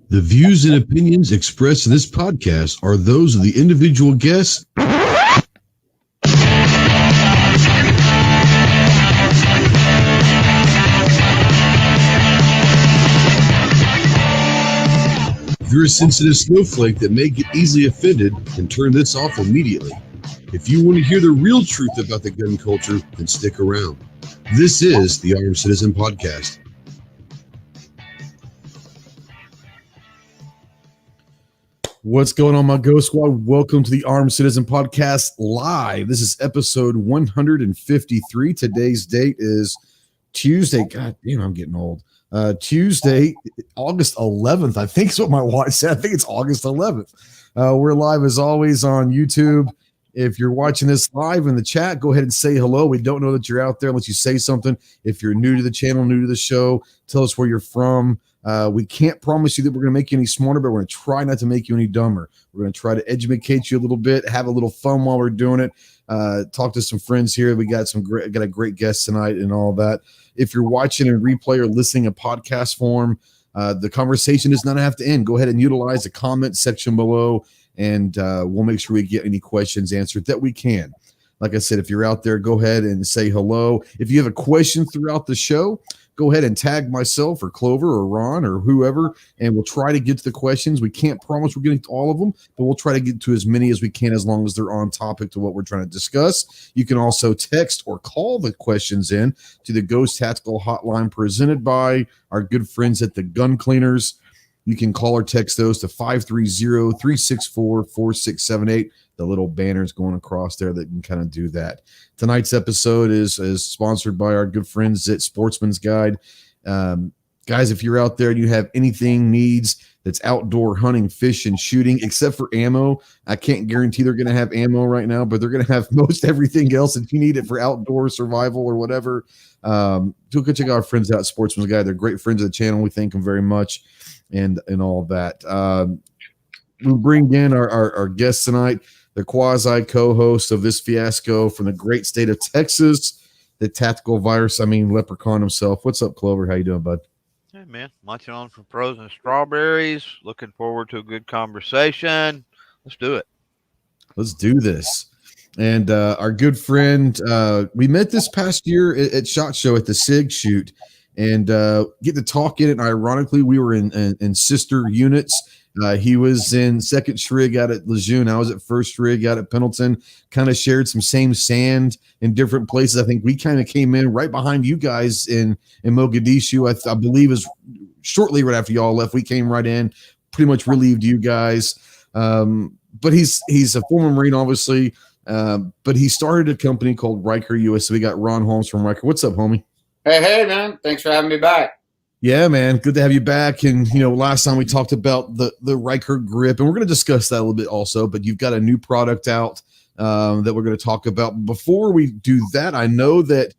The views and opinions expressed in this podcast are those of the individual guests. If you're a sensitive snowflake that may get easily offended, then turn this off immediately. If you want to hear the real truth about the gun culture, then stick around. This is the Armed Citizen Podcast. What's going on, my Ghost Squad? Welcome to the Armed Citizen Podcast live. This is episode 153. Today's date is Tuesday. God damn, I'm getting old. Tuesday, August 11th. I think is what my watch said. I think it's August 11th. We're live as always on YouTube. If you're watching this live in the chat, go ahead and say hello. We don't know that you're out there unless you say something. If you're new to the channel, new to the show, tell us where you're from. We can't promise you that we're going to make you any smarter, but we're going to try not to make you any dumber. We're going to try to educate you a little bit, have a little fun while we're doing it. Talk to some friends here. We got a great guest tonight and all that. If you're watching in replay or listening in podcast form, the conversation does not have to end. Go ahead and utilize the comment section below, and we'll make sure we get any questions answered that we can. Like I said, if you're out there, go ahead and say hello. If you have a question throughout the show, go ahead and tag myself or Clover or Ron or whoever, and we'll try to get to the questions. We can't promise we're getting to all of them, but we'll try to get to as many as we can as long as they're on topic to what we're trying to discuss. You can also text or call the questions in to the Ghost Tactical Hotline presented by our good friends at the Gun Cleaners. You can call or text those to 530-364-4678. The little banners going across there that can kind of do that. Tonight's episode is sponsored by our good friends at Sportsman's Guide. Guys, if you're out there and you have anything needs that's outdoor hunting, fishing, shooting, except for ammo, I can't guarantee they're going to have ammo right now, but they're going to have most everything else if you need it for outdoor survival or whatever. Go check out our friends out at Sportsman's Guide. They're great friends of the channel. We thank them very much and all that. We'll bring in our guests tonight, the quasi co-host of this fiasco from the great state of Texas, the tactical leprechaun himself. What's up, Clover? How you doing, bud? Hey, man. Munching on some frozen strawberries. Looking forward to a good conversation. Let's do it. Let's do this. And our good friend, we met this past year at SHOT Show at the SIG shoot and get to talk in it. And ironically, we were in sister units. He was in second shrig out at Lejeune. I was at first shrig out at Pendleton. Kind of shared some same sand in different places. I think we kind of came in right behind you guys in Mogadishu. I believe is shortly right after y'all left. We came right in, pretty much relieved you guys. But he's a former Marine, obviously. But he started a company called Ryker USA. We got Ron Holmes from Riker. What's up, homie? Hey, man. Thanks for having me back. Yeah, man. Good to have you back. And, last time we talked about the Riker grip, and we're going to discuss that a little bit also, but you've got a new product out that we're going to talk about. Before we do that, I know that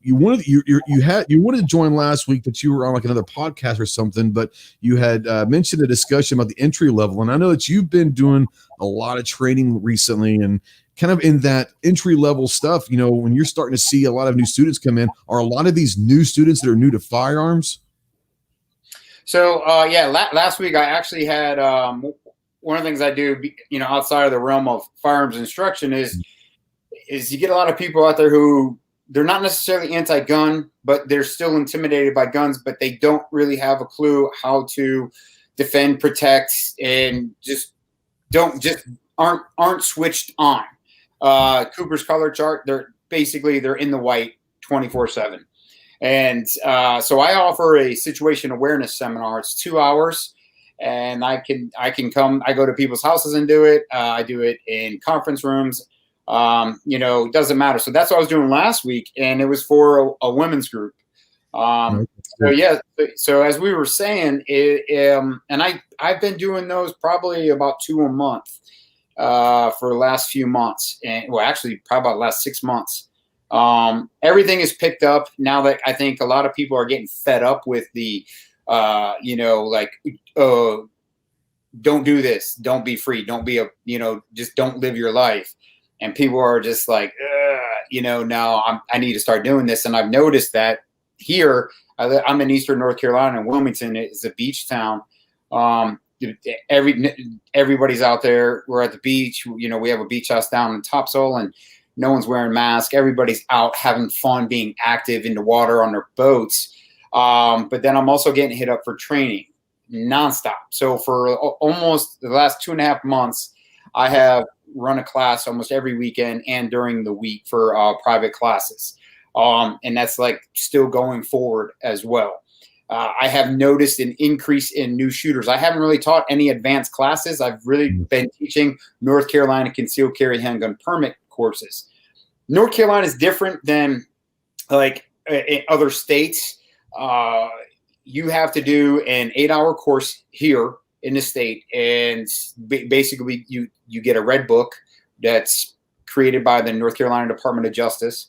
you wanted to join last week, but you were on like another podcast or something, but you had mentioned a discussion about the entry level. And I know that you've been doing a lot of training recently and kind of in that entry level stuff, when you're starting to see a lot of new students come in, are a lot of these new students that are new to firearms? So, last week I actually had one of the things I do, outside of the realm of firearms instruction is you get a lot of people out there who they're not necessarily anti-gun, but they're still intimidated by guns, but they don't really have a clue how to defend, protect, and aren't switched on. Cooper's color chart, they're in the white 24/7. And so I offer a situation awareness seminar. It's 2 hours, and I can come. I go to people's houses and do it. I do it in conference rooms. It doesn't matter. So that's what I was doing last week, and it was for a women's group. So as we were saying, and I've been doing those probably about 2 a month. For the last few months, and actually probably about the last 6 months. Everything is picked up now that I think a lot of people are getting fed up with the, don't do this, don't be free, don't be just don't live your life. And people are just like, now I need to start doing this. And I've noticed that here, I'm in Eastern North Carolina, and Wilmington is a beach town. Everybody's out there. We're at the beach. We have a beach house down in Topsail, and no one's wearing masks. Everybody's out having fun, being active in the water on their boats. But then I'm also getting hit up for training nonstop. So for almost the last 2.5 months, I have run a class almost every weekend and during the week for private classes. And that's like still going forward as well. I have noticed an increase in new shooters. I haven't really taught any advanced classes. I've really been teaching North Carolina concealed carry handgun permit courses. North Carolina is different than like in other states. You have to do an 8-hour course here in the state, and basically you get a red book that's created by the North Carolina Department of Justice.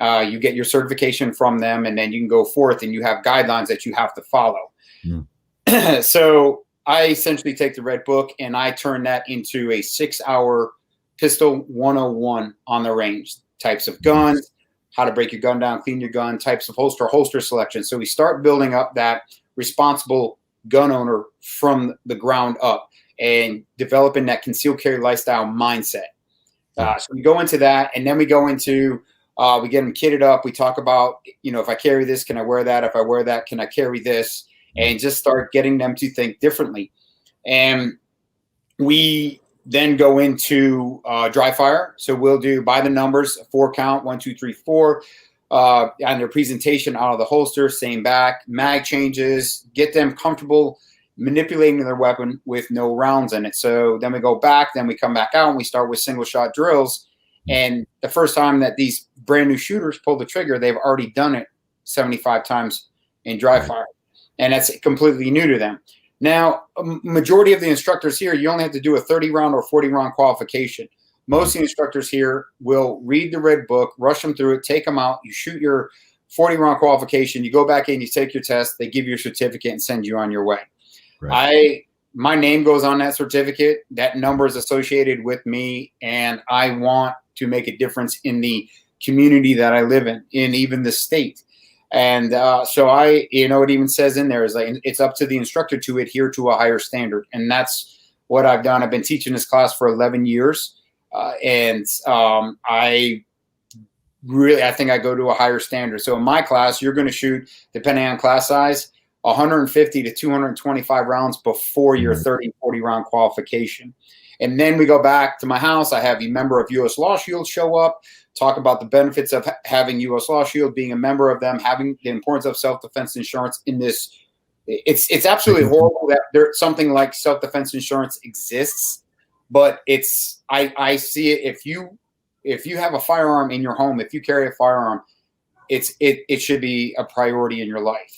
You get your certification from them, and then you can go forth and you have guidelines that you have to follow. So I essentially take the red book and I turn that into a 6-hour pistol 101 on the range. Types of guns, how to break your gun down, clean your gun, types of holster selection. So we start building up that responsible gun owner from the ground up and developing that concealed carry lifestyle mindset. So we go into that, and then we go into we get them kitted up. We talk about, if I carry this, can I wear that? If I wear that, can I carry this? And just start getting them to think differently. And we then go into dry fire. So we'll do by the numbers, 4 count, 1, 2, 3, 4, on their presentation out of the holster, same back, mag changes, get them comfortable manipulating their weapon with no rounds in it. So then we go back, then we come back out, and we start with single shot drills. And the first time that these brand new shooters pull the trigger, they've already done it 75 times in dry fire. And that's completely new to them. Now, a majority of the instructors here, you only have to do a 30-round or 40-round qualification. Most of the instructors here will read the red book, rush them through it, take them out. You shoot your 40-round qualification. You go back in, you take your test. They give you a certificate and send you on your way. Right. My name goes on that certificate. That number is associated with me, and I want to make a difference in the community that I live in even the state. And so it even says in there is like it's up to the instructor to adhere to a higher standard, and that's what I've done. I've been teaching this class for 11 years, and I think I go to a higher standard. So in my class, you're going to shoot, depending on class size, 150 to 225 rounds before your 30, 40 round qualification. And then we go back to my house. I have a member of U.S. Law Shield show up, talk about the benefits of having U.S. Law Shield, being a member of them, having the importance of self-defense insurance in this. It's absolutely horrible that there's something like self-defense insurance exists, but I see it. If you have a firearm in your home, if you carry a firearm, it should be a priority in your life,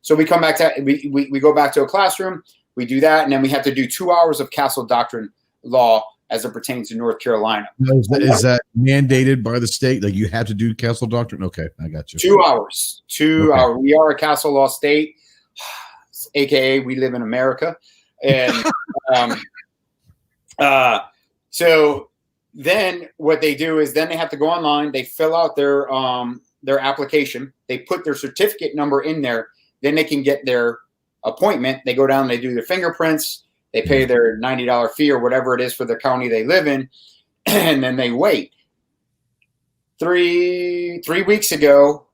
So we come back to we go back to a classroom, we do that, and then we have to do 2 hours of castle doctrine law as it pertains to North Carolina. Is that mandated by the state? Like you have to do castle doctrine? Okay, I got you. 2 hours. 2 hours. We are a castle law state, aka we live in America, and so then what they do is then they have to go online. They fill out their application. They put their certificate number in there. Then they can get their appointment. They go down, they do their fingerprints, they pay their $90 fee or whatever it is for the county they live in, and then they wait. 3 weeks ago,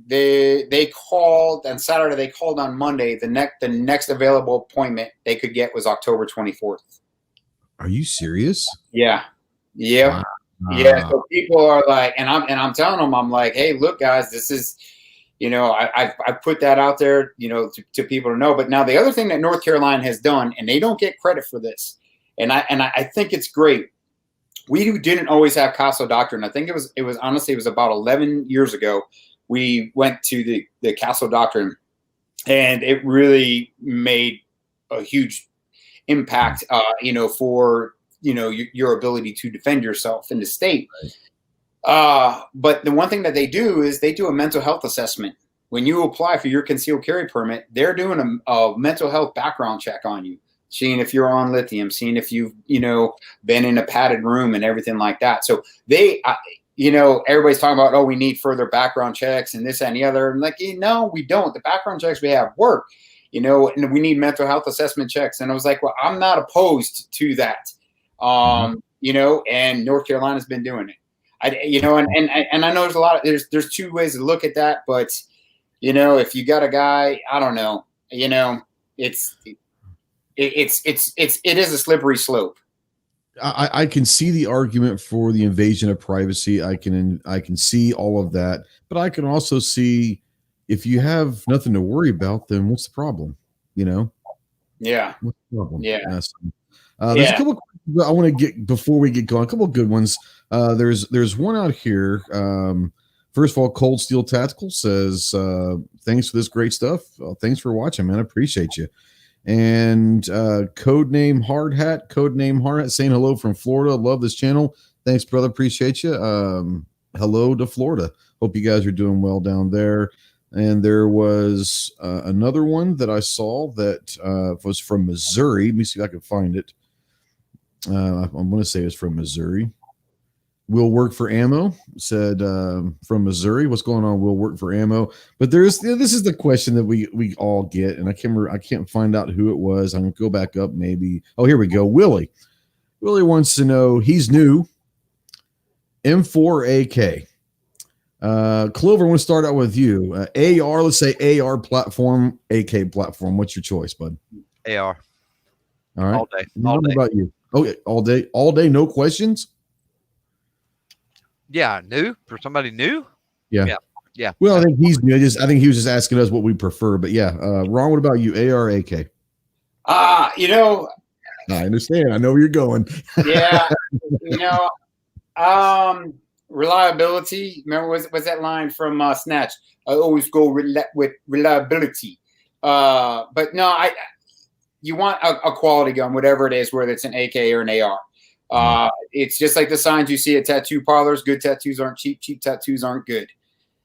they called on Saturday. They called on Monday. The next available appointment they could get was October 24th. Are you serious? Yeah. Wow. Yeah. So people are like, and I'm telling them, I'm like, hey, look, guys, this is, I put that out there, to people to know. But now the other thing that North Carolina has done, and they don't get credit for this, and I think it's great. We didn't always have castle doctrine. I think it was honestly about 11 years ago. We went to the castle doctrine, and it really made a huge impact, for your ability to defend yourself in the state. Right. But the one thing that they do is they do a mental health assessment. When you apply for your concealed carry permit, they're doing a mental health background check on you, seeing if you're on lithium, seeing if you've, been in a padded room and everything like that. So they, everybody's talking about, oh, we need further background checks and this and the other. I'm like, no, we don't. The background checks we have work. and we need mental health assessment checks. And I was like, well, I'm not opposed to that. And North Carolina's been doing it. And I know there's a lot of, there's two ways to look at that, but if you got a guy, I don't know, it is a slippery slope. I can see the argument for the invasion of privacy. I can see all of that, but I can also see if you have nothing to worry about, then what's the problem? Yeah. What's the problem? Yeah. There's a couple I want to get before we get going. A couple of good ones. There's one out here. First of all, Cold Steel Tactical says, thanks for this great stuff. Thanks for watching, man. I appreciate you. And codename Hard Hat saying hello from Florida. Love this channel. Thanks, brother. Appreciate you. Hello to Florida. Hope you guys are doing well down there. And there was another one that I saw that was from Missouri. Let me see if I can find it. I'm going to say it's from Missouri. Will work for ammo, said from Missouri. What's going on? Will work for ammo. But this is the question that we all get, and I can't find out who it was. I'm going to go back up maybe. Oh, here we go. Willie wants to know, he's new. M4 AK. Clover, I want to start out with you. AR, let's say AR platform, AK platform. What's your choice, bud? AR. All right. All day. What about you? Okay, all day, no questions. Yeah, new for somebody new. Yeah. Yeah. Well, I think he's new. I think he was just asking us what we prefer. But yeah, Ron, what about you? AR, AK? I understand. I know where you're going. Yeah. Reliability. Remember, was that line from Snatch? I always go with reliability. But no, you want a quality gun, whatever it is, whether it's an AK or an AR. It's just like the signs you see at tattoo parlors. Good tattoos aren't cheap. Cheap tattoos aren't good.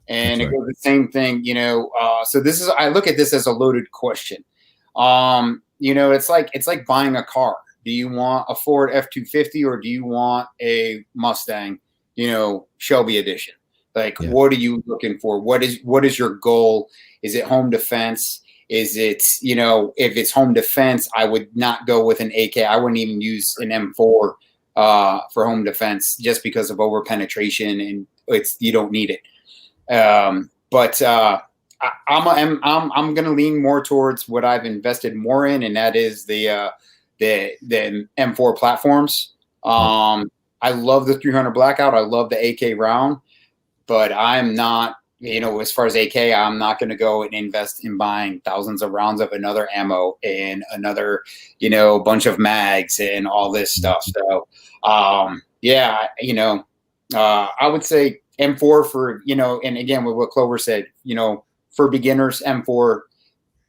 And it goes the same thing, so I look at this as a loaded question. It's like buying a car. Do you want a Ford F-250 or do you want a Mustang, Shelby edition? What are you looking for? What is your goal? Is it home defense? Is it, if it's home defense, I would not go with an AK. I wouldn't even use an M4 for home defense just because of over penetration, and you don't need it. I'm going to lean more towards what I've invested more in, and that is the M4 platforms. I love the 300 Blackout. I love the AK round, but I'm not, as far as AK, I'm not going to go and invest in buying thousands of rounds of another ammo and another, bunch of mags and all this stuff. So, I would say M4 for, and again, with what Clover said, for beginners, M4,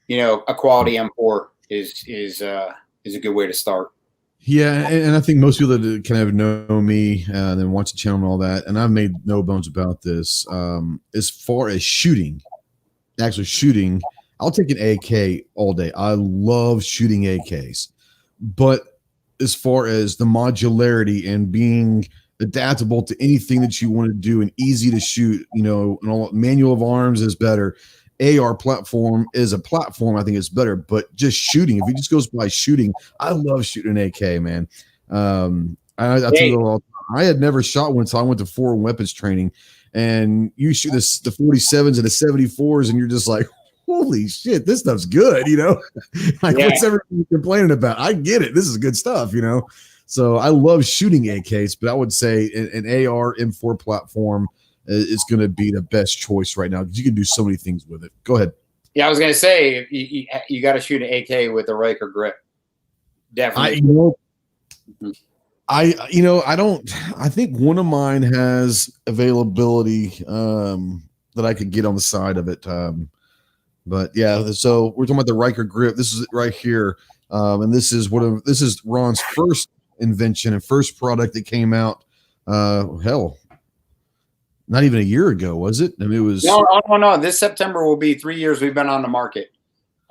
a quality M4 is a good way to start. Yeah, and I think most people that kind of know me and then watch the channel and all that, and I've made no bones about this. As far as shooting, I'll take an AK all day. I love shooting AKs. But as far as the modularity and being adaptable to anything that you want to do and easy to shoot, manual of arms is better. AR platform is a platform. I think it's better, but just shooting, if it just goes by shooting, I love shooting an AK, man. I tell you all, I had never shot one until I went to foreign weapons training, and you shoot the 47s and the 74s, and you're just like, holy shit, this stuff's good, what's everyone complaining about? I get it. This is good stuff, So I love shooting AKs, but I would say an AR M4 platform is going to be the best choice right now because you can do so many things with it. Go ahead. Yeah, I was going to say you got to shoot an AK with a Riker grip. Definitely. I think one of mine has availability that I could get on the side of it. But yeah, so we're talking about the Riker grip. This is it right here, and this is Ron's first invention and first product that came out. Not even a year ago, was it? I mean, it was. No. This September will be 3 years we've been on the market.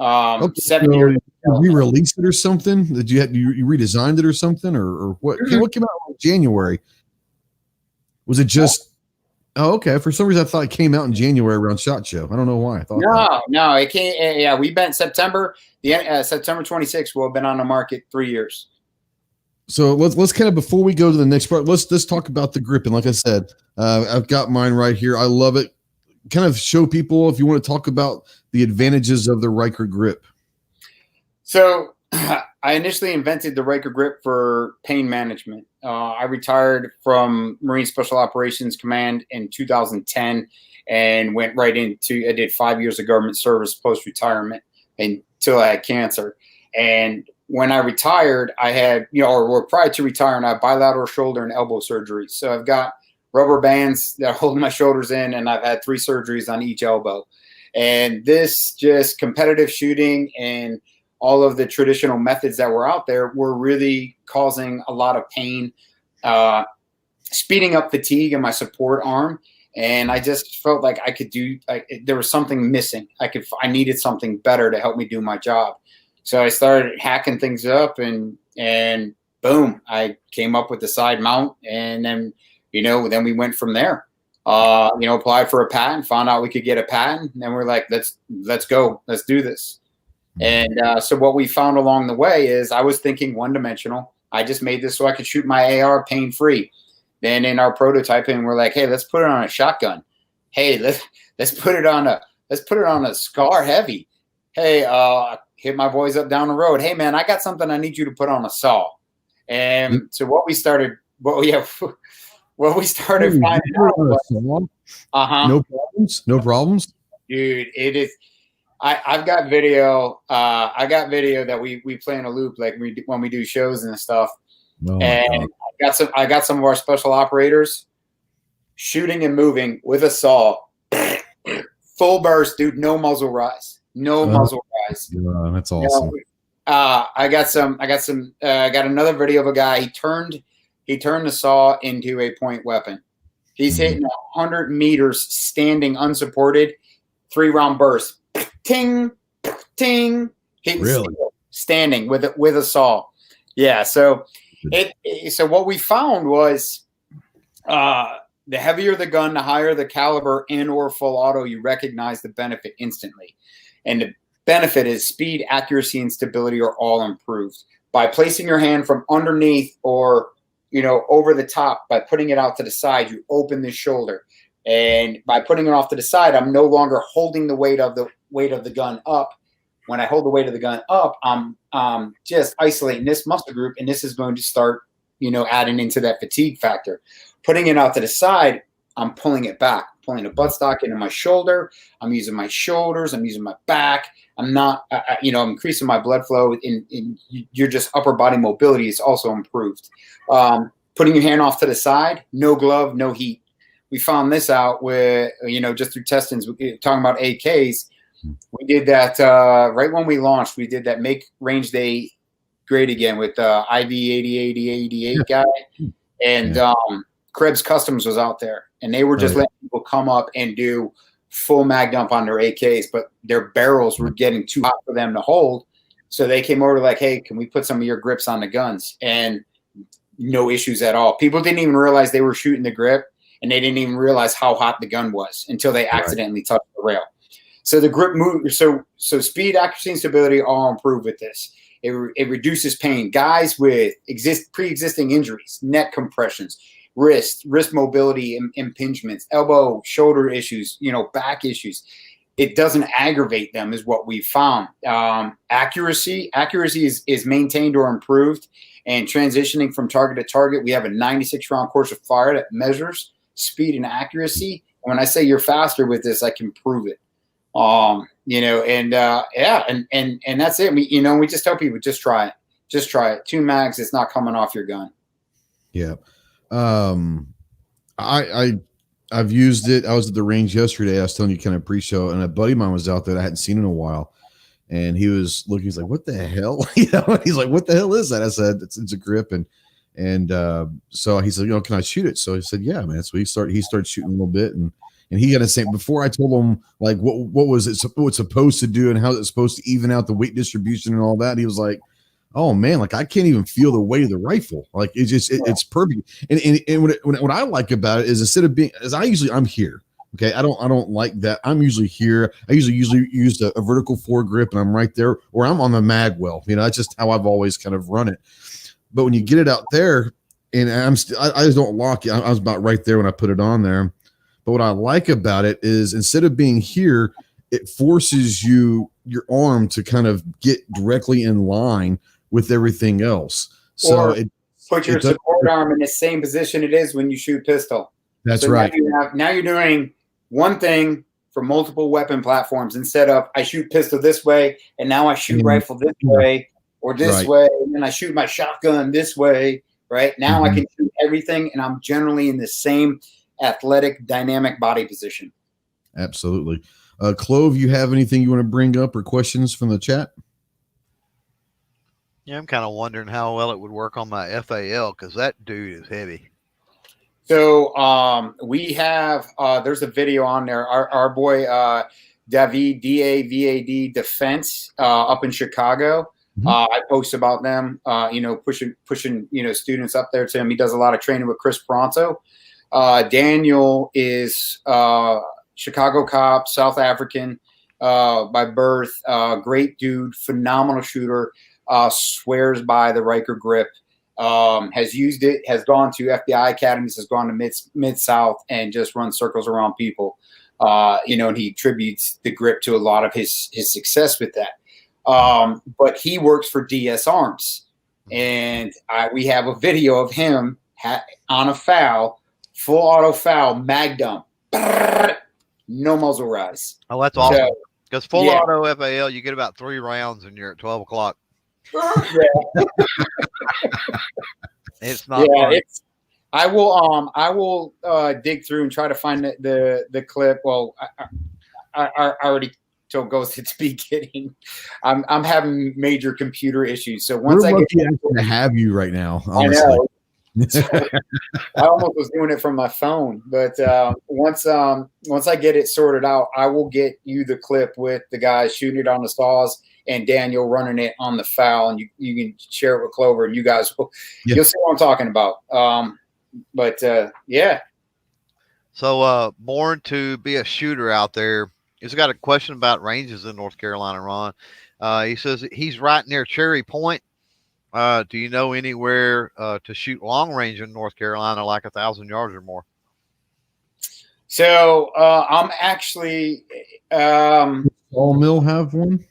7 years. Did you release it or something? Did you redesigned it or something, or what? What came out in January? Was it just Oh, okay. For some reason, I thought it came out in January around SHOT Show. I don't know why. I thought No, it came. Yeah, we bent September. September 26th will have been on the market 3 years. So let's kind of, before we go to the next part, let's talk about the grip. And like I said, I've got mine right here. I love it. Kind of show people, if you want to talk about the advantages of the Ryker grip. So I initially invented the Riker grip for pain management. I retired from Marine Special Operations Command in 2010 and went right into, I did 5 years of government service post-retirement until I had cancer. And when I retired, I had, or prior to retiring, I had bilateral shoulder and elbow surgeries. So I've got rubber bands that hold my shoulders in, and I've had 3 surgeries on each elbow. And this just competitive shooting and all of the traditional methods that were out there were really causing a lot of pain, speeding up fatigue in my support arm. And I just felt like I could there was something missing. I needed something better to help me do my job. So I started hacking things up, and boom, I came up with the side mount, and then, then we went from there. Applied for a patent, found out we could get a patent, and then we're like, let's go, let's do this. And so what we found along the way is I was thinking one-dimensional. I just made this so I could shoot my AR pain-free. Then in our prototyping, we're like, hey, let's put it on a shotgun. Hey, let's put it on a SCAR heavy. Hey, hit my boys up down the road. Hey, man, I got something I need you to put on a saw. And so what we started finding out was, no problems, dude. It is. I've got video. I got video that we play in a loop, like when we do shows and stuff. Oh, and I got some of our special operators shooting and moving with a saw, full burst, dude. No muzzle rise. Muzzle rise. Yeah, that's awesome. I got another video of a guy. He turned the saw into a point weapon. He's hitting 100 meters standing unsupported, 3-round burst. Ting, ting. Really? Standing with a saw. Yeah. So so what we found was the heavier the gun, the higher the caliber and or full auto, you recognize the benefit instantly. And the benefit is speed, accuracy, and stability are all improved. By placing your hand from underneath or, over the top, by putting it out to the side, you open the shoulder. And by putting it off to the side, I'm no longer holding the weight of the gun up. When I hold the weight of the gun up, I'm just isolating this muscle group, and this is going to start, adding into that fatigue factor. Putting it out to the side, I'm pulling it back, pulling the buttstock into my shoulder. I'm using my shoulders. I'm using my back. I'm not, I'm increasing my blood flow. In your just upper body mobility is also improved. Putting your hand off to the side, no glove, no heat. We found this out with, just through testings, talking about AKs. We did that right when we launched. We did that make range day great again with IV 8088 guy. And Krebs Customs was out there. And they were just letting people come up and do full mag dump on their AKs. But their barrels were getting too hot for them to hold. So they came over like, hey, can we put some of your grips on the guns? And no issues at all. People didn't even realize they were shooting the grip. And they didn't even realize how hot the gun was until they accidentally touched the rail. So the grip move, so speed, accuracy, and stability all improve with this. It reduces pain. Guys with pre-existing injuries, neck compressions, wrist mobility impingements, elbow, shoulder issues, back issues. It doesn't aggravate them, is what we found. Accuracy is maintained or improved, and transitioning from target to target, we have a 96-round course of fire that measures speed and accuracy. And when I say you're faster with this, I can prove it. And that's it. We just tell people, just try it. 2 mags, it's not coming off your gun. Yeah. I've used it. I was at the range yesterday. I was telling you kind of pre-show, and a buddy of mine was out there that I hadn't seen in a while. And he was looking, he's like, what the hell? He's like, what the hell is that? I said, it's a grip. And so he said, can I shoot it? So he said, yeah, man. So he started shooting a little bit, and he got to say, before I told him like what was it, what's supposed to do and how it's supposed to even out the weight distribution and all that, he was like, oh man, like I can't even feel the weight of the rifle. Like it's just it's perfect. And what I like about it is instead of being as I'm here. Okay, I don't like that. I'm usually here. I usually use a vertical foregrip, and I'm right there, or I'm on the mag well. That's just how I've always kind of run it. But when you get it out there, and I just don't lock it. I was about right there when I put it on there. But what I like about it is instead of being here, it forces your arm to kind of get directly in line with everything else. So put your support arm in the same position it is when you shoot pistol. That's right. Now you're doing one thing for multiple weapon platforms instead of I shoot pistol this way and now I shoot rifle this way or this way and then I shoot my shotgun this way. Right now I can shoot everything and I'm generally in the same athletic, dynamic body position. Absolutely. Clove, you have anything you want to bring up or questions from the chat? Yeah, I'm kind of wondering how well it would work on my FAL because that dude is heavy. So we have there's a video on there. Our boy David DAVAD Defense up in Chicago. I post about them. Pushing students up there to him. He does a lot of training with Chris Pronto. Daniel is Chicago cop, South African by birth. Great dude, phenomenal shooter. Swears by the Riker grip. Has used it, has gone to FBI academies, has gone to Mid-South and just runs circles around people. And he attributes the grip to a lot of his success with that. But he works for DS Arms. And we have a video of him on a FAL, full auto FAL, mag dump. No muzzle rise. Oh, that's awesome. Because full auto FAL, you get about 3 rounds and you're at 12 o'clock. It's not. Yeah, I will dig through and try to find the clip. Well, I already told Ghost it's beginning. I'm having major computer issues. So once I get to have you right now, honestly. I know. I almost was doing it from my phone, but once I get it sorted out, I will get you the clip with the guys shooting it on the saws and Daniel running it on the FAL, and you can share it with Clover, and you guys you'll see what I'm talking about. Yeah. So born to be a shooter out there. He's got a question about ranges in North Carolina, Ron. He says he's right near Cherry Point. Do you know anywhere to shoot long range in North Carolina, like 1,000 yards or more? So I'm actually Sawmill have one.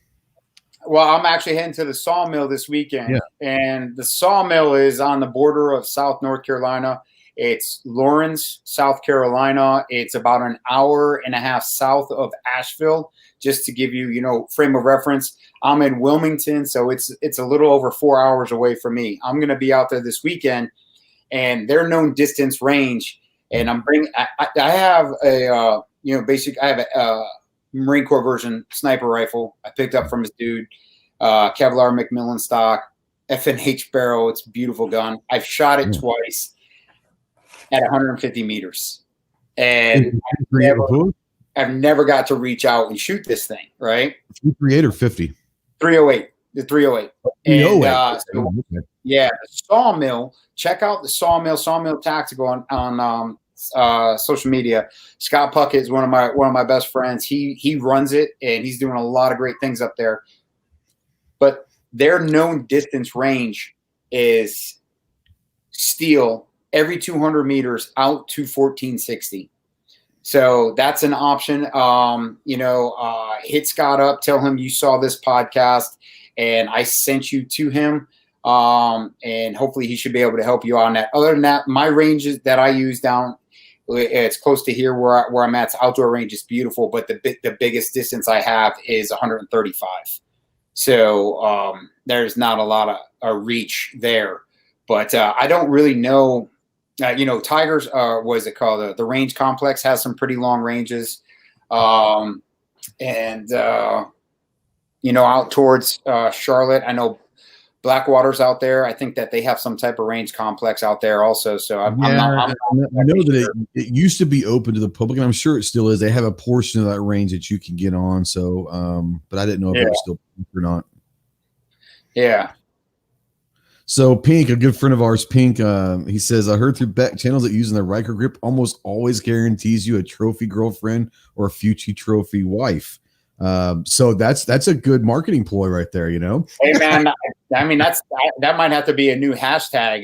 Well, I'm actually heading to the Sawmill this weekend, and the Sawmill is on the border of South North Carolina. It's Lawrence, South Carolina. It's about an hour and a half south of Asheville, just to give you, frame of reference. I'm in Wilmington, so it's a little over 4 hours away from me. I'm going to be out there this weekend, and their known distance range. And I'm bringing. I have a I have a Marine Corps version sniper rifle I picked up from his dude, Kevlar Macmillan stock, FNH barrel. It's a beautiful gun. I've shot it twice at 150 meters, and I've never got to reach out and shoot this thing. Right? 338 or 50? 308. The 308. And the Sawmill. Check out the Sawmill Tactical on social media. Scott Puckett is one of my best friends. He runs it, and he's doing a lot of great things up there. But their known distance range is steel every 200 meters out to 1460. So that's an option. Hit Scott up, tell him you saw this podcast and I sent you to him. And hopefully he should be able to help you on that. Other than that, my ranges that I use down, it's close to here where I'm at. It's outdoor range is beautiful, but the biggest distance I have is 135. So there's not a lot of reach there. But I don't really know. Tigers, what is it called? The Range Complex has some pretty long ranges. Out towards Charlotte, I know Blackwater's out there. I think that they have some type of range complex out there also. So I know that it used to be open to the public, and I'm sure it still is. They have a portion of that range that you can get on. So, but I didn't know if it was still or not. Yeah. So Pink, a good friend of ours, Pink, he says, I heard through back channels that using the Riker grip almost always guarantees you a trophy girlfriend or a future trophy wife. So that's a good marketing ploy right there, you know? Hey man, I mean that might have to be a new hashtag.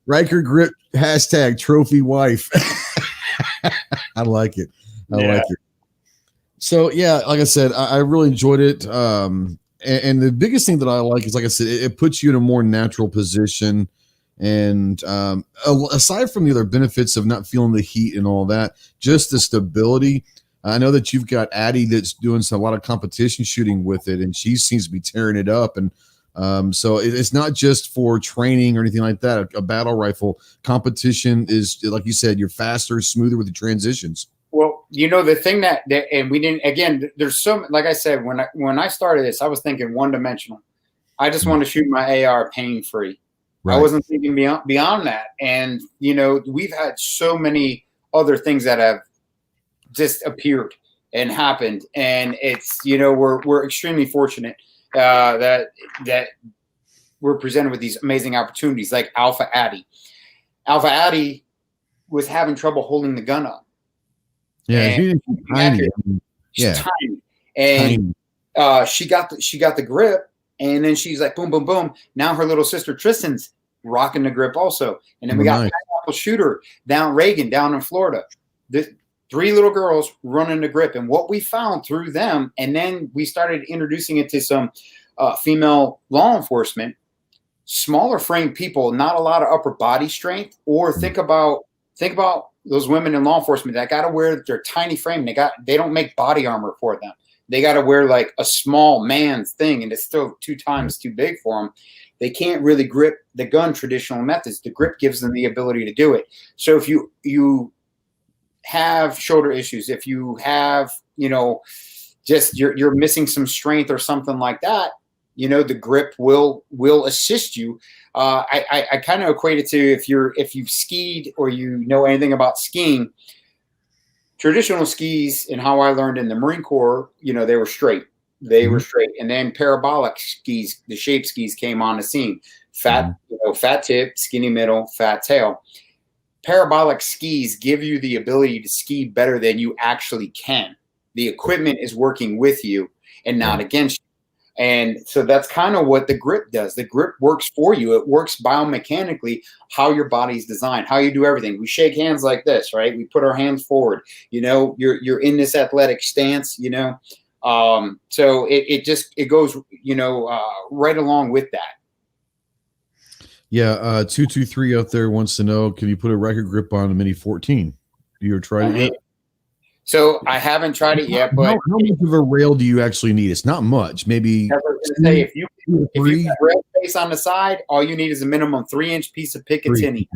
Riker grip hashtag trophy wife. I like it. I like it. So yeah, like I said, I really enjoyed it. And the biggest thing that I like is, like I said, it puts you in a more natural position. And aside from the other benefits of not feeling the heat and all that, just the stability. I know that you've got Addie that's doing a lot of competition shooting with it, and she seems to be tearing it up. And so it's not just for training or anything like that. A battle rifle competition is, like you said, you're faster, smoother with the transitions. Well, you know, the thing that and we didn't, again, there's so, like I said, when I started this, I was thinking one dimensional. I just want to shoot my AR pain free. Right. I wasn't thinking beyond that. And, you know, we've had so many other things that have just appeared and happened. And it's, you know, we're extremely fortunate that we're presented with these amazing opportunities like Alpha Addie. Alpha Addie was having trouble holding the gun up. Yeah, he's tiny. She's tiny. And she got the grip, and then she's like, boom, boom, boom. Now her little sister Tristan's rocking the grip also. And then we got Pineapple Shooter Reagan down in Florida. The 3 little girls running the grip. And what we found through them, and then we started introducing it to some female law enforcement, smaller frame people, not a lot of upper body strength, or think about those women in law enforcement that got to wear their tiny frame. They don't make body armor for them. They got to wear like a small man's thing, and it's still 2 times too big for them. They can't really grip the gun traditional methods. The grip gives them the ability to do it. So if you have shoulder issues, if you have, you know, just you're missing some strength or something like that, you know, the grip will assist you. I kind of equate it to if you've skied or you know anything about skiing. Traditional skis, and how I learned in the Marine Corps, you know, they were straight. Were straight. And then parabolic skis, the shape skis, came on the scene. Fat tip, skinny middle, fat tail. Parabolic skis give you the ability to ski better than you actually can. The equipment is working with you and not against you. And so that's kind of what the grip does. The grip works for you. It works biomechanically, how your body's designed, how you do everything. We shake hands like this, right? We put our hands forward. You know, you're in this athletic stance, you know. So it goes, you know, right along with that. Yeah, 223 out there wants to know, can you put a Riker grip on a Mini 14? You ever tried it yet? So I haven't tried it yet, but how much of a rail do you actually need? It's not much. Maybe if you have rail space on the side, all you need is a minimum 3-inch piece of Picatinny.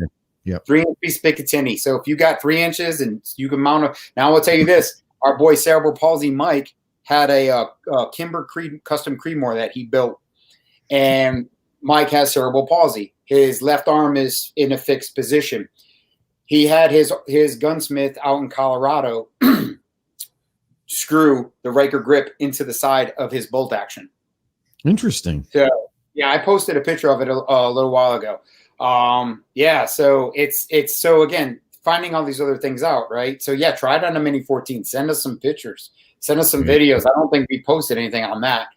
Yeah, 3-inch piece of Picatinny. So if you got 3 inches and you can mount a, now I'll tell you this: our boy cerebral palsy Mike had a Kimber custom Creedmoor that he built, and Mike has cerebral palsy. His left arm is in a fixed position. He had his gunsmith out in Colorado screw the Riker grip into the side of his bolt action. Interesting. So yeah, I posted a picture of it a little while ago. Yeah, so it's so again, finding all these other things out, right? So yeah, try it on a Mini 14. Send us some pictures. Send us some videos. I don't think we posted anything on that.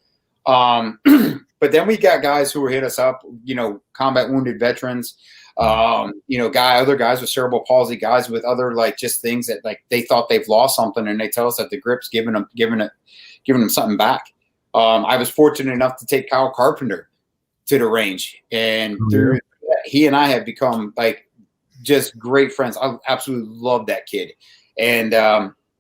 But then we got guys who hit us up, you know, combat wounded veterans, you know, other guys with cerebral palsy, guys with other like just things that like they thought they've lost something, and they tell us that the grip's giving them something back. I was fortunate enough to take Kyle Carpenter to the range, and he and I have become like just great friends. I absolutely love that kid, and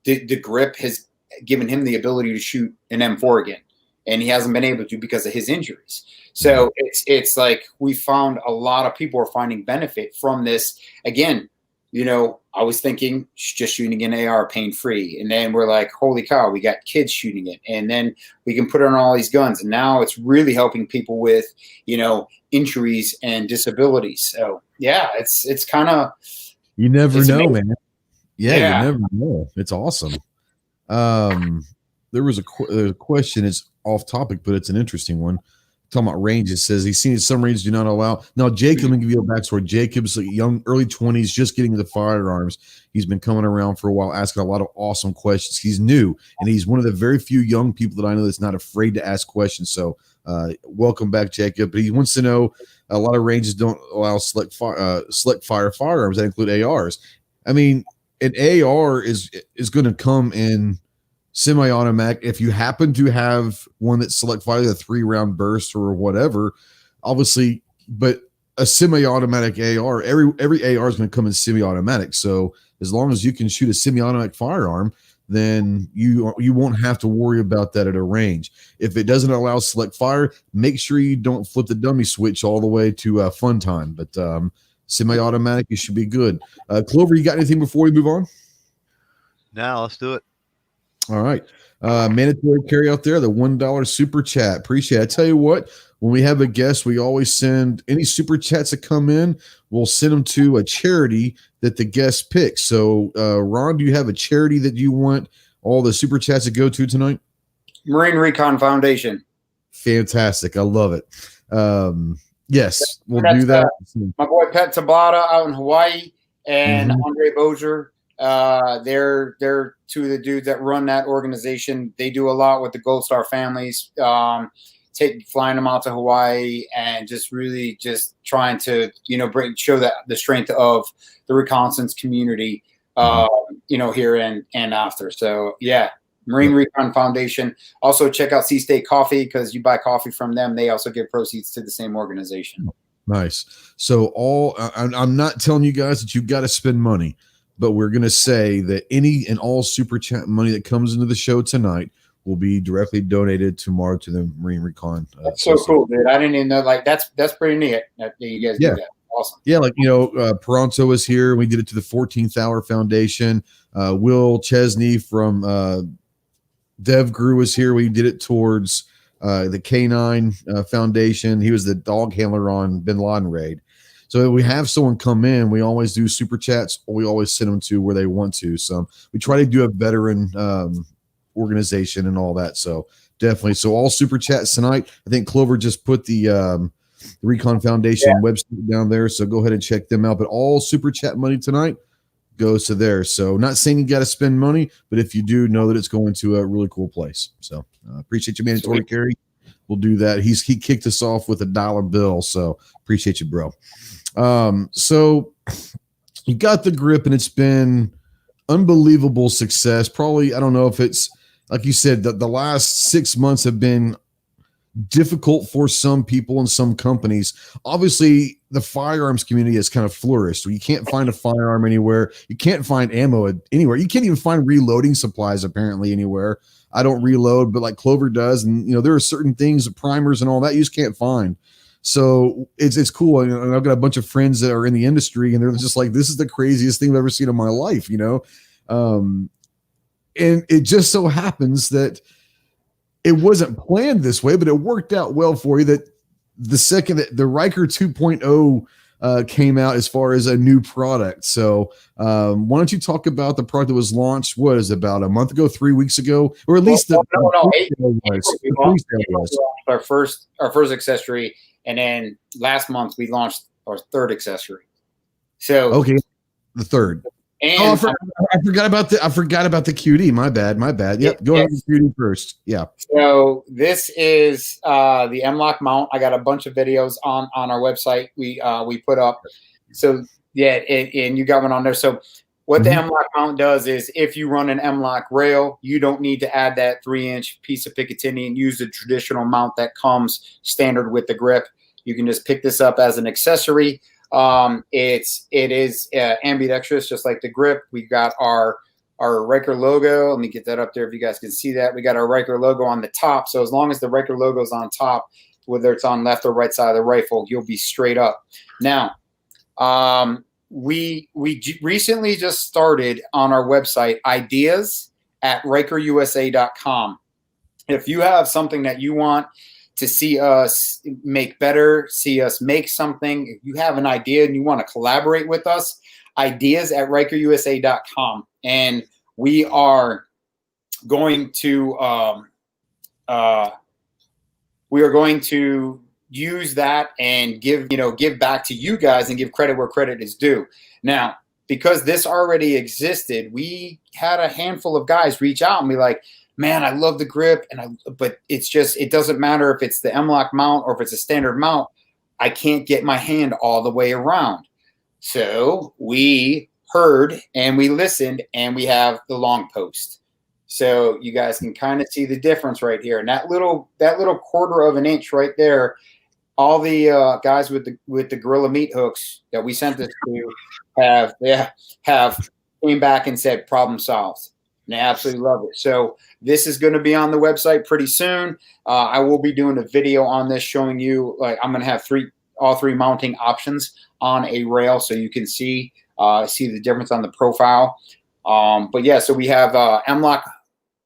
the grip has given him the ability to shoot an M4 again. And he hasn't been able to because of his injuries. So it's like we found a lot of people are finding benefit from this. Again, you know, I was thinking just shooting an AR pain-free. And then we're like, holy cow, we got kids shooting it. And then we can put it on all these guns. And now it's really helping people with, you know, injuries and disabilities. So, yeah, it's kind of. You never know, amazing. man. Yeah, you never know. It's awesome. There was a question. It's off topic, but it's an interesting one. talking about ranges, says he's seen some ranges do not allow. Now, Jacob, let me give you a backstory. Jacob's a young, early 20s, just getting into firearms. He's been coming around for a while, asking a lot of awesome questions. He's new, and he's one of the very few young people that I know that's not afraid to ask questions. So welcome back, Jacob. But he wants to know, a lot of ranges don't allow select fire firearms that include ARs. I mean, an AR is going to come in semi-automatic. If you happen to have one that select fire, a 3-round burst or whatever, obviously, but a semi-automatic AR, every AR is going to come in semi-automatic. So as long as you can shoot a semi-automatic firearm, then you won't have to worry about that at a range. If it doesn't allow select fire, make sure you don't flip the dummy switch all the way to fun time. But semi-automatic, you should be good. Clover, you got anything before we move on? Now let's do it. All right. Mandatory carry out there, the $1 super chat. Appreciate it. I tell you what, when we have a guest, we always send any super chats that come in, we'll send them to a charity that the guest picks. So, Ron, do you have a charity that you want all the super chats to go to tonight? Marine Recon Foundation. Fantastic. I love it. Yes, we'll do that. My boy Pet Tabata out in Hawaii and Andre Bozier. They're two of the dudes that run that organization. They do a lot with the Gold Star families, flying them out to Hawaii and just really just trying to, show that the strength of the reconnaissance community, here and after. So yeah, Marine Recon Foundation. Also check out Sea State Coffee, because you buy coffee from them. They also give proceeds to the same organization. Nice. So I'm not telling you guys that you've got to spend money, but we're going to say that any and all super chat money that comes into the show tonight will be directly donated tomorrow to the Marine Recon. That's so cool, dude. I didn't even know. Like, that's pretty neat that you guys do that. Awesome. Yeah, Peranto was here. We did it to the 14th Hour Foundation. Will Chesney from DevGru was here. We did it towards the K9 Foundation. He was the dog handler on Bin Laden raid. So we have someone come in, we always do super chats, or we always send them to where they want to. So we try to do a veteran organization and all that. So definitely. So all super chats tonight. I think Clover just put the Recon Foundation website down there. So go ahead and check them out. But all super chat money tonight goes to there. So not saying you got to spend money, but if you do, know that it's going to a really cool place. So appreciate you, mandatory carry. We'll do that. He kicked us off with $1 bill. So appreciate you, bro. So you got the grip, and it's been unbelievable success. Probably, I don't know if it's like you said, that the last 6 months have been difficult for some people and some companies. Obviously, the firearms community has kind of flourished. You can't find a firearm anywhere. You can't find ammo anywhere. You can't even find reloading supplies apparently anywhere. I don't reload, but like Clover does. And, there are certain things, primers and all that, you just can't find. So it's cool. And I've got a bunch of friends that are in the industry, and they're just like, this is the craziest thing I've ever seen in my life, And it just so happens that it wasn't planned this way, but it worked out well for you that the second that the Ryker 2.0 came out as far as a new product. So why don't you talk about the product that was launched, about a month ago, 3 weeks ago, or at least our first accessory. And then last month we launched our third accessory. So okay, the third. And I forgot about the QD. My bad. Yep, go ahead with the QD first. Yeah. So this is the M-Lock mount. I got a bunch of videos on our website we put up. So yeah, and you got one on there. So what the M-Lock mount does is, if you run an M-Lock rail, you don't need to add that 3-inch piece of Picatinny and use the traditional mount that comes standard with the grip. You can just pick this up as an accessory. It is ambidextrous, just like the grip. We got our Riker logo. Let me get that up there if you guys can see that. We got our Riker logo on the top. So as long as the Riker logo is on top, whether it's on left or right side of the rifle, you'll be straight up. Now, we recently just started on our website ideas at RikerUSA.com. If you have something that you want to see us make better, see us make something, if you have an idea and you want to collaborate with us, ideas at RikerUSA.com. And we are going to use that and give back to you guys and give credit where credit is due. Now, because this already existed, we had a handful of guys reach out and be like, man, I love the grip, but it doesn't matter if it's the M-LOK mount or if it's a standard mount. I can't get my hand all the way around. So we heard and we listened, and we have the long post. So you guys can kind of see the difference right here. And that little quarter of an inch right there, all the guys with the Gorilla Meat hooks that we sent this to have came back and said problem solved. And I absolutely love it. So this is going to be on the website pretty soon. I will be doing a video on this showing you, like, I'm going to have all three mounting options on a rail, so you can see the difference on the profile. But yeah, so we have M-LOK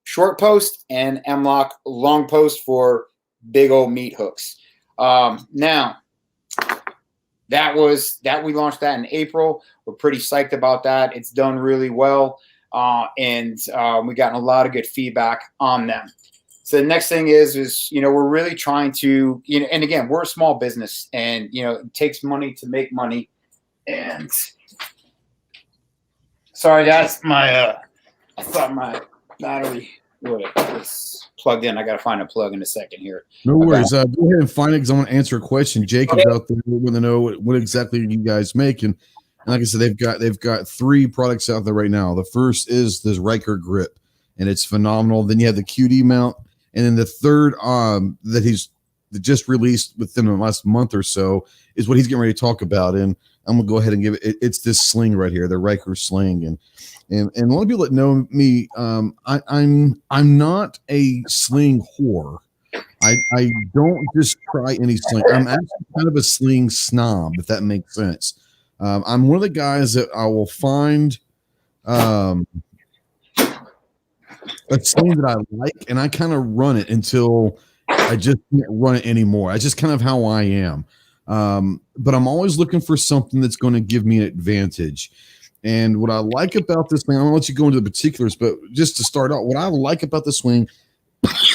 short post and M-LOK long post for big old meat hooks. Now that we launched that in April. We're pretty psyched about that. It's done really well. And we've gotten a lot of good feedback on them. So the next thing is we're really trying to, and again, we're a small business, and, it takes money to make money. And sorry, guys, I thought my battery was plugged in. I got to find a plug in a second here. No worries. Go ahead and find it, because I want to answer a question. Jacob's out there want to know what exactly you guys make. And like I said, they've got 3 products out there right now. The first is this Riker grip, and it's phenomenal. Then you have the QD mount, and then the third that he's just released within the last month or so is what he's getting ready to talk about. And I'm gonna go ahead and give it. It's this sling right here, the Ryker sling, and a lot of people that know me, I'm not a sling whore. I don't just try any sling. I'm actually kind of a sling snob, if that makes sense. I'm one of the guys that I will find a sling that I like, and I kind of run it until I just can't run it anymore. That's just kind of how I am. But I'm always looking for something that's going to give me an advantage. And what I like about this thing, I'm going to let you go into the particulars, but just to start out, what I like about the swing,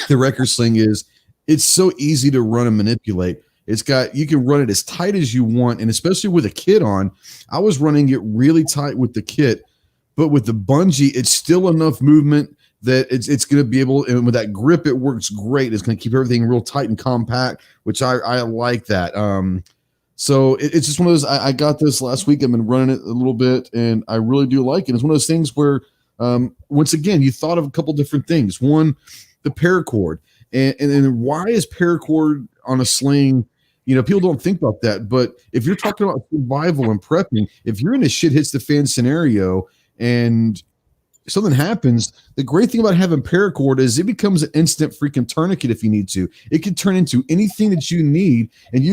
the Ryker sling, is it's so easy to run and manipulate. You can run it as tight as you want, and especially with a kit on. I was running it really tight with the kit, but with the bungee, it's still enough movement that it's going to be able, and with that grip, it works great. It's going to keep everything real tight and compact, which I like that. So it's just one of those. I got this last week. I've been running it a little bit, and I really do like it. It's one of those things where, once again, you thought of a couple different things. One, the paracord, and then why is paracord on a sling? People don't think about that, but if you're talking about survival and prepping, if you're in a shit hits the fan scenario and something happens, the great thing about having paracord is it becomes an instant freaking tourniquet if you need to. It can turn into anything that you need. And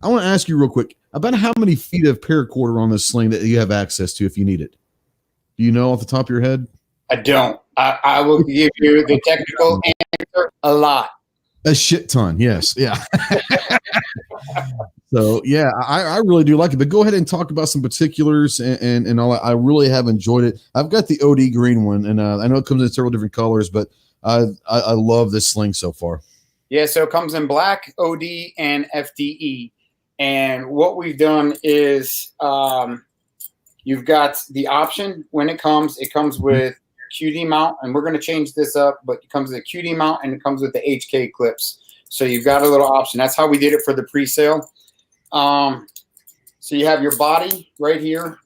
I want to ask you real quick about how many feet of paracord are on this sling that you have access to if you need it. Do you know off the top of your head? I don't. I will give you the technical answer: a lot. A shit ton. Yes. Yeah. So yeah, I really do like it, but go ahead and talk about some particulars and all. I really have enjoyed it. I've got the OD green one, and I know it comes in several different colors, but I love this sling so far. Yeah, so it comes in black, OD, and FDE. And what we've done is you've got the option when it comes with QD mount, and we're going to change this up, but it comes with a QD mount and it comes with the HK clips. So you've got a little option. That's how we did it for the pre-sale. So you have your body right here.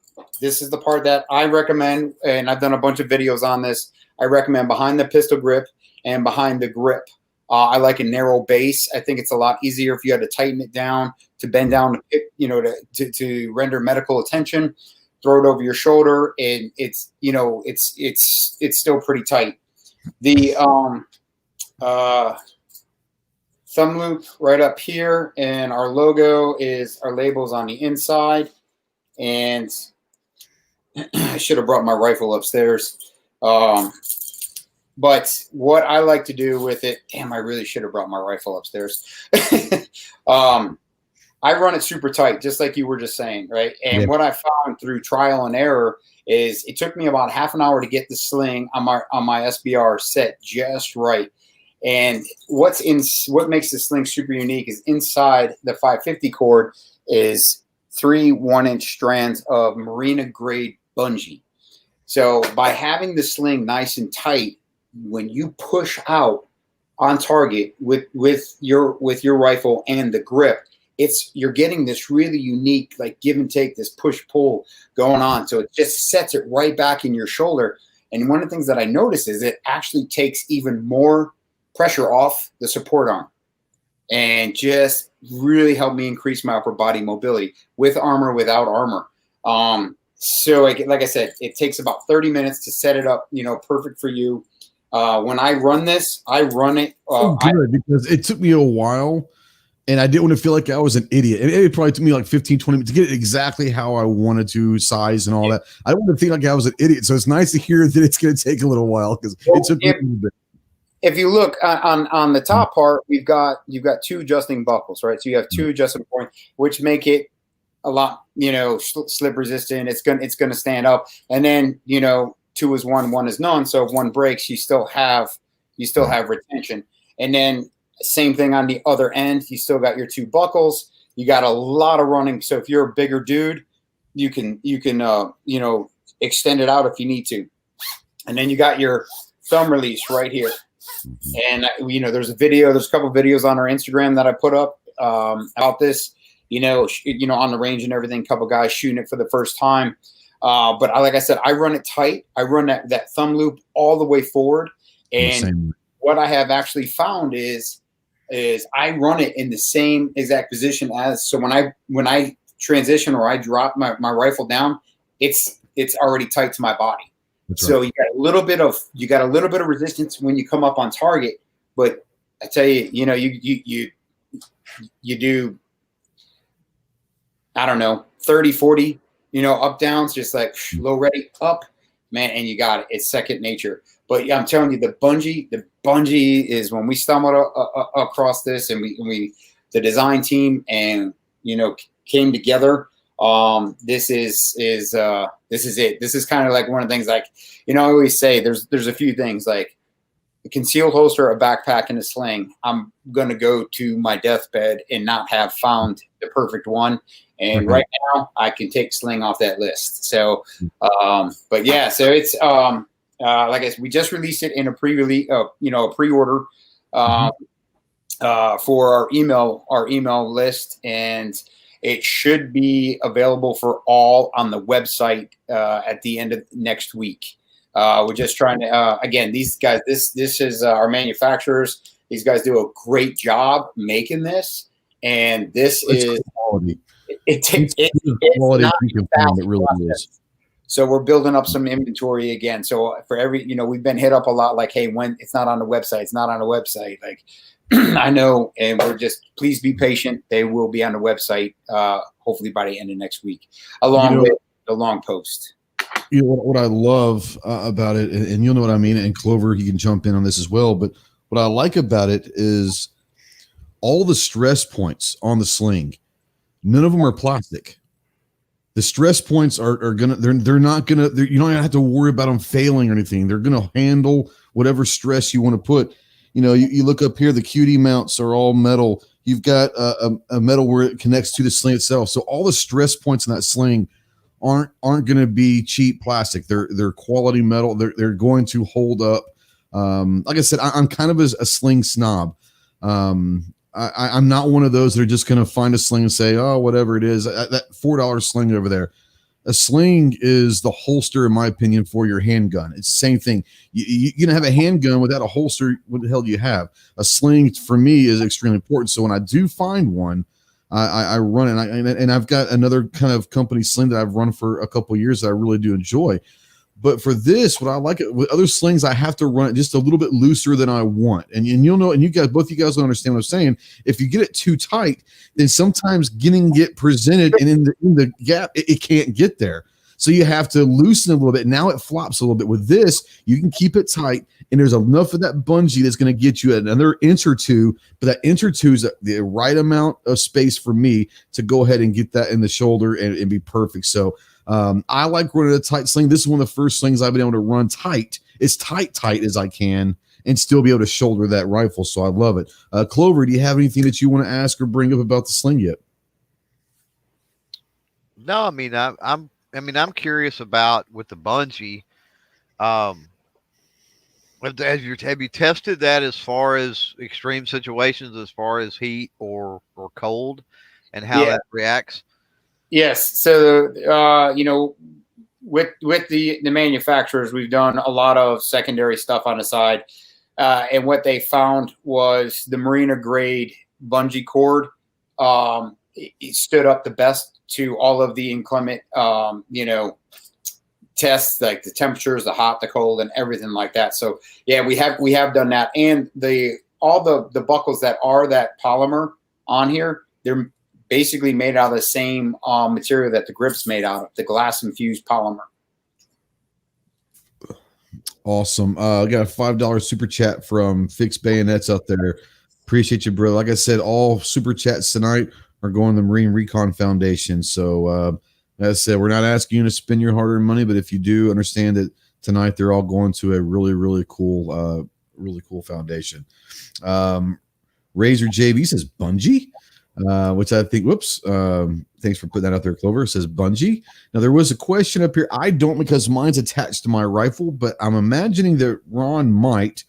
This is the part that I recommend, and I've done a bunch of videos on this. I recommend behind the pistol grip and behind the grip. I like a narrow base. I think it's a lot easier if you had to tighten it down, to bend down, to render medical attention. Throw it over your shoulder, and it's still pretty tight. The thumb loop right up here, and our logo is our labels on the inside. And I should have brought my rifle upstairs. But what I like to do with it, damn, I really should have brought my rifle upstairs. I run it super tight, just like you were just saying, right? And what I found through trial and error is it took me about half an hour to get the sling on my SBR set just right. And what makes the sling super unique is inside the 550 cord is 3 1-inch strands of marina grade bungee. So by having the sling nice and tight, when you push out on target with your rifle and the grip, you're getting this really unique like give and take, this push pull going on. So it just sets it right back in your shoulder. And one of the things that I noticed is it actually takes even more pressure off the support arm and just really helped me increase my upper body mobility with armor, without armor. So like I said, it takes about 30 minutes to set it up, perfect for you. When I run this, I run it. Because it took me a while and I didn't want to feel like I was an idiot. It probably took me like 15, 20 minutes to get it exactly how I wanted to, size and all that. I didn't want to feel like I was an idiot. So it's nice to hear that it's going to take a little while because it took me a little bit. If you look on the top part, you've got 2 adjusting buckles, right? So you have 2 adjusting points, which make it a lot, slip resistant. It's gonna stand up. And then 2 is 1 is none. So if one breaks, you still have retention. And then same thing on the other end. You still got your 2 buckles. You got a lot of running. So if you're a bigger dude, you can extend it out if you need to. And then you got your thumb release right here. And there's a couple of videos on our Instagram that I put up about this, on the range and everything. A couple guys shooting it for the first time. But like I said, I run it tight. I run that thumb loop all the way forward. And what I have actually found is I run it in the same exact position so when I transition or I drop my rifle down, it's already tight to my body. That's so right. You got a little bit of resistance when you come up on target, but I tell you, you do, I don't know, 30, 40, up downs, just like low ready up, man, and you got it. It's second nature. But I'm telling you, the bungee is when we stumbled across this and we the design team and came together. This is it. This is kind of like one of the things, like, I always say there's a few things like a concealed holster, a backpack, and a sling. I'm going to go to my deathbed and not have found the perfect one. And right now I can take sling off that list. So, but yeah, so it's, like I said, we just released it in a pre-release, a pre-order, for our email list, and it should be available for all on the website at the end of next week. We're just trying to, again, these guys, this is our manufacturers. These guys do a great job making this, and this is quality. It's quality. It really is. So we're building up some inventory again. So for every, we've been hit up a lot, like, hey, when it's not on the website, it's not on the website. Like, I know, and we're just, please be patient. They will be on the website, hopefully by the end of next week, along with the long post. What I love about it, and you'll know what I mean, and Clover, you can jump in on this as well, but what I like about it is all the stress points on the sling, none of them are plastic. The stress points are gonna, they're not gonna, you don't have to worry about them failing or anything. They're gonna handle whatever stress you want to put. You look up here, the QD mounts are all metal. You've got a metal where it connects to the sling itself. So all the stress points in that sling aren't going to be cheap plastic. They're quality metal. They're going to hold up. Like I said, I'm kind of a sling snob. I'm not one of those that are just going to find a sling and say, oh, whatever it is, that $4 sling over there. A sling is the holster, in my opinion, for your handgun. It's the same thing. You're going to have a handgun without a holster. What the hell do you have? A sling, for me, is extremely important. So when I do find one, I run it. And I've got another kind of company sling that I've run for a couple of years that I really do enjoy. But for this, what I like it with other slings, I have to run it just a little bit looser than I want. And you'll know, and both you guys will understand what I'm saying. If you get it too tight, then sometimes get presented and in the gap, it can't get there. So you have to loosen it a little bit. Now it flops a little bit. With this, you can keep it tight, and there's enough of that bungee that's going to get you another inch or two. But that inch or two is the right amount of space for me to go ahead and get that in the shoulder and be perfect. So I like running a tight sling. This is one of the first slings I've been able to run tight, as tight as I can, and still be able to shoulder that rifle. So I love it. Clover, do you have anything that you want to ask or bring up about the Sling yet? No, I mean I'm curious about with the bungee. Have you tested that as far as extreme situations, as far as heat or cold, and how that reacts? Yes. So with the manufacturers, we've done a lot of secondary stuff on the side, and what they found was the marina grade bungee cord it stood up the best to all of the inclement tests, like the temperatures, the hot, the cold, and everything like that. So yeah, we have done that, and all the buckles that are that polymer on here, they're basically made out of the same material that the grip's made out of, the glass infused polymer. Awesome. I got a $5 super chat from Fixed Bayonets out there. Appreciate you, bro. Like I said, all super chats tonight are going to the Marine Recon Foundation. So as I said, we're not asking you to spend your hard-earned money, but if you do, understand that tonight they're all going to a really, really cool foundation. Razor JB says bungee, which I think, thanks for putting that out there, Clover. It says bungee. Now, there was a question up here. I don't, because mine's attached to my rifle, but I'm imagining that Ron might.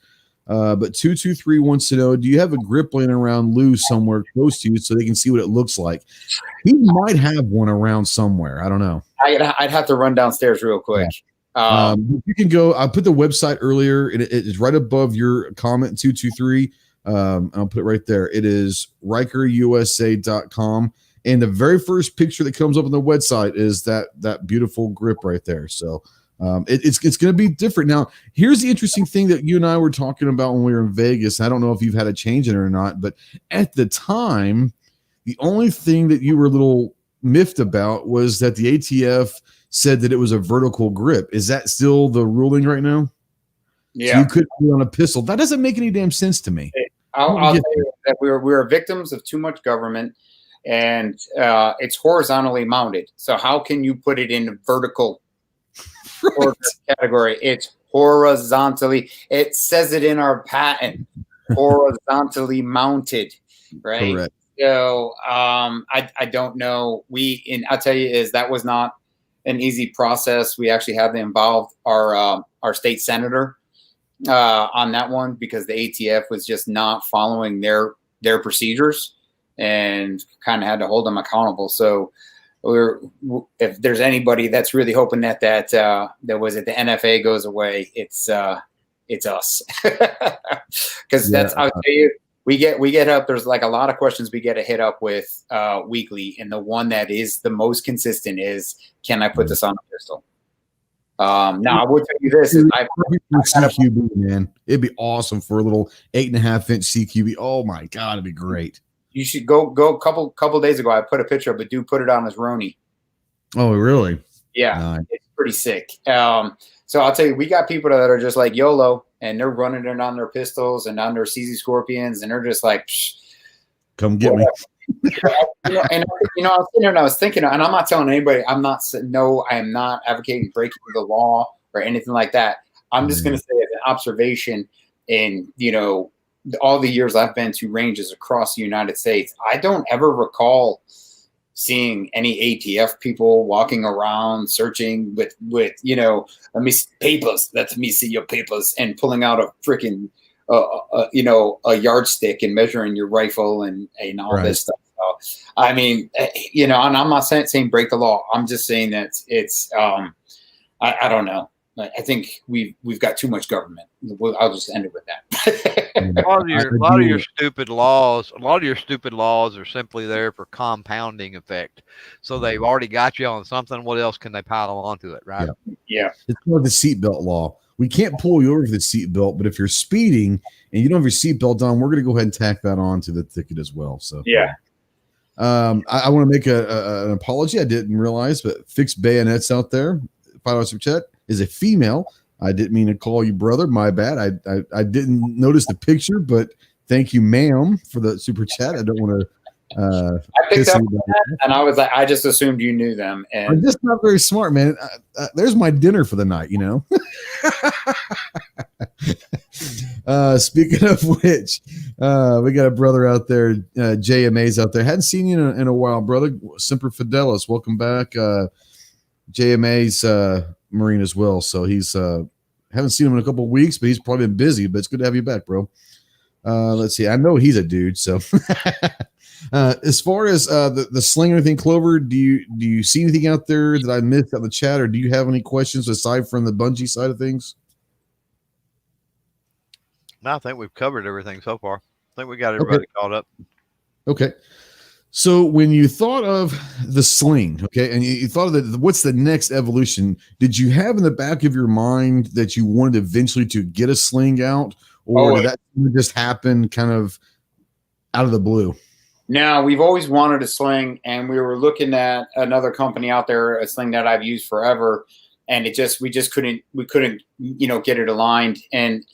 But 223 wants to know, do you have a grip laying around loose somewhere close to you so they can see what it looks like? He might have one around somewhere. I don't know. I'd have to run downstairs real quick. Yeah. You can go. I put the website earlier. It is right above your comment, 223. I'll put it right there. It is RykerUSA.com. And the very first picture that comes up on the website is that beautiful grip right there. So it's going to be different. Now, here's the interesting thing that you and I were talking about when we were in Vegas. I don't know if you've had a change in it or not, but at the time, the only thing that you were a little miffed about was that the ATF said that it was a vertical grip. Is that still the ruling right now? Yeah. So you couldn't put on a pistol. That doesn't make any damn sense to me. I'll tell you that we're victims of too much government, and it's horizontally mounted. So how can you put it in vertical category? It's horizontally. It says it in our patent, horizontally mounted, right? Correct. So I don't know. I'll tell you is that was not an easy process. We actually had to involve our state senator on that one because the ATF was just not following their procedures and kind of had to hold them accountable. So if there's anybody that's really hoping that was it, the NFA goes away, it's us. Because I'll tell you, we get up. There's like a lot of questions we get to hit up with weekly, and the one that is the most consistent is, can I put this on a pistol? Now I will tell you this: CQB, man, it'd be awesome for a little 8.5-inch CQB. Oh my god, it'd be great. You should go. A couple days ago, I put a picture of a dude put it on his Roni. Oh, really? Yeah, it's pretty sick. So I'll tell you, we got people that are just like YOLO, and they're running it on their pistols and on their CZ Scorpions, and they're just like, come get me. I was sitting there and I was thinking, and I'm not telling anybody, I am not advocating breaking the law or anything like that. I'm just going to say as an observation in, all the years I've been to ranges across the United States, I don't ever recall seeing any ATF people walking around searching with let me see papers, let me see your papers, and pulling out a freaking a yardstick and measuring your rifle and all this stuff. So, I mean, and I'm not saying break the law. I'm just saying that it's I don't know. I think we've got too much government. I'll just end it with that. A lot of your stupid laws are simply there for compounding effect. So they've already got you on something. What else can they pile onto it, right? Yeah. It's called the seatbelt law. We can't pull you over for the seatbelt, but if you're speeding and you don't have your seatbelt on, we're going to go ahead and tack that on to the ticket as well. So yeah. I want to make an apology. I didn't realize, but Fixed Bayonets out there, $5 super chat, is a female. I didn't mean to call you brother. My bad. I didn't notice the picture, but thank you, ma'am, for the super chat. I don't want I picked up on that, and I was like, I just assumed you knew them. And I'm just not very smart, man. There's my dinner for the night, you know. Speaking of which, we got a brother out there, JMA's out there. Hadn't seen you in a while, brother. Semper Fidelis, welcome back. JMA's Marine as well, so he's haven't seen him in a couple of weeks, but he's probably been busy. But it's good to have you back, bro. Let's see. I know he's a dude, so. As far as the sling or anything, Clover, do you see anything out there that I missed out in the chat, or do you have any questions aside from the bungee side of things? No, I think we've covered everything so far. I think we got everybody caught up. Okay. So when you thought of the sling, okay, and you thought of what's the next evolution, did you have in the back of your mind that you wanted eventually to get a sling out, or did that just happen kind of out of the blue? No, we've always wanted a sling, and we were looking at another company out there, a sling that I've used forever, and we just couldn't get it aligned. And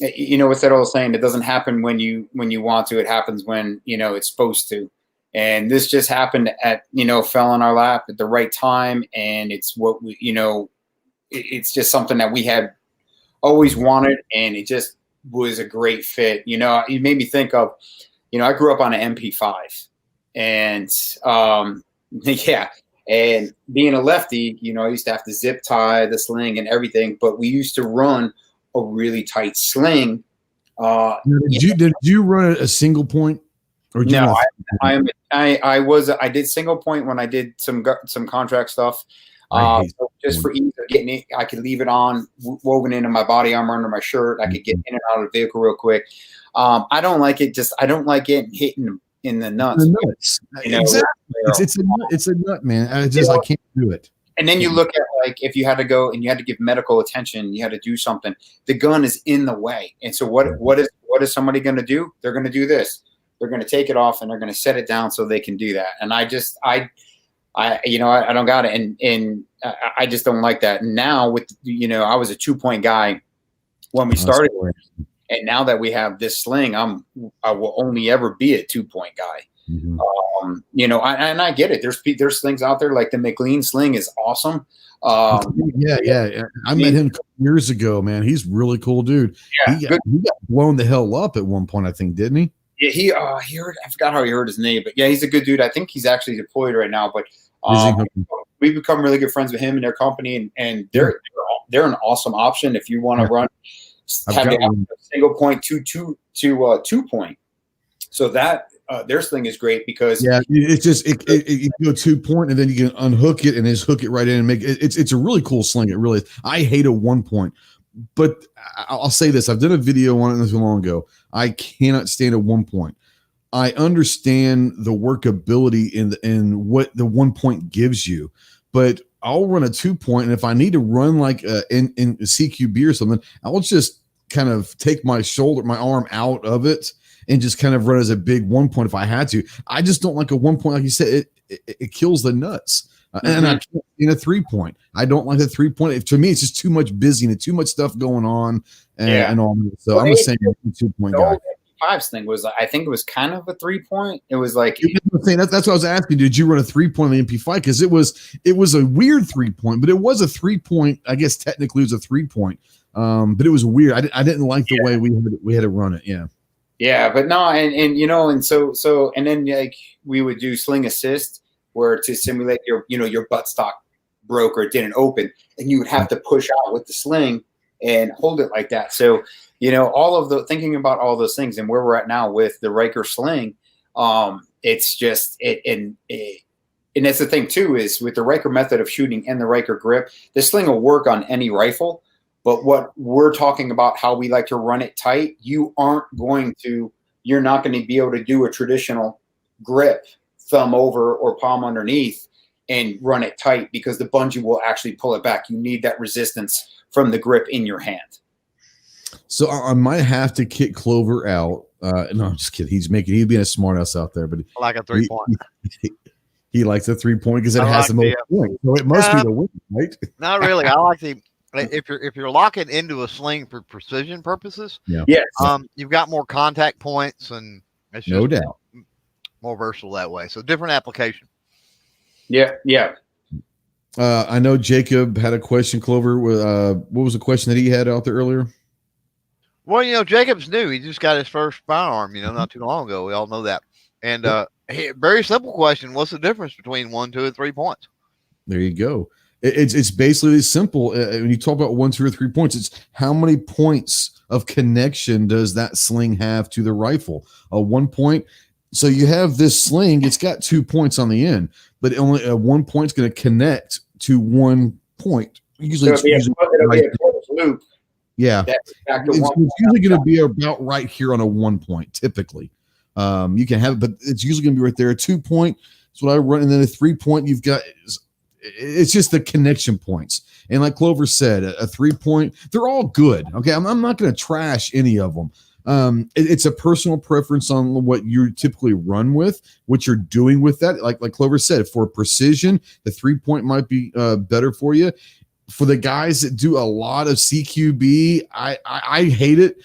what's that old saying? It doesn't happen when you want to. It happens when it's supposed to. And this just happened fell on our lap at the right time, and it's what we it's just something that we had always wanted, and it just was a great fit. You made me think of. I grew up on an MP5, and and being a lefty, I used to have to zip tie the sling and everything, but we used to run a really tight sling. Did you run a single point? Or no, I did single point when I did some contract stuff. So just for ease of getting it, I could leave it on woven into my body armor under my shirt. I could get in and out of the vehicle real quick. I don't like it. I don't like it hitting in the nuts. Exactly. It's a nut, man. I can't do it. And then you look at if you had to go and you had to give medical attention, you had to do something. The gun is in the way, and so what is somebody going to do? They're going to do this. They're going to take it off and they're going to set it down so they can do that. And I don't got it, and I just don't like that. And now with I was a 2-point guy when we started. And now that we have this sling, I will only ever be a 2-point guy. Mm-hmm. And I get it. There's slings out there like the McLean sling is awesome. Yeah. I met him a couple years ago, man. He's really cool, dude. Yeah, he got blown the hell up at one point, I think, didn't he? Yeah, he heard. I forgot how he heard his name, but yeah, he's a good dude. I think he's actually deployed right now. But we've become really good friends with him and their company, and they're an awesome option if you want to run. Have a single point to 2-point, so that their sling is great because it's just you go 2-point and then you can unhook it and just hook it right in and make it. It's a really cool sling. It really is. I hate a 1-point, but I'll say this: I've done a video on it not too long ago. I cannot stand a 1-point. I understand the workability in what the 1-point gives you, but I'll run a 2-point, and if I need to run like in CQB or something, I'll just kind of take my arm out of it and just kind of run as a big 1-point if I had to. I just don't like a 1-point. Like you said, it kills the nuts. And I can't in a 3-point. I don't like the 3-point. To me, it's just too much busy and too much stuff going on and all that. So I'm just saying a 2-point guy. Fives thing was, I think it was kind of a 3-point. It was like that's what I was asking. Did you run a 3-point in the MP5? Because it was a weird 3-point, but it was a 3-point. I guess technically it was a 3-point, but it was weird. I didn't like the way we had to run it. Yeah, but no, and so then like we would do sling assist where to simulate your buttstock broke or didn't open, and you would have to push out with the sling and hold it like that. So. Thinking about all those things and where we're at now with the Riker sling, it's just and that's the thing too is with the Riker method of shooting and the Riker grip, the sling will work on any rifle. But what we're talking about, how we like to run it tight, you're not going to be able to do a traditional grip, thumb over or palm underneath, and run it tight because the bungee will actually pull it back. You need that resistance from the grip in your hand. So I might have to kick Clover out. No, I'm just kidding. He's being a smart ass out there, but I like a 3-point. He likes a 3-point because it has the most points. So it must be the win, right? Not really. I like if you're locking into a sling for precision purposes. Yes. You've got more contact points, and it's just, no doubt. more versatile that way. So different application. Yeah. I know Jacob had a question, Clover. What was the question that he had out there earlier? Well, Jacob's new. He just got his first firearm, not too long ago. We all know that. And very simple question. What's the difference between 1, 2, and 3 points? There you go. It's basically simple. When you talk about 1, 2, or 3 points, it's how many points of connection does that sling have to the rifle? 1 point. So you have this sling. It's got 2 points on the end, but only 1 point's going to connect to 1 point. Usually, it'll be a closed loop. Yeah, it's usually going to be about right here on a 1 point. Typically, you can have it, but it's usually going to be right there. A 2 point is what I run, and then a 3 point. You've got. It's just the connection points. And like Clover said, a 3 point, they're all good. Okay. I'm not going to trash any of them. It's a personal preference on what you typically run with, what you're doing with that. Like Clover said, for precision, the 3 point might be better for you. For the guys that do a lot of CQB, I hate it,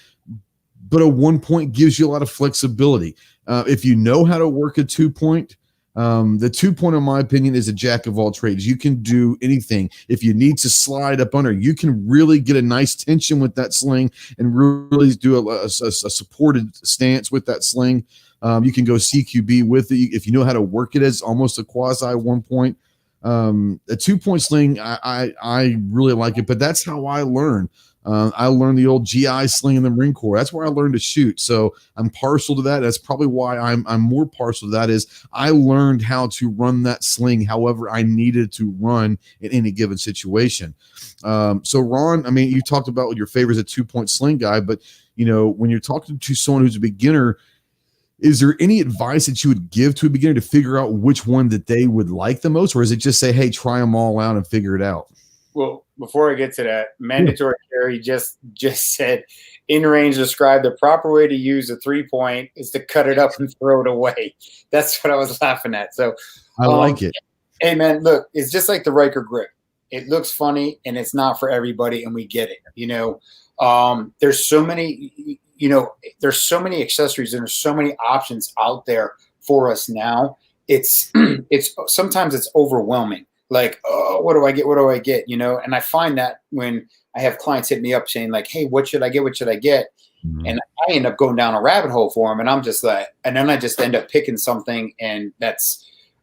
but a 1 point gives you a lot of flexibility. If you know how to work a 2 point, the 2 point, in my opinion, is a jack of all trades. You can do anything. If you need to slide up under, you can really get a nice tension with that sling and really do a supported stance with that sling. You can go CQB with it if you know how to work it as almost a quasi 1 point. A 2 point sling, I really like it, but that's how I learn. I learned the old GI sling in the Marine Corps. That's where I learned to shoot. So I'm partial to that. That's probably why I'm more partial to that. Is I learned how to run that sling however I needed to run in any given situation. So Ron, I mean, you talked about your favorite is a 2 point sling guy, but when you're talking to someone who's a beginner, is there any advice that you would give to a beginner to figure out which one that they would like the most, or is it just say, hey, try them all out and figure it out? Well, before I get to that, mandatory carry just said, in range described the proper way to use a 3 point is to cut it up and throw it away. That's what I was laughing at. So I like it. Hey man, look, it's just like the Riker grip. It looks funny and it's not for everybody, and we get it. There's so many, there's so many accessories and there's so many options out there for us now. It's sometimes it's overwhelming. Like, oh, what do I get? What do I get? And I find that when I have clients hit me up saying like, hey, what should I get? What should I get? Mm-hmm. And I end up going down a rabbit hole for them. And I'm just like, and then I just end up picking something. And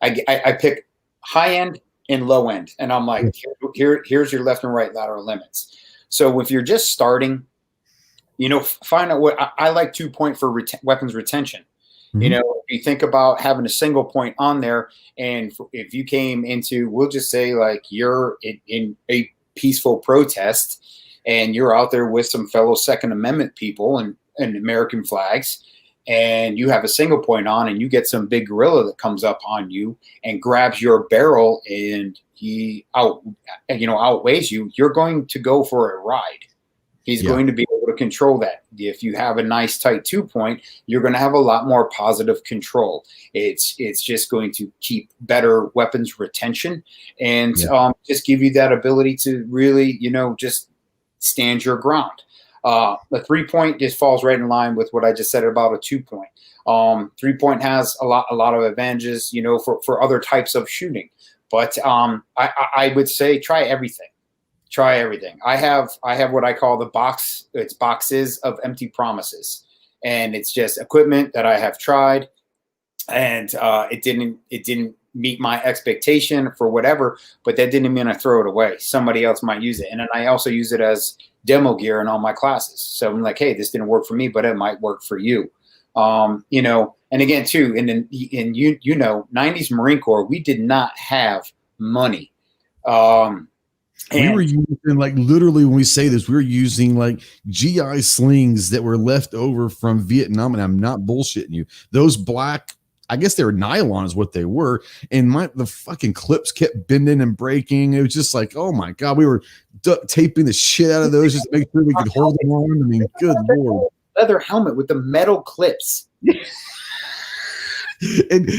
I pick high end and low end. And I'm like, here's your left and right lateral limits. So if you're just starting, find out what I like 2 point for weapons retention. Mm-hmm. If you think about having a single point on there, and if you came into, we'll just say like you're in a peaceful protest and you're out there with some fellow Second Amendment people and American flags, and you have a single point on and you get some big gorilla that comes up on you and grabs your barrel and he outweighs you, you're going to go for a ride. He's going to be able to control that. If you have a nice tight 2 point, you're going to have a lot more positive control. It's just going to keep better weapons retention and just give you that ability to really, just stand your ground. The 3 point just falls right in line with what I just said about a 2 point. 3 point has a lot of advantages, for other types of shooting. But I would say try everything. Try everything. I have what I call the box. It's boxes of empty promises, and it's just equipment that I have tried, and it didn't meet my expectation for whatever. But that didn't mean I throw it away. Somebody else might use it, and then I also use it as demo gear in all my classes. So I'm like, hey, this didn't work for me, but it might work for you. And again, too, in 90s Marine Corps, we did not have money. We were using, like, literally when we say this, we were using like GI slings that were left over from Vietnam, and I'm not bullshitting you. Those black, I guess they were nylon is what they were, and the fucking clips kept bending and breaking. It was just like, oh my god, we were duct taping the shit out of those just to make sure we could hold them on. I mean, good lord. Leather helmet with the metal clips. And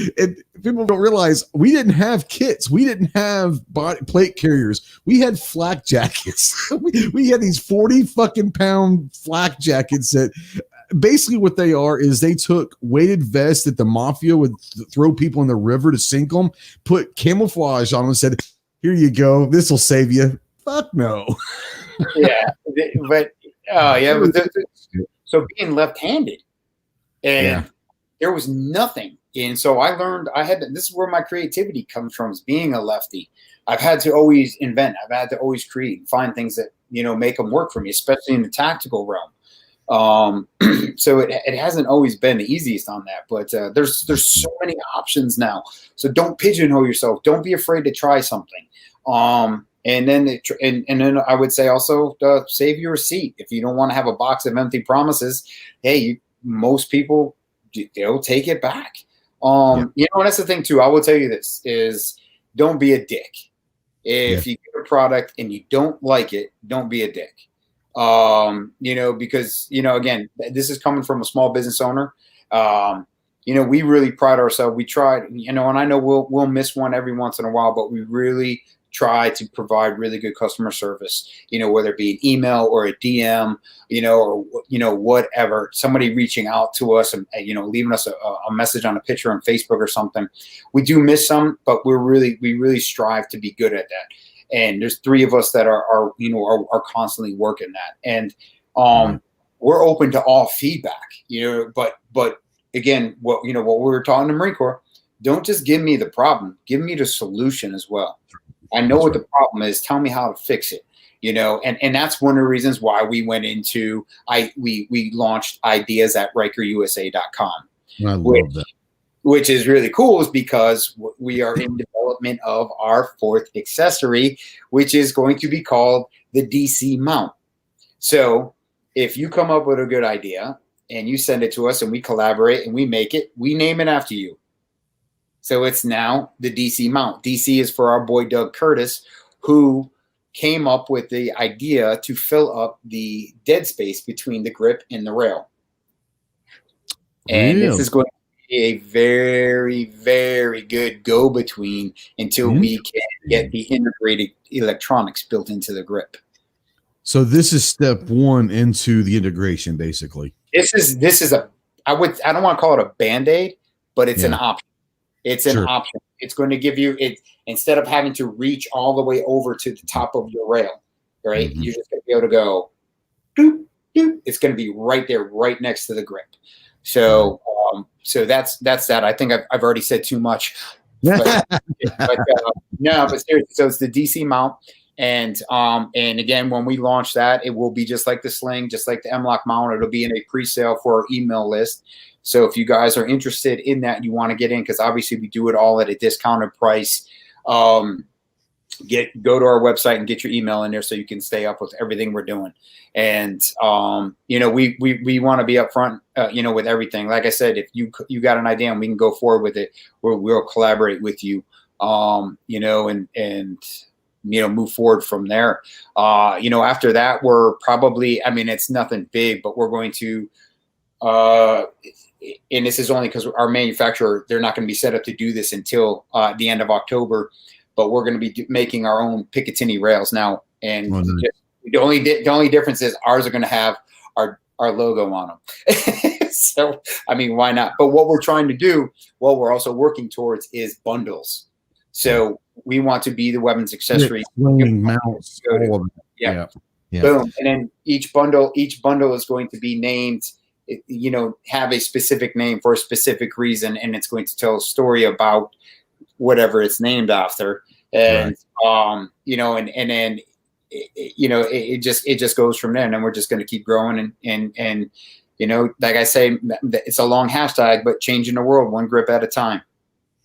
people don't realize we didn't have kits. We didn't have plate carriers. We had flak jackets. we had these 40 fucking pound flak jackets that basically what they are is they took weighted vests that the mafia would throw people in the river to sink them, put camouflage on them and said, here you go. This will save you. Fuck no. Yeah. But so being left-handed and there was nothing. And so I learned this is where my creativity comes from, is being a lefty. I've had to always invent. I've had to always create and find things that, make them work for me, especially in the tactical realm. So it hasn't always been the easiest on that, but there's so many options now. So don't pigeonhole yourself. Don't be afraid to try something. And then I would say also save your receipt. If you don't want to have a box of empty promises, hey, most people, they'll take it back. And that's the thing too. I will tell you this is, don't be a dick. If you get a product and you don't like it, don't be a dick. Because, again, this is coming from a small business owner. We really pride ourselves. We tried, and I know we'll miss one every once in a while, but we really try to provide really good customer service, whether it be an email or a DM, or whatever, somebody reaching out to us and, leaving us a message on a picture on Facebook or something. We do miss some, but we really strive to be good at that. And there's 3 of us that are constantly working that. And we're open to all feedback, but again, what we were talking to Marine Corps, don't just give me the problem, give me the solution as well. I know what the problem is. Tell me how to fix it, and that's one of the reasons why we went into, we launched ideas at RykerUSA.com. I love that. Which is really cool, is because we are in development of our 4th accessory, which is going to be called the DC mount. So if you come up with a good idea and you send it to us and we collaborate and we make it, we name it after you. So it's now the DC mount. DC is for our boy Doug Curtis, who came up with the idea to fill up the dead space between the grip and the rail. And this is going to be a very, very good go-between until we can get the integrated electronics built into the grip. So this is step 1 into the integration, basically. This is I don't want to call it a Band-Aid, but it's an option. It's an option. It's going to give you it, instead of having to reach all the way over to the top of your rail, right? You're just going to be able to go, doop, doop. It's going to be right there, right next to the grip. So, so that's that. I think I've already said too much. But seriously, so it's the DC mount. And again, when we launch that, it will be just like the Sling, just like the M-Lock mount. It'll be in a pre-sale for our email list. So if you guys are interested in that and you want to get in, because obviously we do it all at a discounted price, go to our website and get your email in there so you can stay up with everything we're doing. And we want to be upfront, with everything. Like I said, if you got an idea and we can go forward with it, we'll collaborate with you, and move forward from there. After that, we're probably, it's nothing big, but we're going to, and this is only because our manufacturer, they're not going to be set up to do this until the end of October, but we're going to be making our own Picatinny rails now. And the only difference is ours are going to have our logo on them. So, why not? But what we're trying to do, what we're also working towards, is bundles. So we want to be the weapons accessory. Mounts, all of it. Yeah. Boom. And then each bundle is going to be named, have a specific name for a specific reason, and it's going to tell a story about whatever it's named after. And and then it just goes from there, and then we're just going to keep growing and like I say, it's a long hashtag, but changing the world one grip at a time.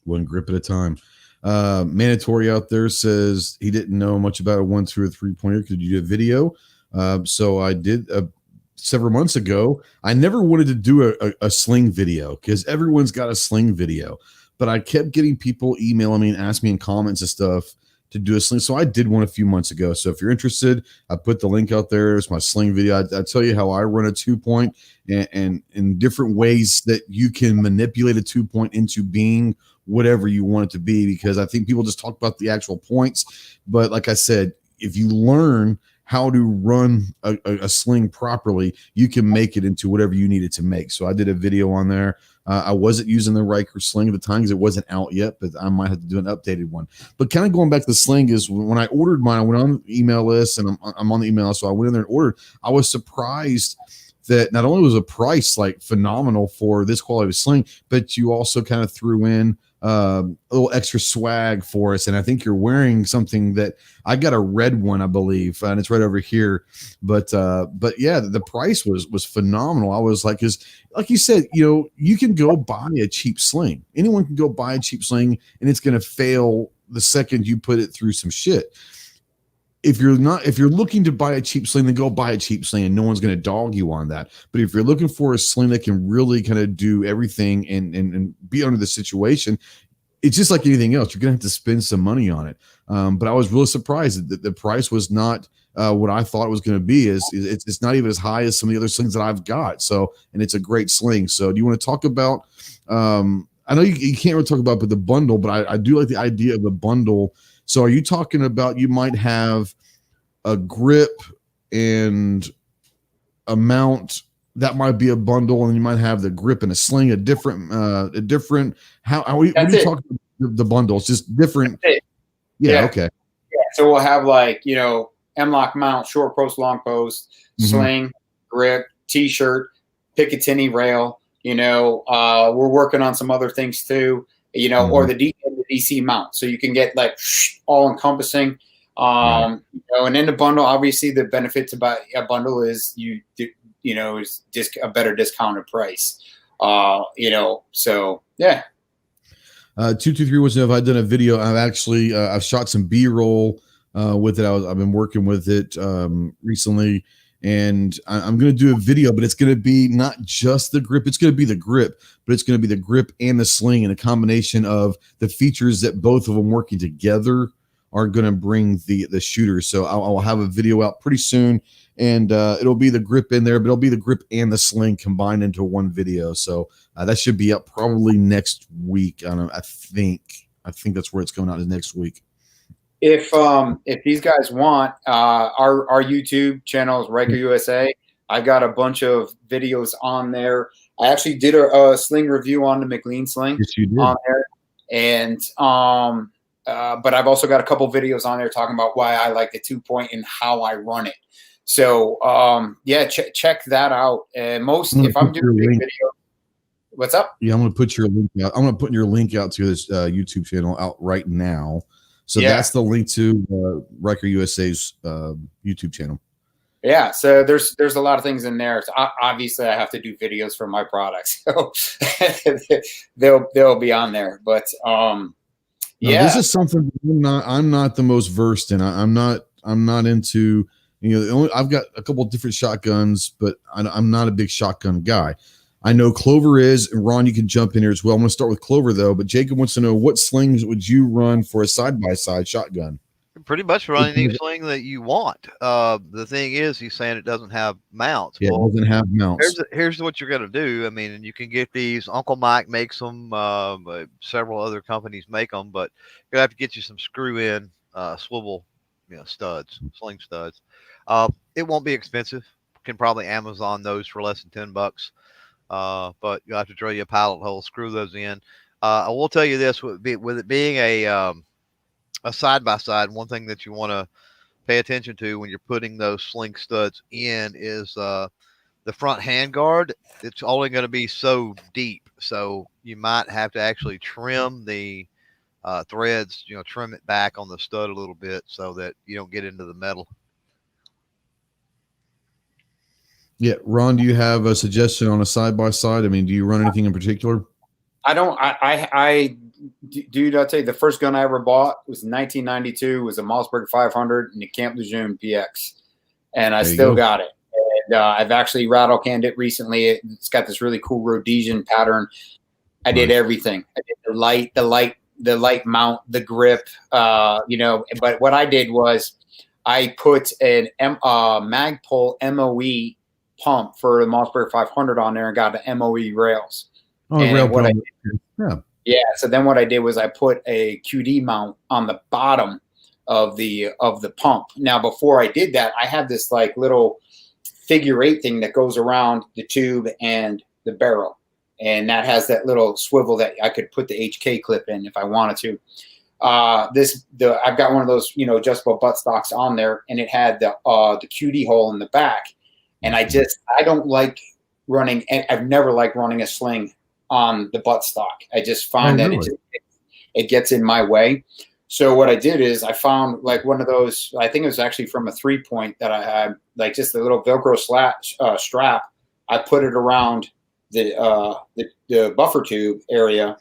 One grip at a time. Mandatory out there says he didn't know much about a 1, 2, or 3-pointer. Could you do a video? So I did several months ago. I never wanted to do a Sling video because everyone's got a Sling video, but I kept getting people emailing me and asking me in comments and stuff to do a Sling. So I did one a few months ago. So if you're interested, I put the link out there. It's my Sling video. I tell you how I run a 2-point and in different ways that you can manipulate a 2-point into being whatever you want it to be, because I think people just talk about the actual points. But like I said, if you learn how to run a sling properly, you can make it into whatever you need it to make. So I did a video on there. I wasn't using the Riker sling at the time because it wasn't out yet, but I might have to do an updated one. But kind of going back to the sling is when I ordered mine, I went on the email list, and I'm on the email, so I went in there and ordered. I was surprised that not only was the price like phenomenal for this quality of sling, but you also kind of threw in a little extra swag for us. And I think you're wearing something that I got a red one, I believe, and it's right over here. But yeah, the price was phenomenal. I was like, because like you said, you can go buy a cheap sling. Anyone can go buy a cheap sling, and it's going to fail the second you put it through some shit. If you're looking to buy a cheap sling, then go buy a cheap sling, and no one's going to dog you on that. But if you're looking for a sling that can really kind of do everything and be under the situation, it's just like anything else. You're going to have to spend some money on it. But I was really surprised that the price was not what I thought it was going to be. It's not even as high as some of the other slings that I've got. So, and it's a great sling. So do you want to talk about, I know you can't really talk about the bundle, but I do like the idea of the bundle. So are you talking about you might have a grip and a mount that might be a bundle, and you might have the grip and a sling, a different how are you talking about the bundle? It's just different. Yeah. Okay. Yeah. So we'll have like, M-lock mount, short post, long post, sling, grip, t-shirt, Picatinny rail, we're working on some other things too, or the DC mount. So you can get like all encompassing. And in the bundle, obviously the benefit to buy a bundle is is just a better discounted price. So yeah. 223 was if I've done a video. I've shot some B-roll with it. I've been working with it recently, and I'm going to do a video, but it's going to be not just the grip. It's going to be the grip, but it's going to be the grip and the sling, and a combination of the features that both of them working together are going to bring the shooter. So I'll have a video out pretty soon, and it'll be the grip in there, but it'll be the grip and the sling combined into one video. So that should be up probably next week. I think that's where it's coming out, is next week. If these guys want, our YouTube channel is Ryker USA. I got a bunch of videos on there. I actually did a sling review on the McLean sling. Yes, you did. On there, and but I've also got a couple videos on there talking about why I like the 2-point and how I run it. So check that out. And if I'm doing a video, what's up? Yeah, I'm going to put your link out. I'm going to put your link out to this YouTube channel out right now. So that's the link to Ryker USA's YouTube channel. Yeah, so there's a lot of things in there. So obviously, I have to do videos for my products, so they'll be on there. But this is something I'm not the most versed in. I'm not into. I've got a couple of different shotguns, but I'm not a big shotgun guy. I know Clover is, and Ron, you can jump in here as well. I'm going to start with Clover, though. But Jacob wants to know, what slings would you run for a side-by-side shotgun? Pretty much run any sling that you want. The thing is, he's saying it doesn't have mounts. Yeah, it doesn't have mounts. Here's what you're going to do. I mean, and you can get these. Uncle Mike makes them. Several other companies make them, but you're going to have to get you some screw-in swivel studs, sling studs. It won't be expensive. You can probably Amazon those for less than $10. But you'll have to drill you a pilot hole, screw those in. I will tell you this, with it being a side-by-side, one thing that you want to pay attention to when you're putting those sling studs in is the front handguard. It's only going to be so deep, so you might have to actually trim the threads, trim it back on the stud a little bit so that you don't get into the metal. Yeah, Ron, do you have a suggestion on a side-by-side? I mean, do you run anything in particular? I don't. Dude, I'll tell you, the first gun I ever bought was 1992. It was a Mossberg 500 and a Camp Lejeune PX, and I still got it. And I've actually rattle canned it recently. It's got this really cool Rhodesian pattern. I did everything. I did the light mount, the grip. But what I did was I put an Magpul MOE pump for the Mossberg 500 on there and got the MOE rails. So then what I did was I put a QD mount on the bottom of the pump. Now, before I did that, I had this like little figure 8 thing that goes around the tube and the barrel, and that has that little swivel that I could put the HK clip in if I wanted to. I've got one of those, adjustable buttstocks on there, and it had the QD hole in the back. And I don't like running, and I've never liked running a sling on the buttstock. I just find that it gets in my way. So what I did is I found like one of those, I think it was actually from a 3-point that I had, like just a little Velcro strap. I put it around the buffer tube area,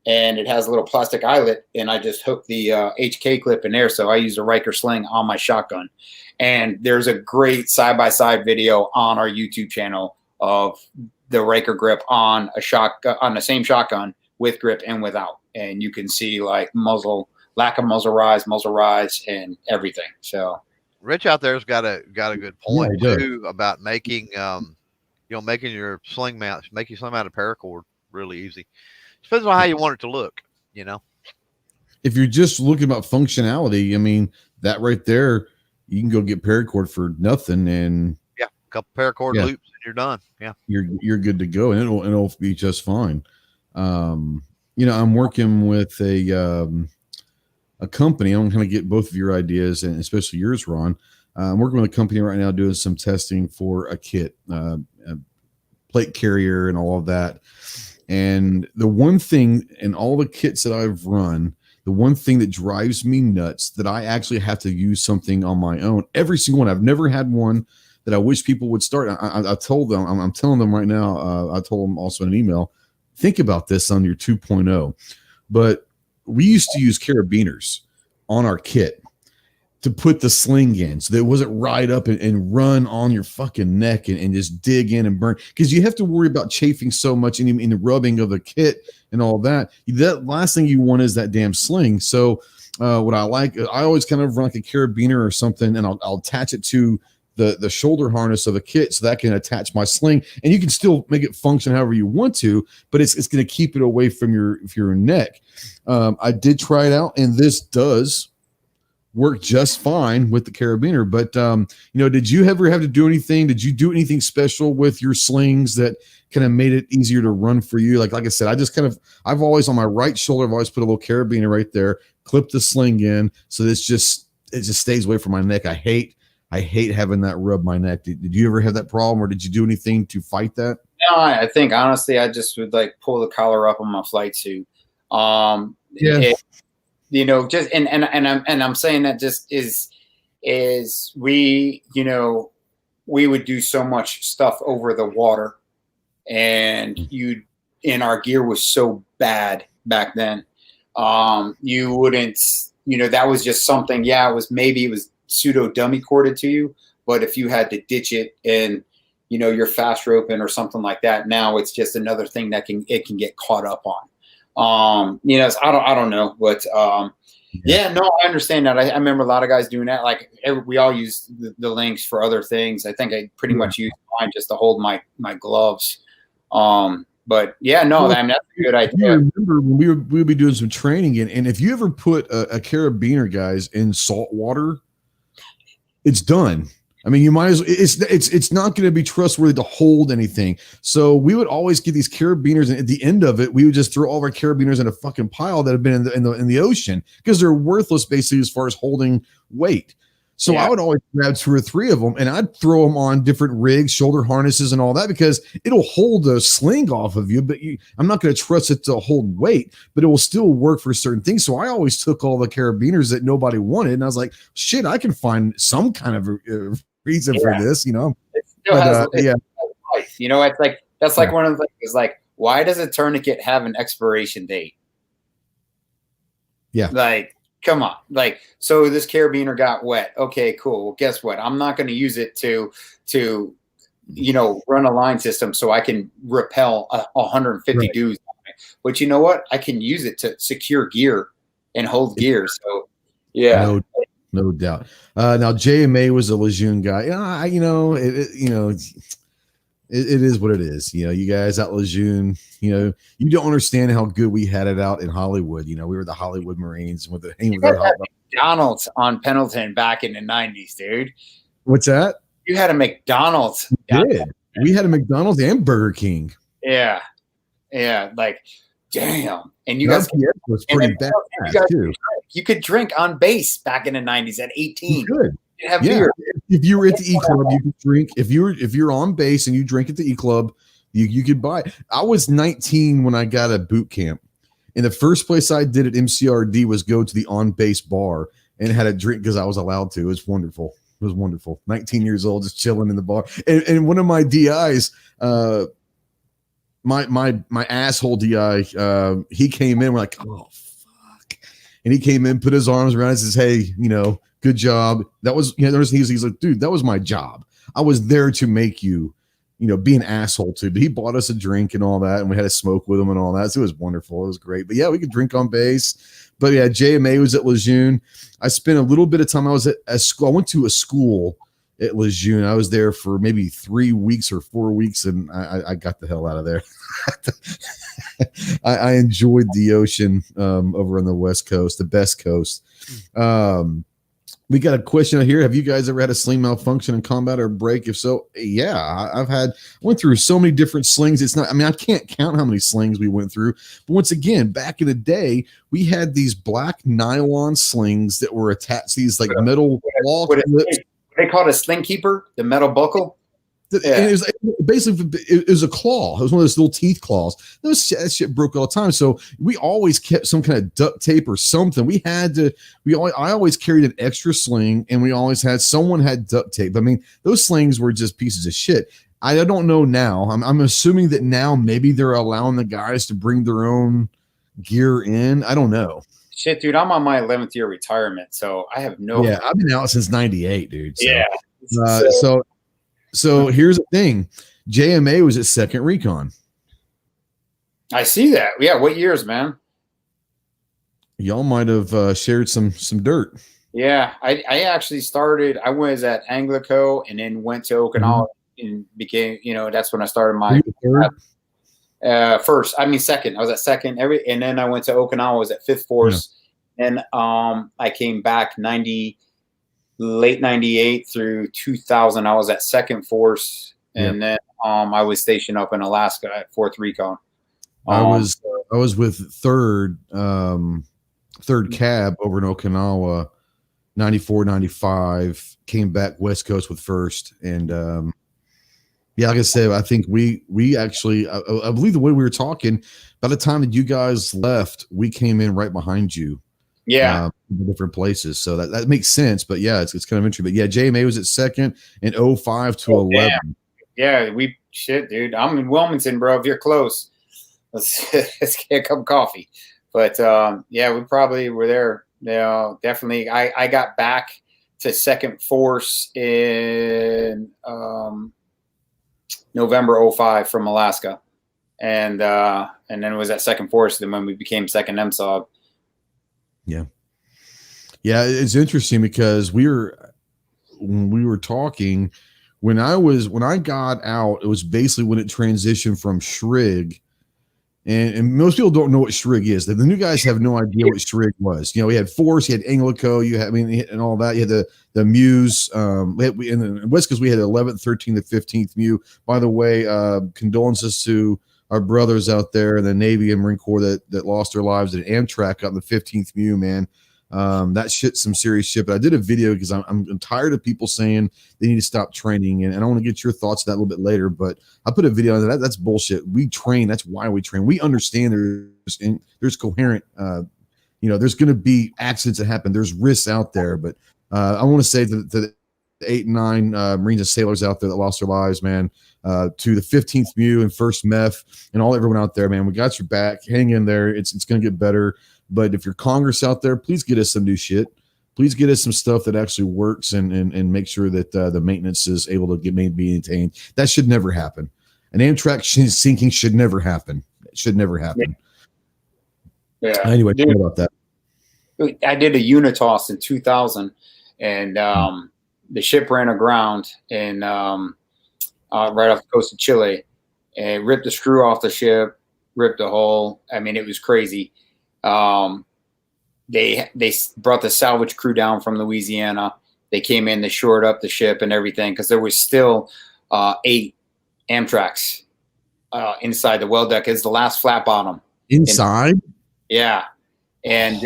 and it has a little plastic eyelet, and I just hooked the HK clip in there. So I use a Riker sling on my shotgun. And there's a great side-by-side video on our YouTube channel of the Riker grip on the same shotgun with grip and without. And you can see like lack of muzzle rise, and everything. So Rich out there's got a good point too about making making your sling mount, making sling mount of paracord really easy. Depends on how you want it to look, If you're just looking about functionality, I mean, that right there, you can go get paracord for nothing, and a couple paracord loops and you're done. Yeah, you're good to go, and it'll be just fine. I'm working with a company. I'm going to get both of your ideas, and especially yours, Ron. I'm working with a company right now doing some testing for a kit, a plate carrier, and all of that. And the one thing in all the kits that I've run, the one thing that drives me nuts, that I actually have to use something on my own. Every single one. I've never had one that I wish people would start. I told them, I'm telling them right now, I told them also in an email, think about this on your 2.0. But we used to use carabiners on our kit to put the sling in so that it wasn't right up and run on your fucking neck and just dig in and burn. Because you have to worry about chafing so much in the rubbing of the kit and all that. That last thing you want is that damn sling. So what I like, I always kind of run like a carabiner or something, and I'll attach it to the shoulder harness of the kit so that I can attach my sling, and you can still make it function however you want to, but it's going to keep it away from your neck. I did try it out, and this does work just fine with the carabiner. But did you ever have to do anything? Did you do anything special with your slings that kind of made it easier to run for you? Like I said, I've always on my right shoulder, I've always put a little carabiner right there, clip the sling in, so it just stays away from my neck. I hate having that rub my neck. Did you ever have that problem, or did you do anything to fight that? No, I think honestly, I just would like pull the collar up on my flight suit. I'm saying that just is we would do so much stuff over the water, and our gear was so bad back then. You wouldn't, that was just something. Yeah, it was pseudo dummy corded to you, but if you had to ditch it and you're fast roping or something like that, now it's just another thing that can get caught up on. I don't know, but I understand that. I remember a lot of guys doing that. Like we all use the links for other things. I think I pretty much use mine just to hold my gloves. But that's a good idea. I remember when we would be doing some training, and if you ever put a carabiner, guys, in salt water, it's done. I mean, you might as well, it's not going to be trustworthy to hold anything. So we would always get these carabiners, and at the end of it, we would just throw all of our carabiners in a fucking pile that have been in the ocean, because they're worthless basically as far as holding weight. So I would always grab 2 or 3 of them, and I'd throw them on different rigs, shoulder harnesses, and all that, because it'll hold the sling off of you. But I'm not going to trust it to hold weight, but it will still work for certain things. So I always took all the carabiners that nobody wanted, and I was like, shit, I can find some kind of reason for this, It still has life. It's like that's like one of the things is like, why does a tourniquet have an expiration date? Yeah, like. Come on. Like, so this carabiner got wet. Okay, cool. Well, guess what? I'm not going to use it to run a line system so I can repel 150 dudes. But you know what? I can use it to secure gear and hold gear. So, yeah. No doubt. Now, JMA was a Lejeune guy. it is what it is. You know, you guys out Lejeune, you know, you don't understand how good we had it out in Hollywood. You know, we were the Hollywood Marines with the hanging with our hot. McDonald's on Pendleton back in the 90s, dude. What's that? You had a McDonald's. We had a McDonald's and Burger King. Yeah. Yeah. Like, damn. And you guys was pretty bad too. You could drink on base back in the 90s at 18. You could. Have beer. If you were at the E Club, you could drink. If you're on base and you drink at the E Club, you could buy. I was 19 when I got a boot camp, and the first place I did at MCRD was go to the on base bar and had a drink because I was allowed to. It was wonderful. It was wonderful. 19 years old, just chilling in the bar, and one of my DIs, my asshole DI, he came in. We're like, oh fuck, and he came in, put his arms around us, and says, hey, you know. Good job. That was, you know, he's like, dude, that was my job. I was there to make you, you know, be an asshole too. But he bought us a drink and all that, and we had a smoke with him and all that. So it was wonderful. It was great. But yeah, we could drink on base. But yeah, JMA was at Lejeune. I spent a little bit of time. I was at school. I went to a school at Lejeune. I was there for maybe 3 weeks or 4 weeks, and I got the hell out of there. I enjoyed the ocean over on the West Coast, the best coast. We got a question here. Have you guys ever had a sling malfunction in combat or break? If so, yeah, I went through so many different slings. It's not, I mean, I can't count how many slings we went through. But once again, back in the day, we had these black nylon slings that were attached to these like metal claw clips. They called a sling keeper, the metal buckle. Yeah. And it was basically it was a claw. It was one of those little teeth claws. That shit broke all the time. So we always kept some kind of duct tape or something. I always carried an extra sling, and we always had someone had duct tape. I mean, those slings were just pieces of shit. I don't know now. I'm assuming that now maybe they're allowing the guys to bring their own gear in. I don't know. Shit, dude, I'm on my 11th year retirement, so I have no. Yeah, I've been out since '98, dude. So, yeah. So here's the thing. JMA was at 2nd Recon. I see that. Yeah. What years, man? Y'all might have shared some dirt. Yeah. I actually started, I was at Anglico and then went to Okinawa and became, you know, that's when I started my second. I was at 2nd and then I went to Okinawa, I was at 5th Force. Yeah. And I came back late 98 through 2000. I was at 2nd Force, and then I was stationed up in Alaska at 4th Recon. I was with 3rd Cab over in Okinawa, 94, 95. Came back West Coast with 1st, and like I said, I think we actually I believe the way we were talking, by the time that you guys left, we came in right behind you. Yeah. Different places. So that makes sense. But yeah, it's kind of interesting. But yeah, JMA was at 2nd in 05 to 11. Yeah, dude. I'm in Wilmington, bro. If you're close, let's get a cup of coffee. But we probably were there. Definitely. I got back to 2nd Force in November 05 from Alaska. And then it was at 2nd Force. Then when we became 2nd MSOG. Yeah, it's interesting because when we were talking, when I got out, it was basically when it transitioned from Shrig, and most people don't know what Shrig is. The new guys have no idea what Shrig was. You know, we had Force, you had Anglico, and all that. You had the Muse. In the West Coast, we had 11th, 13th, 15th Mew. By the way, condolences to our brothers out there in the Navy and Marine Corps that lost their lives at Amtrak on the 15th Mew, man. That shit's some serious shit. But I did a video because I'm tired of people saying they need to stop training, and I want to get your thoughts on that a little bit later. But I put a video on that. That's bullshit. We train. That's why we train. We understand there's coherent. There's going to be accidents that happen. There's risks out there. But I want to say to the 8 and 9 Marines and sailors out there that lost their lives, man. To the 15th Mew and 1st MEF and everyone out there, man. We got your back. Hang in there. It's going to get better. But if you're Congress out there, please get us some new shit. Please get us some stuff that actually works and make sure that the maintenance is able to be maintained. That should never happen. An Amtrak sinking should never happen. It should never happen. Yeah. Anyway, talk about that. I did a Unitos in 2000, and the ship ran aground, and right off the coast of Chile, and ripped the screw off the ship, ripped the hull. I mean, it was crazy. They brought the salvage crew down from Louisiana. They came in, they shored up the ship and everything because there was still 8 Amtraks inside the well deck. It's the last flat bottom. Inside? Yeah. And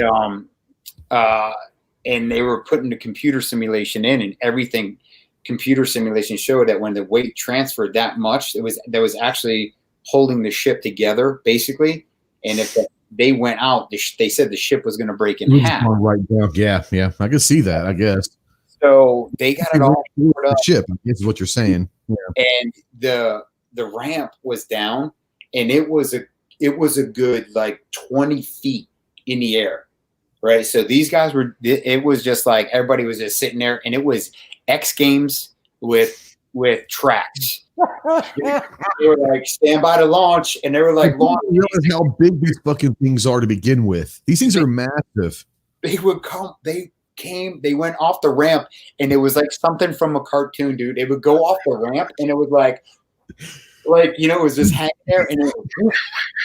they were putting the computer simulation in, and everything computer simulation showed that when the weight transferred that much, that was actually holding the ship together, basically. And if they went out, they said the ship was going to break in half. Right down. Yeah. I can see that, I guess. So they got it all poured up. The ship, I guess is what you're saying. Yeah. And the ramp was down, and it was a good like 20 feet in the air, right? So these guys it was just like everybody was just sitting there, and it was X Games with tracks. They were like, stand by to launch, and they were like, launch. You realize how big these fucking things are to begin with. These things are massive. They would come, they went off the ramp, and it was like something from a cartoon, dude. They would go off the ramp, and it was like it was just hanging there, and it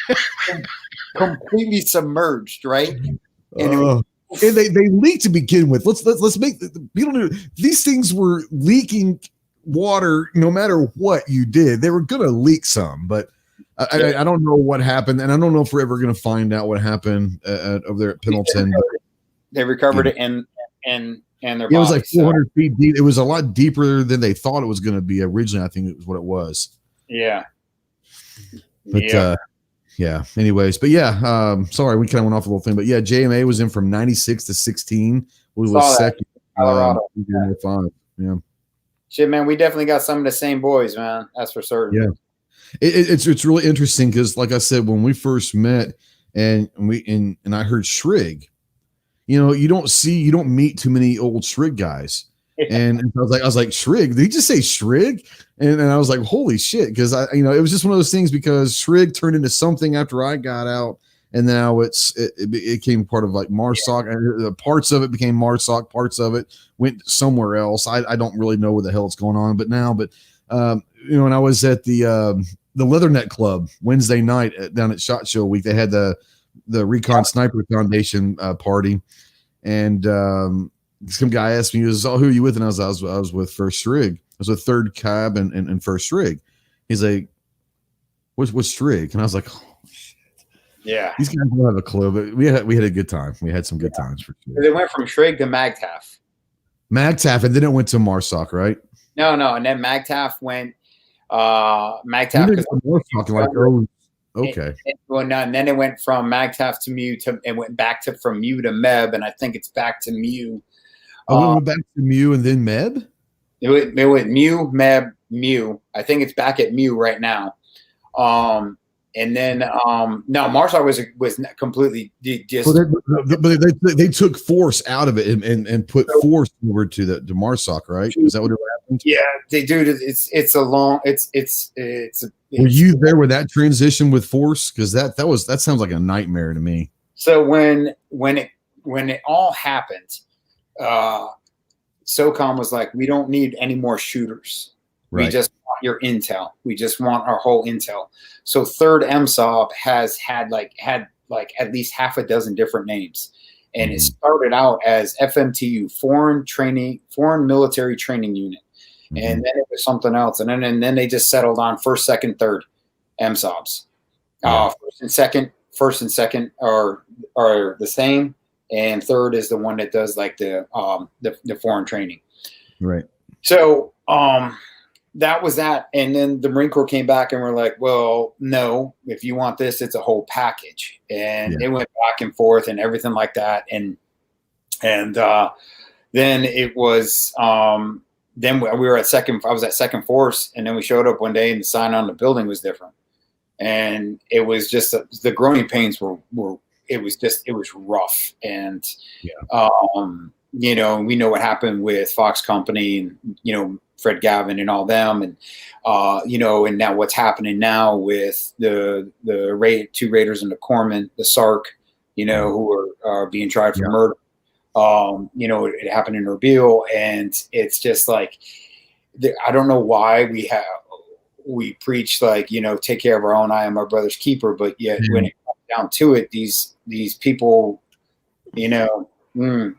was completely submerged, right? And they leaked to begin with. Let's make people know these things were leaking water no matter what you did. They were gonna leak some, but I don't know what happened, and I don't know if we're ever gonna find out what happened over there at Pendleton. They recovered it and their it was like 400 feet deep. It was a lot deeper than they thought it was going to be originally. I think it was what it was. Yeah. But yeah. Anyways, but yeah. Sorry, we kind of went off a little thing, but yeah, JMA was in from 96 to 16. We was second. Colorado. Yeah. Shit, man, we definitely got some of the same boys, man. That's for certain. Yeah. It's really interesting because, like I said, when we first met, and I heard Shrig. You don't meet too many old Shrig guys. And I was like, Shrig? Did he just say Shrig? And I was like, holy shit. Because it was just one of those things because Shrig turned into something after I got out. And now it became part of like MARSOC. And parts of it became MARSOC. Parts of it went somewhere else. I don't really know where the hell it's going on. But and I was at the Leatherneck Club Wednesday night down at SHOT Show Week. They had the Recon Sniper Foundation party, and some guy asked me, he was, "Oh, who are you with?" And I was with First Shrig. I was with Third Cab and First Shrig. He's like, "What's Shrig?" And I was like, "Oh shit, yeah." These guys don't have a clue, but we had a good time. We had some good times for sure. They went from Shrig to MAGTAF. MAGTAF, and then it went to MARSOC, right? No, and then MAGTAF went. MAGTAF. Okay. And then it went from MAGTAF to MEU and went back from MEU to MEB, and I think it's back to MEU. We went back to MEU and then MEB? It went MEU, MEB, MEU. I think it's back at MEU right now. And then MARSOC was completely just. But they took force out of it and put force over to MARSOC, right? Is that what happened? Yeah, they do. It's a long. Were you there with that transition with force? Because that sounds like a nightmare to me. So when it all happened, SOCOM was like, we don't need any more shooters. Right. We just want your intel. We just want our whole intel. So Third MSOB had at least half a dozen different names. And it started out as FMTU, Foreign Military Training Unit. And then it was something else. And then they just settled on first, second, third MSOBs. First and second are the same. And third is the one that does like the foreign training. Right. So that was that. And then the Marine Corps came back and we're like, well, no, if you want this, it's a whole package. And it went back and forth and everything like that. And then it was then we were at I was at Second Force, and then we showed up one day and the sign on the building was different. And it was just the growing pains were it was rough. And we know what happened with Fox Company and Fred Gavin and all them, and and now what's happening now with the two raiders in the Corpsman, the SARC, who are being tried for murder. It happened in Erbil, and it's just like I don't know why we have we preach like, take care of our own eye and my brother's keeper, but yet when it comes down to it, these people,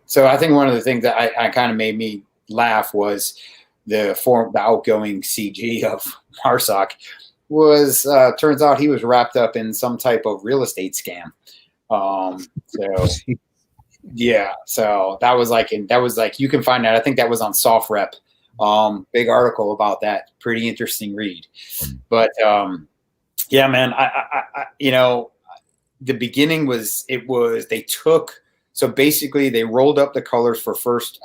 So I think one of the things that I kind of made me laugh was the outgoing CG of Marsoc was turns out he was wrapped up in some type of real estate scam. Yeah, so that was like you can find that. I think that was on Soft Rep. Big article about that. Pretty interesting read. But yeah, man, I the beginning was so basically they rolled up the colors for first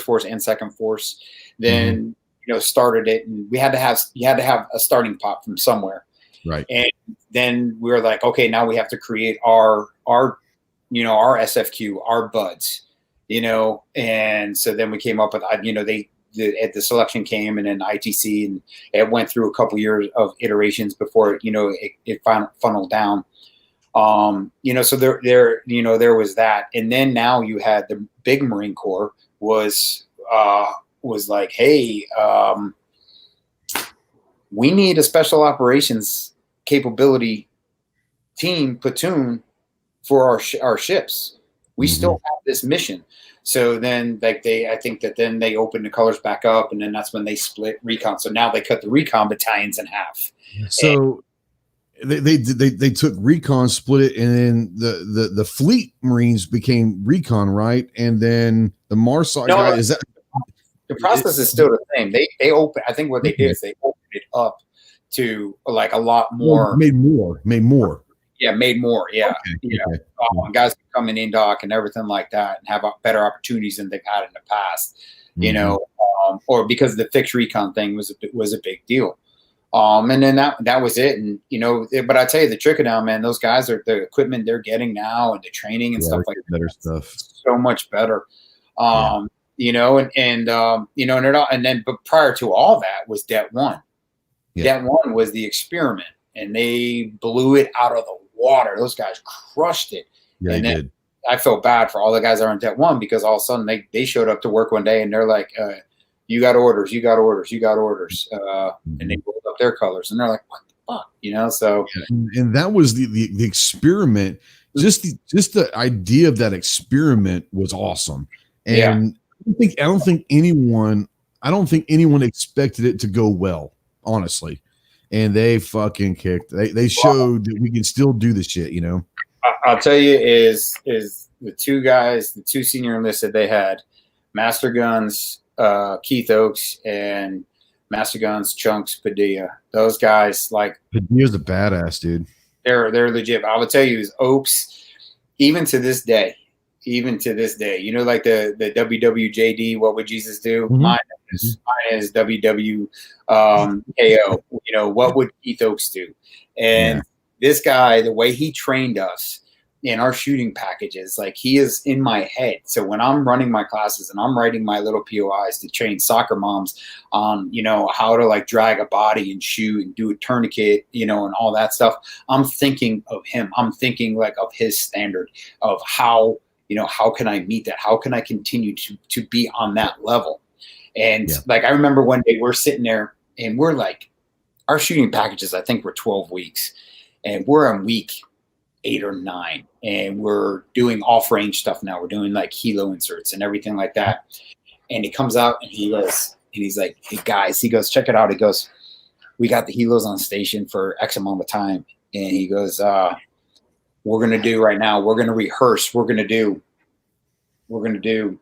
force and second force, then started it, and you had to have a starting pot from somewhere. Right. And then we were like, okay, now we have to create our SFQ, our buds, and so then we came up with, the selection came, and then ITC, and it went through a couple years of iterations before, it funneled down. So there was that. And then now you had the big Marine Corps was like, hey, we need a special operations capability platoon for our ships. We still have this mission. So then I think that then they opened the colors back up, and then that's when they split recon. So now they cut the recon battalions in half. So they took recon, split it, and then the fleet Marines became recon, right? And then the Marsoc guy, is that the process is still the same. They open. I think what they did is they opened it up to like a lot more. Made more. Yeah, made more. Yeah, Okay. Guys can come in dock and everything like that, and have better opportunities than they've had in the past. Or because the fixed recon thing was a big deal. And then that was it. And but I tell you, the trick now, man, those guys are the equipment they're getting now, and the training and stuff like that. Better stuff. So much better. And then but prior to all that was Det 1. Yeah. Det 1 was the experiment, and they blew it out of the water. Those guys crushed it. Yeah, and they then did. I felt bad for all the guys that are in Det 1, because all of a sudden they showed up to work one day and they're like, you got orders. And they rolled up their colors, and they're like, what the fuck? So and that was the experiment. Just the idea of that experiment was awesome. And I don't think anyone expected it to go well, honestly. And they fucking kicked. They showed that we can still do this shit, I'll tell you is the two senior enlisted they had, Master Guns Keith Oakes and Master Guns Chunks Padilla. Those guys, like, Padilla's a badass, dude. They're legit. But I would tell you is Oakes, even to this day, like the WWJD, what would Jesus do? Mm-hmm. Mine is WW KO. What would Keith Oakes do? And this guy, the way he trained us in our shooting packages, like, he is in my head. So when I'm running my classes and I'm writing my little POIs to train soccer moms on, how to like drag a body and shoot and do a tourniquet, and all that stuff, I'm thinking of him. I'm thinking like of his standard of how can I meet that? How can I continue to be on that level? And like, I remember one day we're sitting there and we're like, our shooting packages, I think, were 12 weeks, and we're on week 8 or 9, and we're doing off-range stuff now. We're doing like helo inserts and everything like that. And he comes out and he's like, hey guys, he goes, check it out. He goes, we got the helos on station for X amount of time. And he goes, we're going to do right now, we're going to rehearse. We're going to do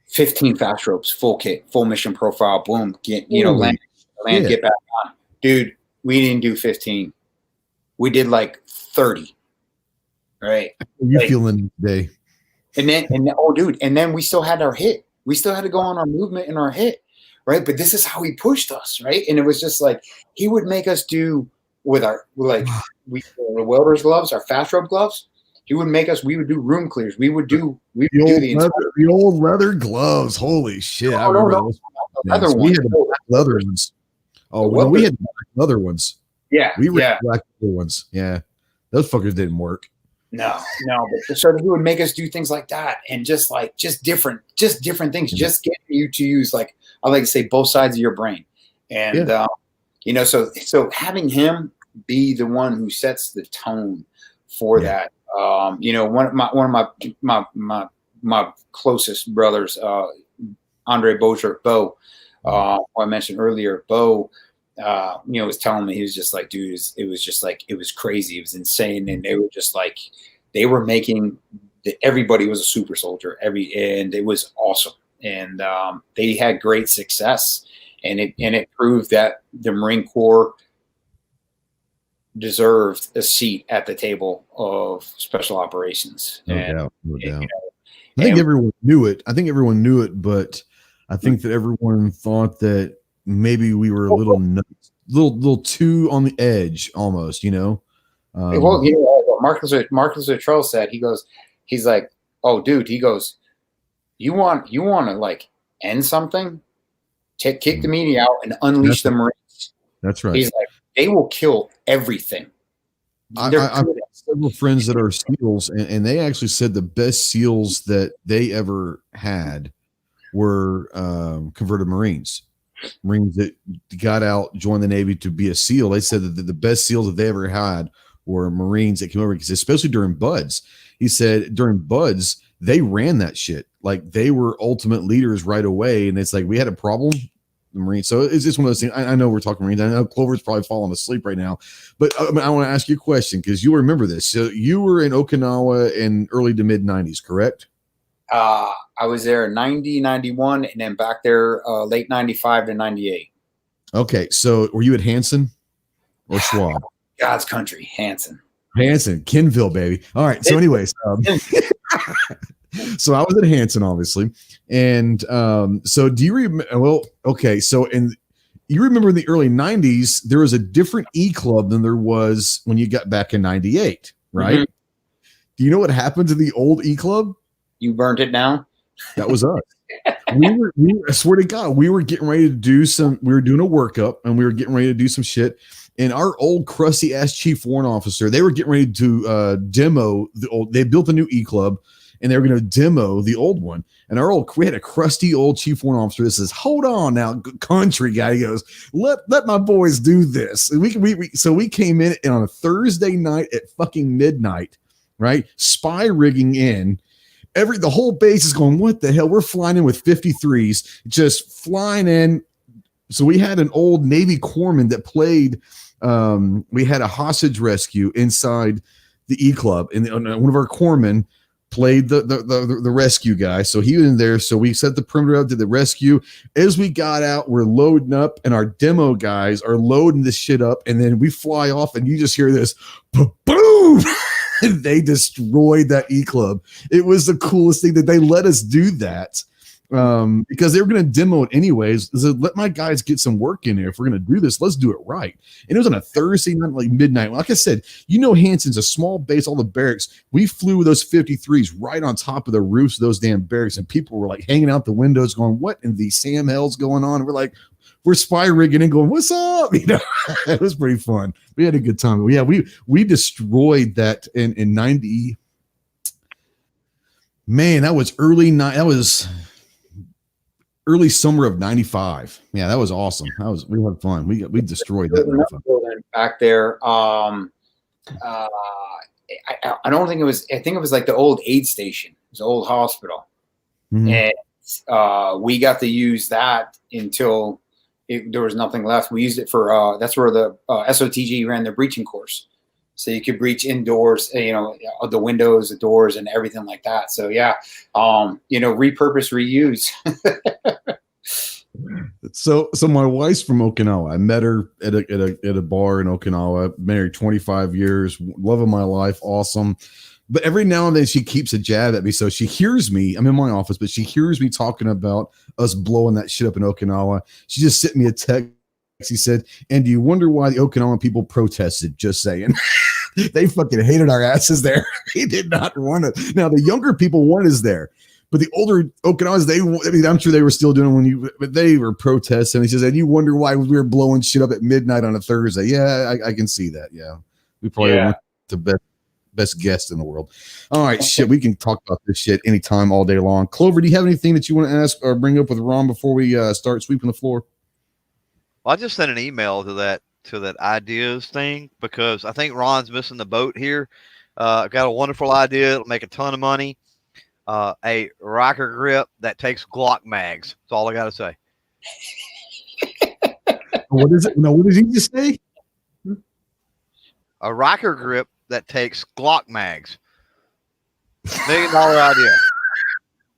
15 fast ropes, full kit, full mission profile, boom, land, get back on. Dude, we didn't do 15. We did like 30. Right. You feeling today? And then we still had our hit. We still had to go on our movement and our hit. Right. But this is how he pushed us. Right. And it was just like, he would make us do with the welder's gloves, our fast rope gloves. We would do room clears. We would do the old leather gloves. Holy shit. I remember those. Leather we had leather ones. Oh, we had black leather ones. Yeah. We were black leather ones. Yeah. Those fuckers didn't work. No. But so he would make us do things like that, and just different things, just getting you to use, like, I like to say, both sides of your brain. And So having him be the one who sets the tone for that. One of my closest brothers, Andre Bozier, Bo, who I mentioned earlier, Bo, was telling me, he was just like, dude, it was crazy. It was insane. And they were just like, they were making everybody was a super soldier, and it was awesome. And they had great success, and it proved that the Marine Corps deserved a seat at the table of special operations. No doubt. I think everyone knew it, but I think that everyone thought that maybe we were a little nuts, little too on the edge, almost. Marcus Luttrell said, he's like, oh, dude, he goes, you want to like end something? Kick the media out and unleash the Marines. That's right. He's like, they will kill everything. I've got several friends that are SEALs, and they actually said the best SEALs that they ever had were converted Marines that got out, joined the Navy to be a SEAL. They said that the best SEALs that they ever had were Marines that came over, because especially during Buds. He said during Buds, they ran that shit. Like, they were ultimate leaders right away. And it's like, we had a problem, the Marines. So it's just one of those things. I know we're talking Marines. I know Clover's probably falling asleep right now, but I want to ask you a question, because you remember this. So you were in Okinawa in early to mid 90s, correct? I was there in 90, 91, and then back there late 95 to 98. Okay. So were you at Hanson or Schwab? God's country, Hanson, Kenville, baby. All right. So anyways, so I was at Hanson, obviously. And so do you remember? Well, okay. So you remember in the early 90s, there was a different E Club than there was when you got back in 98, right? Mm-hmm. Do you know what happened to the old E Club? You burned it down? That was us. I swear to God, we were getting ready to we were doing a workup, and we were getting ready to do some shit. And our old crusty ass chief warrant officer, they were getting ready to demo they built a new E Club, and they were going to demo the old one. And we had a crusty old chief warrant officer that says, hold on now, country guy. He goes, let my boys do this. And so we came in on a Thursday night at fucking midnight, right? Spy rigging in. The whole base is going, what the hell? We're flying in with 53s, just flying in. So we had an old Navy corpsman that played. We had a hostage rescue inside the E Club, and one of our corpsmen played the rescue guy. So he was in there. So we set the perimeter up, did the rescue. As we got out, we're loading up, and our demo guys are loading this shit up, and then we fly off, and you just hear this boom. And they destroyed that E Club. It was the coolest thing that they let us do that, because they were going to demo it anyways. So let my guys get some work in there. If we're going to do this, let's do it right. And it was on a Thursday night, like midnight. Like I said, Hanson's a small base, all the barracks. We flew with those 53s right on top of the roofs of those damn barracks, and people were like hanging out the windows going, what in the Sam hell's going on? And we're like, we're spy rigging and going, what's up? It was pretty fun. We had a good time. Yeah, we destroyed that in 90. Man, that was early summer of 95. Yeah, that was awesome. We had fun. We destroyed that back there. I don't think it was. I think it was like the old aid station. It was an old hospital, and we got to use that until there was nothing left. We used it for that's where the SOTG ran their breaching course, so you could breach indoors, the windows, the doors, and everything like that. So yeah, repurpose, reuse. So my wife's from Okinawa. I met her at a bar in Okinawa. Married 25 years, love of my life, awesome. But every now and then she keeps a jab at me. So she hears me. I'm in my office, but she hears me talking about us blowing that shit up in Okinawa. She just sent me a text. She said, and do you wonder why the Okinawan people protested? Just saying. They fucking hated our asses there. They did not want it. Now, the younger people wanted us there. But the older Okinawans, I'm sure they were still doing it but they were protesting. He says, and you wonder why we were blowing shit up at midnight on a Thursday. Yeah, I can see that. Yeah. We probably weren't the best guest in the world. All right, shit. We can talk about this shit anytime, all day long. Clover, do you have anything that you want to ask or bring up with Ron before we start sweeping the floor? Well, I just sent an email to that ideas thing because I think Ron's missing the boat here. I've got a wonderful idea. It'll make a ton of money. A Riker grip that takes Glock mags. That's all I got to say. What is it? No, what did he just say? A Riker grip that takes Glock mags. $1 million idea.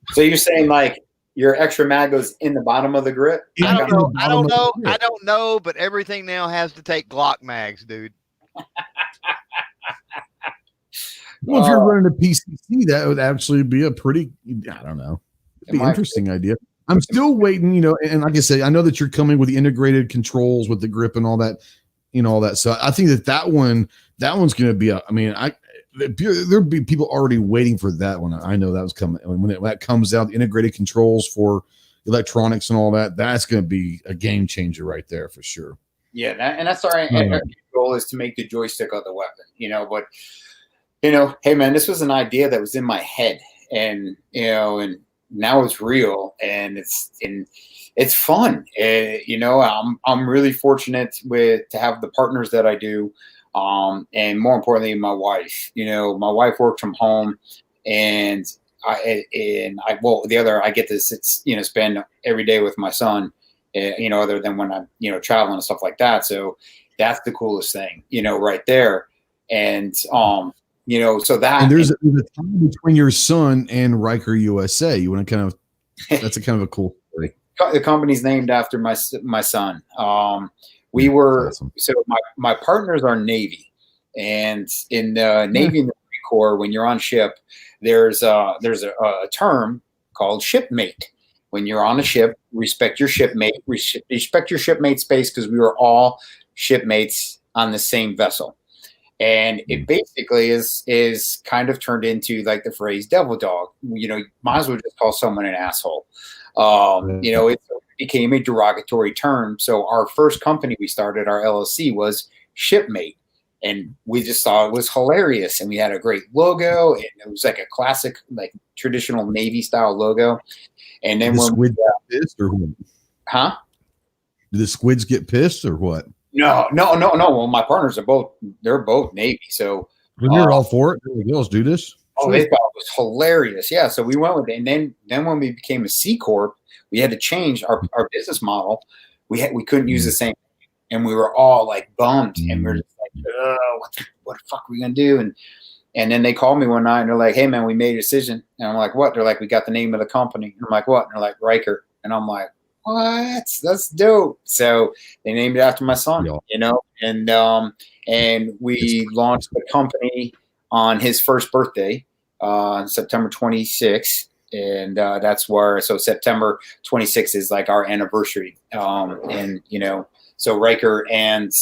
So you're saying like your extra mag goes in the bottom of the grip? I don't know, but everything now has to take Glock mags, dude. Well, if you're running a PCC, that would actually be a pretty, I don't know, it'd be an interesting idea. I'm still waiting, and like I say, I know that you're coming with the integrated controls with the grip and all that, all that. So I think that one's going to be there'll be people already waiting for that one. I know that was coming. When that comes out, the integrated controls for electronics and all that, that's going to be a game changer right there for sure. Yeah, and that's our goal is to make the joystick of the weapon, but hey man, this was an idea that was in my head, and and now it's real, and it's fun. I'm really fortunate to have the partners that I do, and more importantly, my wife. My wife works from home, and I get to spend every day with my son, other than when I'm traveling and stuff like that. So that's the coolest thing, right there, and so that. And there's a time between your son and Ryker USA. You want to that's a kind of a cool story. The company's named after my son. We were awesome. So my partners are Navy, and in the Navy and the Marine Corps, when you're on ship, there's a term called shipmate. When you're on a ship, respect your shipmate. Respect your shipmate space, because we were all shipmates on the same vessel. And it basically is kind of turned into like the phrase devil dog. Might as well just call someone an asshole. It became a derogatory term. So our first company we started, our LLC, was Shipmate. And we just thought it was hilarious. And we had a great logo. And it was like a classic, like traditional Navy style logo. And then when squid get pissed or what? Huh? Do the squids get pissed or what? No. Well, my partners they're both Navy. So you're all for it. Let's do this. Oh, they thought it was hilarious. Yeah. So we went with it. And then when we became a C Corp, we had to change our business model. We couldn't use the same, and we were all like bummed, and we are just like, what the fuck are we gonna do? And then they called me one night and they're like, hey man, we made a decision. And I'm like, what? They're like, we got the name of the company. And I'm like, what? And they're like, Riker. And I'm like, what? That's dope. So they named it after my son, and we launched the company on his first birthday, on September 26th. And that's so September 26th is like our anniversary. So Riker and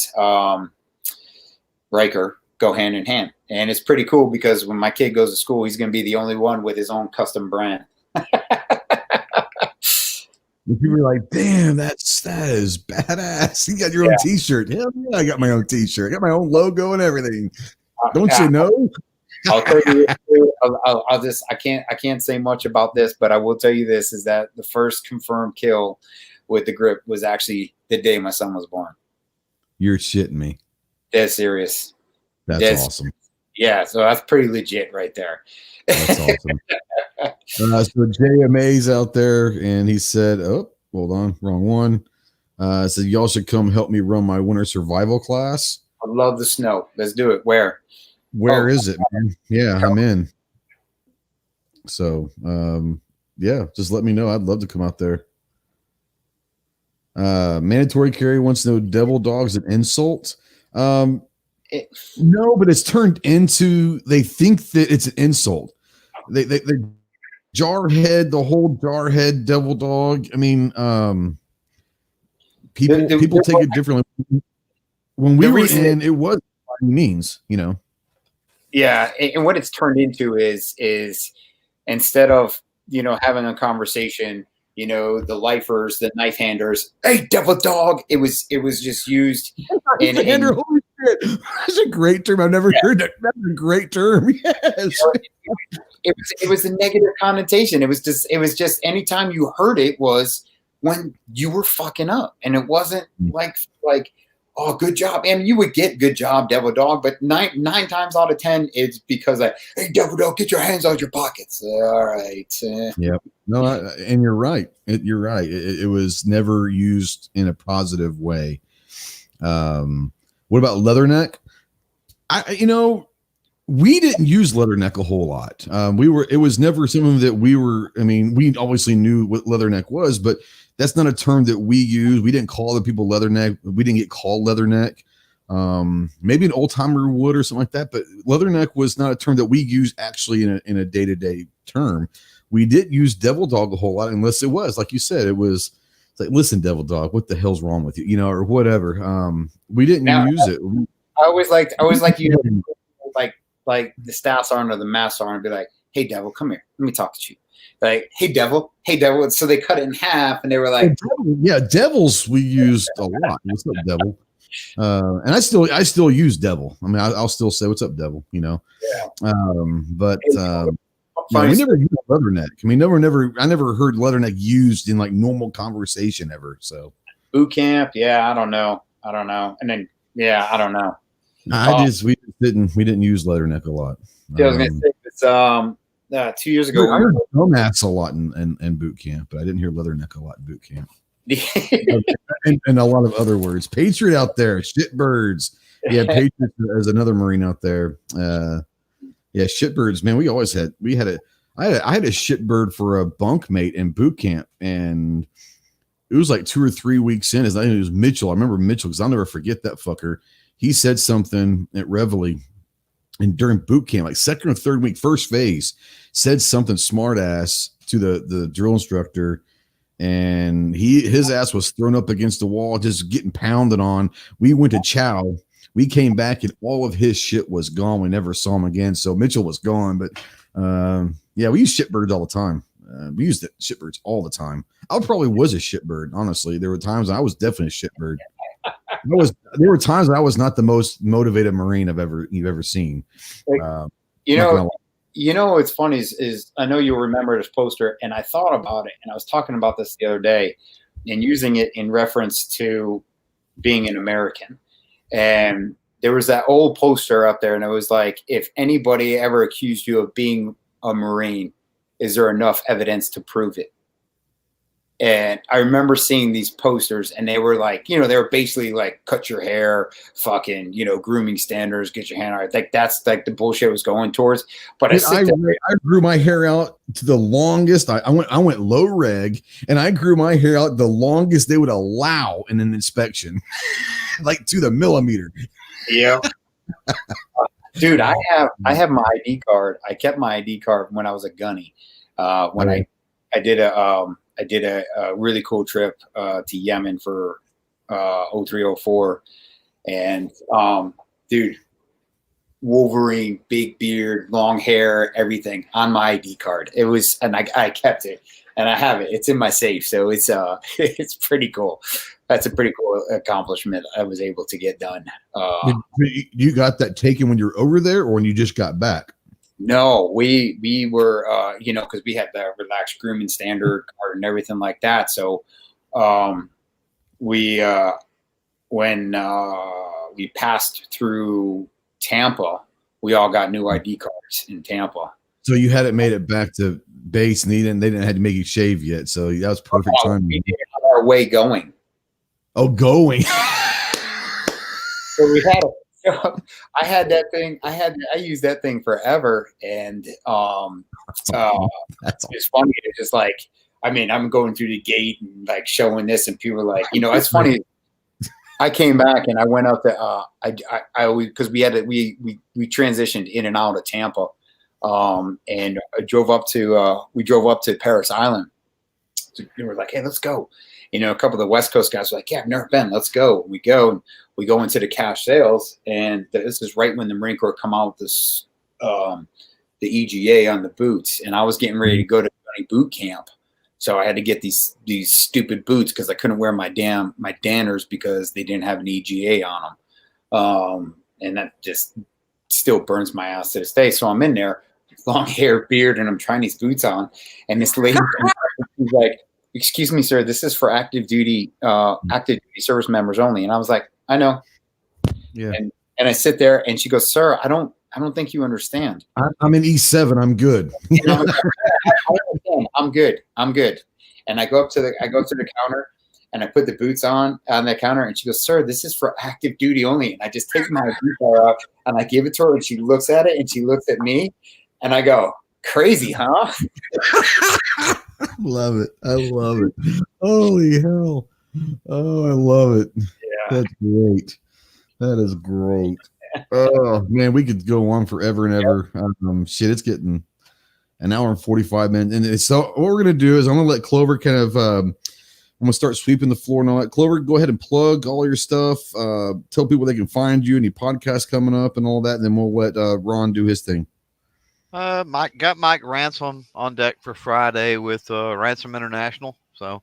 Riker go hand in hand. And it's pretty cool because when my kid goes to school, he's going to be the only one with his own custom brand. People are like, damn, that is badass. You got your own T-shirt. Hell yeah, I got my own T-shirt. I got my own logo and everything. Don't you know? I'll tell you. I can't say much about this, but I will tell you this: is that the first confirmed kill with the grip was actually the day my son was born. You're shitting me. Dead serious. That's awesome. Yeah, so that's pretty legit right there. That's awesome. So JMA's out there, and he said, "Oh, hold on, wrong one." Said y'all should come help me run my winter survival class. I love the snow. Let's do it. Where is it, man? Yeah, I'm in. So, just let me know. I'd love to come out there. Mandatory carry wants to know devil dog's an insult. No, but it's turned into, they think that it's an insult. They jarhead, the whole jarhead devil dog. I mean, people take it differently. When we were in, it was means, Yeah, and what it's turned into is instead of having a conversation, the lifers, the knife handers, hey devil dog, it was just used in holy shit. That's a great term. I've never heard that. That's a great term. Yes. It was a negative connotation. It was just anytime you heard it was when you were fucking up. And it wasn't like, oh, good job. And you would get good job, Devil Dog, but nine times out of 10, it's because hey, Devil Dog, get your hands out of your pockets. All right. Yeah. No, and you're right. You're right. It was never used in a positive way. What about Leatherneck? We didn't use Leatherneck a whole lot. It was never something that we obviously knew what Leatherneck was, but that's not a term that we use. We didn't call the people Leatherneck. We didn't get called Leatherneck. Maybe an old timer would or something like that, but Leatherneck was not a term that we use actually in a day-to-day term. We didn't use Devil Dog a whole lot unless it was, like you said, it's like, listen, Devil Dog, what the hell's wrong with you? Or whatever. We didn't use it. I always like you like the staff sergeant or the mass sergeant and be like, hey, Devil, come here. Let me talk to you. Like, hey, Devil. So they cut it in half and they were like, Devils we used a lot. What's up, Devil? And I still use Devil. I mean, I'll still say, what's up, Devil? Yeah. We never used Leatherneck. I mean, I never heard Leatherneck used in like normal conversation ever. So boot camp, I don't know. And then I don't know. We didn't use Leatherneck a lot. I was gonna say 2 years ago. I heard Dumbass a lot in boot camp, but I didn't hear Leatherneck a lot in boot camp. and a lot of other words. Patriot out there, shitbirds. Yeah, Patriot as another Marine out there. Shitbirds, man. I had a shitbird for a bunkmate in boot camp, and it was like 2 or 3 weeks in. His name was Mitchell. I remember Mitchell because I'll never forget that fucker. He said something at Reveille and during boot camp, like second or third week, first phase, said something smart ass to the drill instructor. And his ass was thrown up against the wall, just getting pounded on. We went to chow. We came back and all of his shit was gone. We never saw him again. So Mitchell was gone. But we use shitbirds all the time. We used shitbirds all the time. I probably was a shitbird, honestly. There were times I was definitely a shitbird. There were times I was not the most motivated Marine you've ever seen. What's funny is I know you'll remember this poster, and I thought about it, and I was talking about this the other day, and using it in reference to being an American. And there was that old poster up there, and it was like, if anybody ever accused you of being a Marine, is there enough evidence to prove it? And I remember seeing these posters, and they were like, they were basically like, cut your hair, fucking, grooming standards, get your hand out. Like that's like the bullshit was going towards. But I grew my hair out to the longest. I went low reg, and I grew my hair out the longest they would allow in an inspection, like to the millimeter. Yeah. Dude, I have my ID card. I kept my ID card when I was a gunny. When I did a really cool trip to Yemen for 0304, and dude, Wolverine, big beard, long hair, everything on my ID card. It was, and I kept it, and I have it. It's in my safe, so it's it's pretty cool. That's a pretty cool accomplishment I was able to get done. You got that taken when you were over there, or when you just got back? No, we were, because we had the relaxed grooming standard card and everything like that. So, when we passed through Tampa, we all got new ID cards in Tampa. So you hadn't made it back to base, and they didn't have to make you shave yet. So that was perfect timing. We did have our way going. Oh, going. So we had it. I had that thing. I used that thing forever, and it's funny to just like. I mean, I'm going through the gate and like showing this, and people are like, it's funny. I came back and I went up to I always, because we transitioned in and out of Tampa, and I drove up to Paris Island. So we were like, hey, let's go. A couple of the West Coast guys were like, yeah, I've never been. Let's go. We go into the cash sales, and this is right when the Marine Corps come out with this, the EGA on the boots, and I was getting ready to go to boot camp, so I had to get these stupid boots because I couldn't wear my Danners because they didn't have an EGA on them, and that just still burns my ass to this day. So I'm in there, long hair, beard, and I'm trying these boots on, and this lady, she's like, excuse me, sir, this is for active duty service members only. And I was like, I know. Yeah. And I sit there and she goes, sir, I don't think you understand. I'm in E7. I'm good. I'm good. I'm good. And I go up to the counter and I put the boots on the counter and she goes, sir, this is for active duty only. And I just take my boot bar out and I give it to her and she looks at it and she looks at me and I go, crazy, huh? Love it. I love it. Holy hell. Oh, I love it. Yeah. That's great. That is great. Oh man, we could go on forever and ever. Shit, it's getting an hour and 45 minutes. And so what we're gonna do is I'm gonna let Clover kind of I'm gonna start sweeping the floor and all that. Clover, go ahead and plug all your stuff. Tell people they can find you, any podcasts coming up and all that, and then we'll let Ron do his thing. Mike Ransom on deck for Friday with Ransom International. So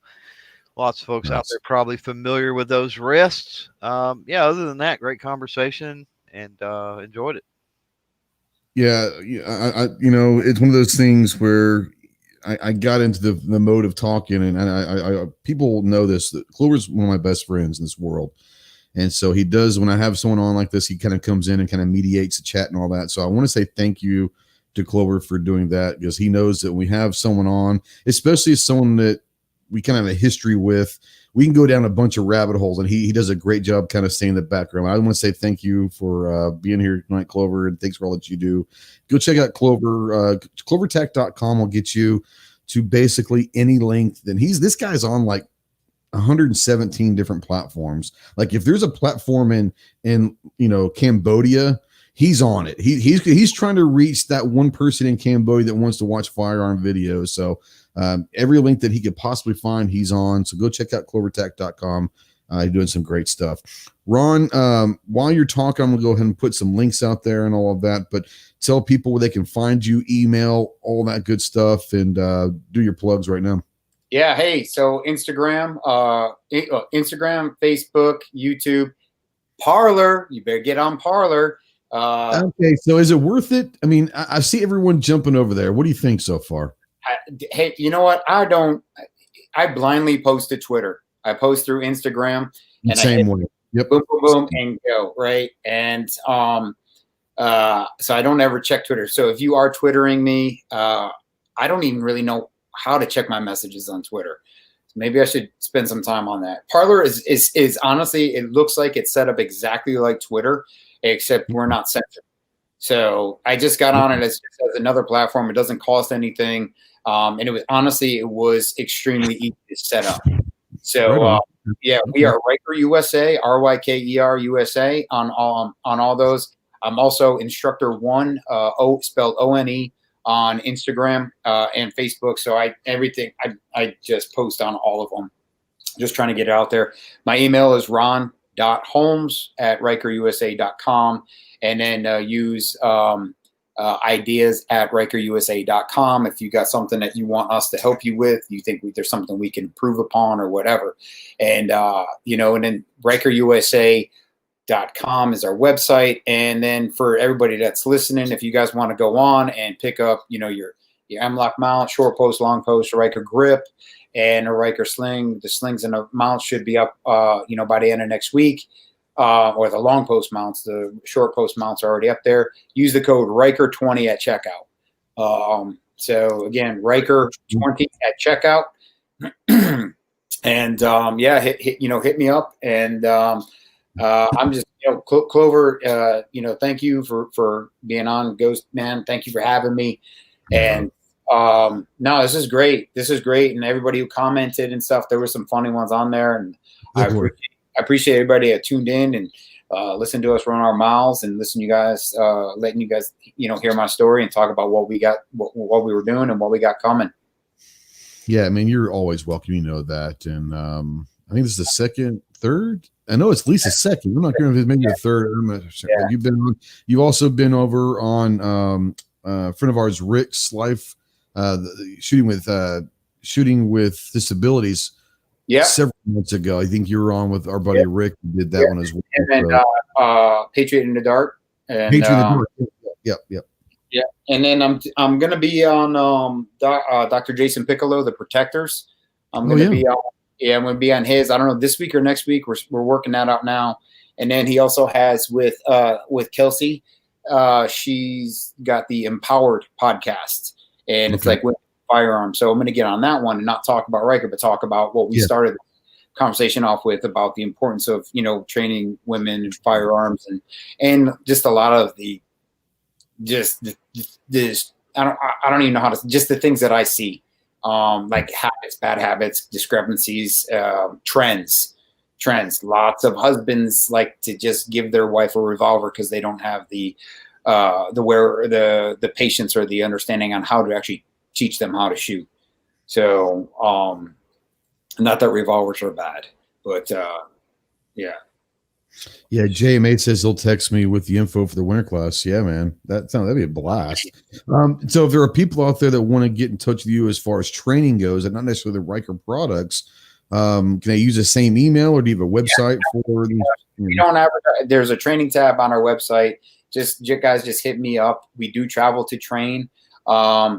lots of folks out there probably familiar with those wrists. Other than that, great conversation and enjoyed it. Yeah, I it's one of those things where I got into the mode of talking, and I people know this, that Clover's one of my best friends in this world. And so he does, when I have someone on like this, he kind of comes in and kind of mediates the chat and all that. So I want to say thank you to Clover for doing that, because he knows that when we have someone on, especially someone that we kind of have a history with, we can go down a bunch of rabbit holes, and he does a great job kind of staying in the background. I want to say thank you for being here tonight, Clover, and thanks for all that you do. Go check out Clover. Clovertech.com will get you to basically any link. Then this guy's on like 117 different platforms. Like if there's a platform in Cambodia, he's on it. He's trying to reach that one person in Cambodia that wants to watch firearm videos. So every link that he could possibly find, he's on. So go check out clovertech.com. He's doing some great stuff. Ron, while you're talking, I'm going to go ahead and put some links out there and all of that, but tell people where they can find you, email, all that good stuff, and do your plugs right now. Yeah. Hey, so Instagram, Facebook, YouTube, Parler. You better get on Parler. Okay. So is it worth it? I mean, I see everyone jumping over there. What do you think so far? Hey, you know what? I blindly post to Twitter. I post through Instagram. And same way. Yep. Boom, boom, boom, and go, right? And so I don't ever check Twitter. So if you are Twittering me, I don't even really know how to check my messages on Twitter. Maybe I should spend some time on that. Parler is honestly, it looks like it's set up exactly like Twitter, except we're not censored. So I just got on it as another platform. It doesn't cost anything. And it was extremely easy to set up. So we are Ryker USA, RYKER USA on all those. I'm also instructor one, spelled ONE, on Instagram and Facebook. So I just post on all of them, just trying to get it out there. My email is ron.holmes@RykerUSA.com, and then use ideas at RykerUSA.com if you got something that you want us to help you with, you think there's something we can improve upon or whatever. And and then RykerUSA.com is our website. And then for everybody that's listening, if you guys want to go on and pick up, your M-Lock mount, short post, long post, Ryker grip, and a Ryker sling, the slings and the mounts should be up, by the end of next week. Or the long post mounts, the short post mounts are already up there. Use the code Ryker20 at checkout. So again, Ryker20 at checkout. And hit me up. And I'm just, Clover, thank you for being on, Ghost Man. Thank you for having me. And no, this is great. This is great. And everybody who commented and stuff, there were some funny ones on there, and I appreciate everybody that tuned in and listened to us run our mouths and listen to you guys, letting you guys, hear my story and talk about what we got, what we were doing and what we got coming. Yeah, I mean, you're always welcome. You know that. And I think this is the third. I know it's at least a second. I'm not sure if it's maybe the third. I'm not sure. Yeah. You've also been over on a friend of ours, Rick's life, shooting with disabilities. Yeah, several months ago. I think you were on with our buddy Rick, who did that one as well. And then Patriot in the Dark. And, Patriot in the Dark. Yep. Yeah, and then I'm gonna be on Dr. Jason Piccolo, The Protectors. I'm going to be on. Yeah, I'm going to be on his. I don't know, this week or next week. We're working that out now. And then he also has with Kelsey. She's got the Empowered podcast, and it's like with firearms. So I'm going to get on that one and not talk about Riker, but talk about what we started the conversation off with about the importance of, training women in firearms and just a lot of this. I don't even know how to, just the things that I see, like habits, bad habits, discrepancies, trends. Lots of husbands like to just give their wife a revolver because they don't have the patience or the understanding on how to actually teach them how to shoot. So, not that revolvers are bad, but yeah. Yeah, JMA says he'll text me with the info for the winter class. Yeah, man, that'd be a blast. So if there are people out there that want to get in touch with you as far as training goes, and not necessarily the Riker products, can I use the same email, or do you have a website for these? We don't advertise. There's a training tab on our website. You guys just hit me up. We do travel to train.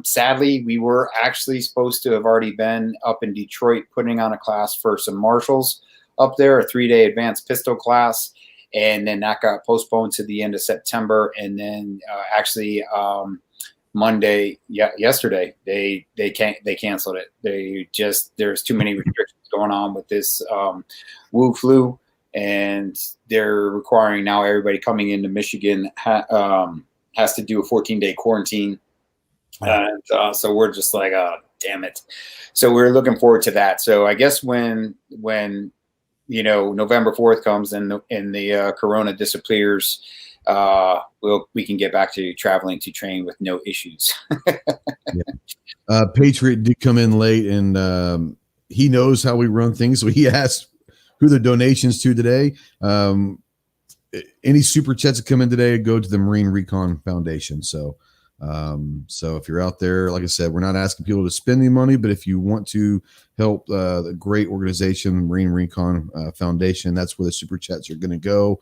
Sadly, we were actually supposed to have already been up in Detroit putting on a class for some marshals up there, a 3-day advanced pistol class. And then that got postponed to the end of September. And then Monday, yesterday, they canceled it. There's too many restrictions going on with this Wu flu, and they're requiring now everybody coming into Michigan has to do a 14-day quarantine. And so we're just like, oh, damn it. So we're looking forward to that. So I guess when November 4th comes and the corona disappears, we can get back to traveling to train with no issues. Patriot did come in late, and he knows how we run things. So he asked who the donations to today. Any super chats that come in today go to the Marine Recon Foundation. So if you're out there, like I said, we're not asking people to spend any money, but if you want to help the great organization, Marine Recon Foundation, that's where the super chats are going to go.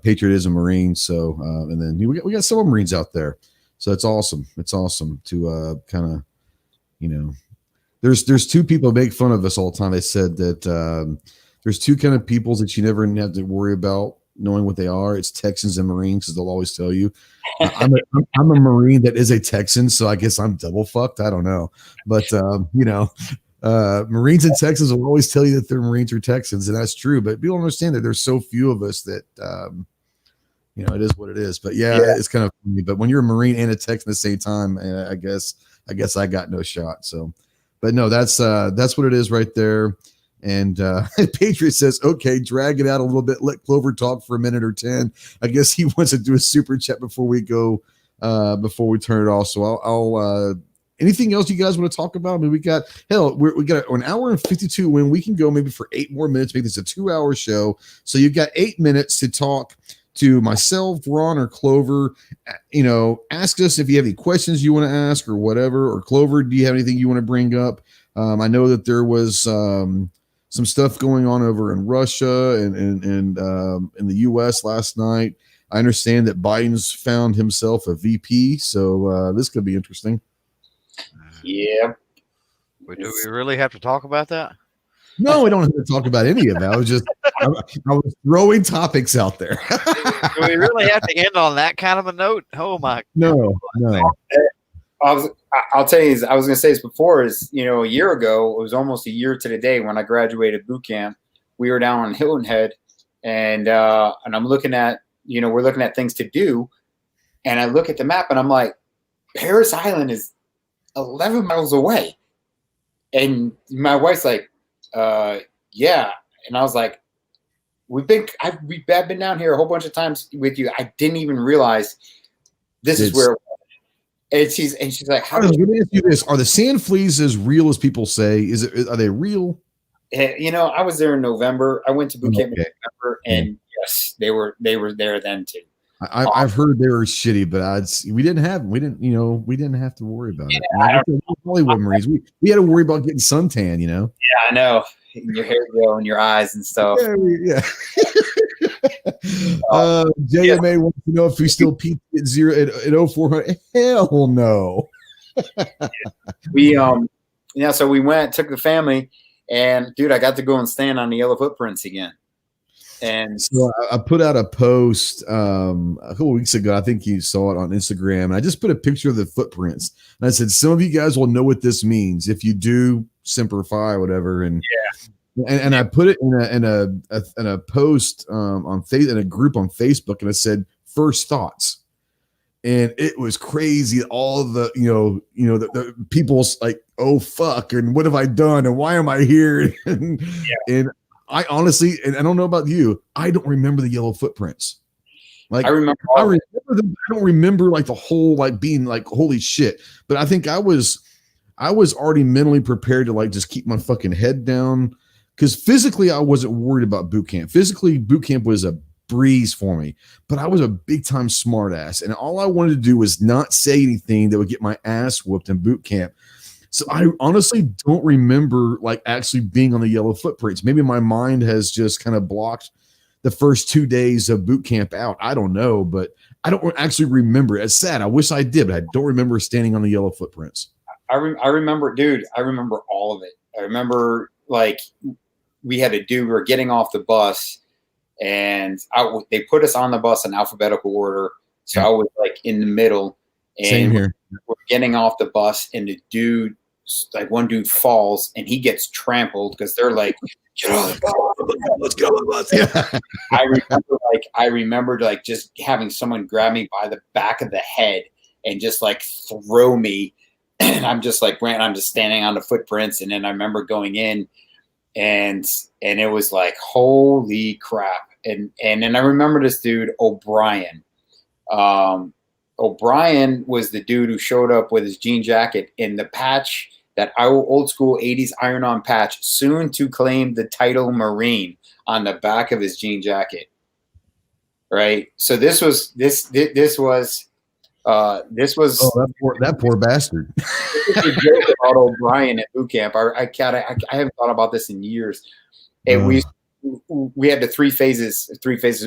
Patriot is a Marine. So, and then we got some Marines out there. So it's awesome. It's awesome to kind of, there's two people make fun of us all the time. They said that there's two kind of peoples that you never have to worry about knowing what they are. It's Texans and Marines, because they'll always tell you. I'm a Marine that is a Texan, so I guess I'm double fucked. I don't know, but Marines and Texans will always tell you that they're Marines or Texans, and that's true. But people don't understand that there's so few of us that it is what it is. But yeah, it's kind of funny. But when you're a Marine and a Texan at the same time, I guess I got no shot. So, but no, that's what it is right there. And Patriot says, okay, drag it out a little bit. Let Clover talk for a minute or 10. I guess he wants to do a super chat before we go, before we turn it off. So I'll anything else you guys want to talk about? I mean, we got an hour and 52 when we can go maybe for 8 more minutes, make this a 2-hour show. So you've got 8 minutes to talk to myself, Ron, or Clover. Ask us if you have any questions you want to ask or whatever, or Clover, do you have anything you want to bring up? I know that there was, some stuff going on over in Russia and in the U.S. last night. I understand that Biden's found himself a VP, so this could be interesting. Yeah. Do we really have to talk about that? No, we don't have to talk about any of that. I was throwing topics out there. Do we really have to end on that kind of a note? Oh my! No. I'll tell you, I was going to say this before, a year ago, it was almost a year to the day when I graduated boot camp. We were down on Hilton Head, and I'm looking at, we're looking at things to do. And I look at the map and I'm like, Paris Island is 11 miles away. And my wife's like, yeah. And I was like, we've been down here a whole bunch of times with you. I didn't even realize this is where. And she's like, let me ask you this: are the sand fleas as real as people say? Are they real? I was there in November. I went to boot camp in November, and yes, they were there then too. I've heard they were shitty, but we didn't have to worry about it. Hollywood Marines, we had to worry about getting suntan. Yeah, I know. Your hair grow and your eyes and stuff. Yeah. JMA wants to know if we still peaked at 0400. Hell no. We yeah, so we went, took the family, and dude, I got to go and stand on the yellow footprints again. And so I put out a post a couple weeks ago. I think you saw it on Instagram. And I just put a picture of the footprints. And I said, some of you guys will know what this means. If you do, simplify or whatever. And and I put it in a post on in a group on Facebook, and I said, first thoughts. And it was crazy. All the the people's like, oh fuck, and what have I done, and why am I here? and I honestly, and I don't know about you, I don't remember the yellow footprints. Like I remember them. I don't remember like the whole like being like holy shit. But I think I was already mentally prepared to like just keep my fucking head down, because physically I wasn't worried about boot camp. Physically, boot camp was a breeze for me, but I was a big time smart ass, and all I wanted to do was not say anything that would get my ass whooped in boot camp. So I honestly don't remember like actually being on the yellow footprints. Maybe my mind has just kind of blocked the first 2 days of boot camp out. I don't know, but I don't actually remember. It's sad. I wish I did, but I don't remember standing on the yellow footprints. I remember, dude. I remember all of it. I remember like we were getting off the bus, and they put us on the bus in alphabetical order. So I was like in the middle, and Same here. We're getting off the bus, and one dude falls, and he gets trampled because they're like, "Get on the bus, let's go on the bus." Yeah. I remember like just having someone grab me by the back of the head and just like throw me, and I'm just like, Brant, I'm just standing on the footprints, and then I remember going in, and it was like, holy crap, and then I remember this dude O'Brien. O'Brien was the dude who showed up with his jean jacket in the patch, that old school 80s iron-on patch, soon to claim the title Marine on the back of his jean jacket. Right. So this was oh, that poor bastard. This is a joke about O'Brien at boot camp. I haven't thought about this in years. And we had the three phases of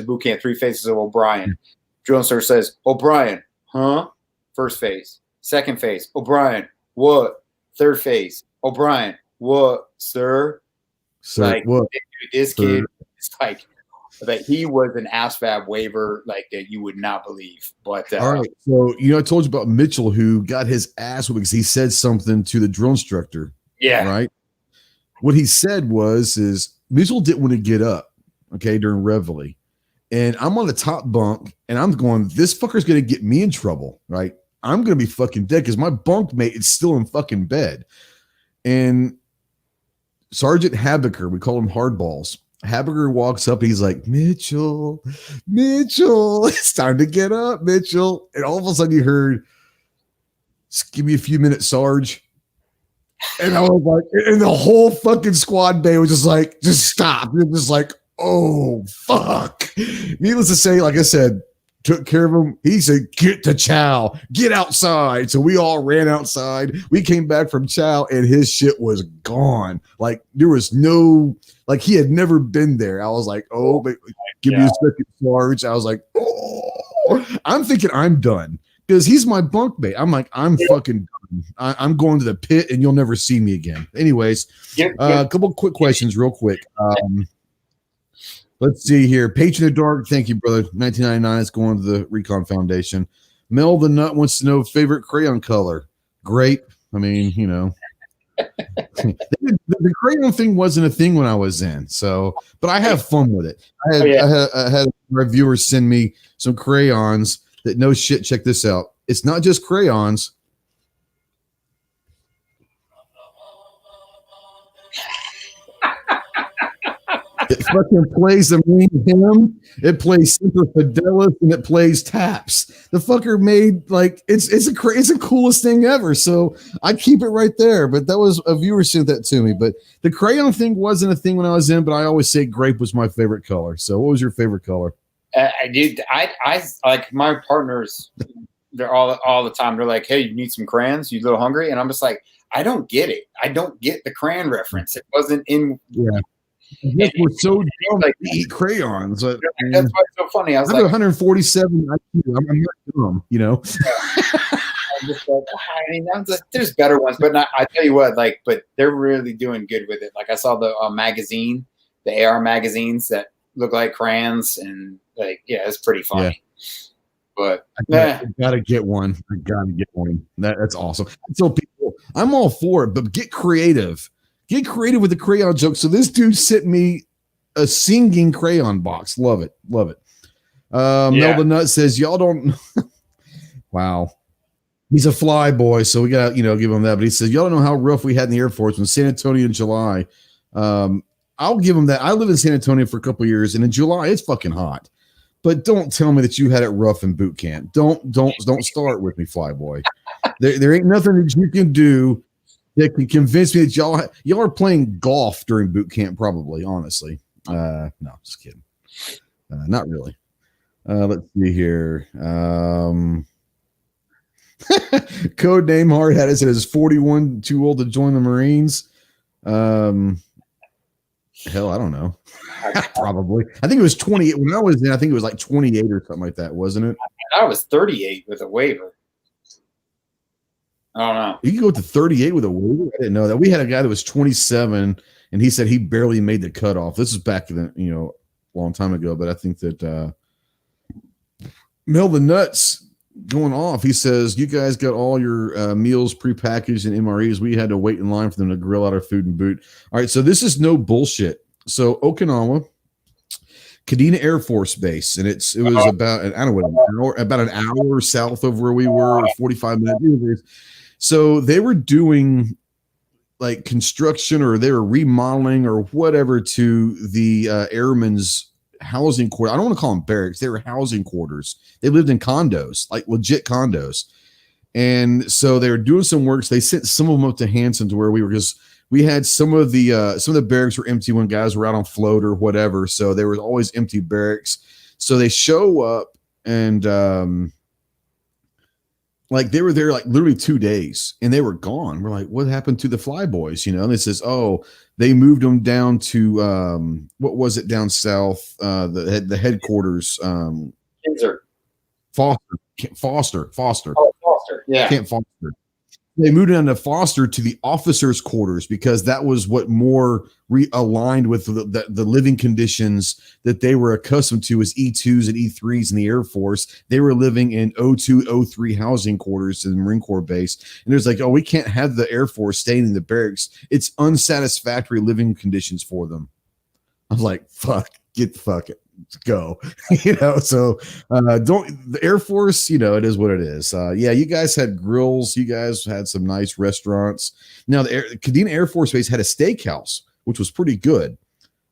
boot camp, 3 phases of O'Brien. Drill instructor says, O'Brien, huh? First phase. Second phase, O'Brien, what? Third phase, O'Brien, what, sir? Like, what? This kid is like, that he was an ASVAB waiver like that you would not believe. But all right, so I told you about Mitchell, who got his ass because he said something to the drill instructor. Yeah, right. What he said is Mitchell didn't want to get up, okay, during Reveille, and I'm on the top bunk, and I'm going, this fucker's gonna get me in trouble, right? I'm gonna be fucking dead because my bunk mate is still in fucking bed, and Sergeant Habecker, we call him Hardballs. Habecker walks up. He's like, Mitchell, it's time to get up, Mitchell. And all of a sudden you heard, give me a few minutes, Sarge. And I was like, and the whole fucking squad bay was just like, just stop. It was like, oh, fuck. Needless to say, like I said, took care of him. He said, get to chow, get outside. So we all ran outside. We came back from chow, and his shit was gone. Like, there was no, like, he had never been there. I was like, oh, but give me a second, Sarge. I was like, oh, I'm thinking I'm done because he's my bunkmate. I'm like, I'm fucking done. I'm going to the pit, and you'll never see me again. Anyways, a couple quick questions real quick. Let's see here. Patron of the Dark, thank you, brother. 1999 is going to the Recon Foundation. Mel the Nut wants to know favorite crayon color. Grape. I mean, the crayon thing wasn't a thing when I was in. So, but I have fun with it. I had reviewers send me some crayons that no shit. Check this out. It's not just crayons. It fucking plays the main hymn. It plays Semper Fidelis, and it plays taps. The fucker made like it's the coolest thing ever. So I keep it right there. But that was a viewer sent that to me. But the crayon thing wasn't a thing when I was in. But I always say grape was my favorite color. So what was your favorite color? I did. I like my partners. They're all the time. They're like, "Hey, you need some crayons? You a little hungry?" And I'm just like, I don't get it. I don't get the crayon reference. It wasn't in. Yeah. We're so dumb to eat crayons. That's why it's so funny. I was like, 147 IQ. I'm not dumb, I I'm just like, I mean, there's better ones, but I tell you what, like, but they're really doing good with it. Like I saw the magazine, the AR magazines that look like crayons, and like, yeah, it's pretty funny. Yeah. But I gotta get one. I gotta get one. That's awesome. So people, I'm all for it, but get creative. Get creative with the crayon joke. So this dude sent me a singing crayon box. Love it. Love it. Mel the Nut says, y'all don't. Wow. He's a fly boy, so we got to, give him that. But he says, y'all don't know how rough we had in the Air Force in San Antonio in July. I'll give him that. I lived in San Antonio for a couple of years, and in July, it's fucking hot. But don't tell me that you had it rough in boot camp. Don't start with me, fly boy. There ain't nothing that you can do that can convince me that y'all are playing golf during boot camp, probably, honestly. No, just kidding. Not really. Let's see here. Code name Hard Hat. It says 41, too old to join the Marines. Hell, I don't know. Probably. I think it was 28. When I was in, I think it was like 28 or something like that, wasn't it? I was 38 with a waiver. I don't know. You can go to 38 with a waiver? I didn't know that. We had a guy that was 27, and he said he barely made the cutoff. This is back in a long time ago, but I think that Mel the Nuts going off. He says, you guys got all your meals prepackaged in MREs. We had to wait in line for them to grill out our food and boot. All right, so this is no bullshit. So Okinawa, Kadena Air Force Base, and it was about an hour south of where we were, 45 minutes. So they were doing like construction, or they were remodeling or whatever to the airmen's housing quarter. I don't want to call them barracks. They were housing quarters. They lived in condos, like legit condos. And so they were doing some work. So they sent some of them up to Hanson to where we were, because we had some of the barracks were empty when guys were out on float or whatever. So there was always empty barracks. So they show up, and like they were there like literally 2 days, and they were gone. We're like, what happened to the fly boys? And it says, oh, they moved them down to what was it down south? The headquarters. Foster. Oh, Foster. Yeah. Camp Foster. They moved down to Foster to the officers' quarters, because that was what more realigned with the living conditions that they were accustomed to as E2s and E3s in the Air Force. They were living in O2, 03 housing quarters in the Marine Corps base. And there's like, oh, we can't have the Air Force staying in the barracks. It's unsatisfactory living conditions for them. I was like, fuck, fuck it. Go. So the Air Force, it is what it is. You guys had grills, you guys had some nice restaurants. Now the Kadena Air Force Base had a steakhouse, which was pretty good.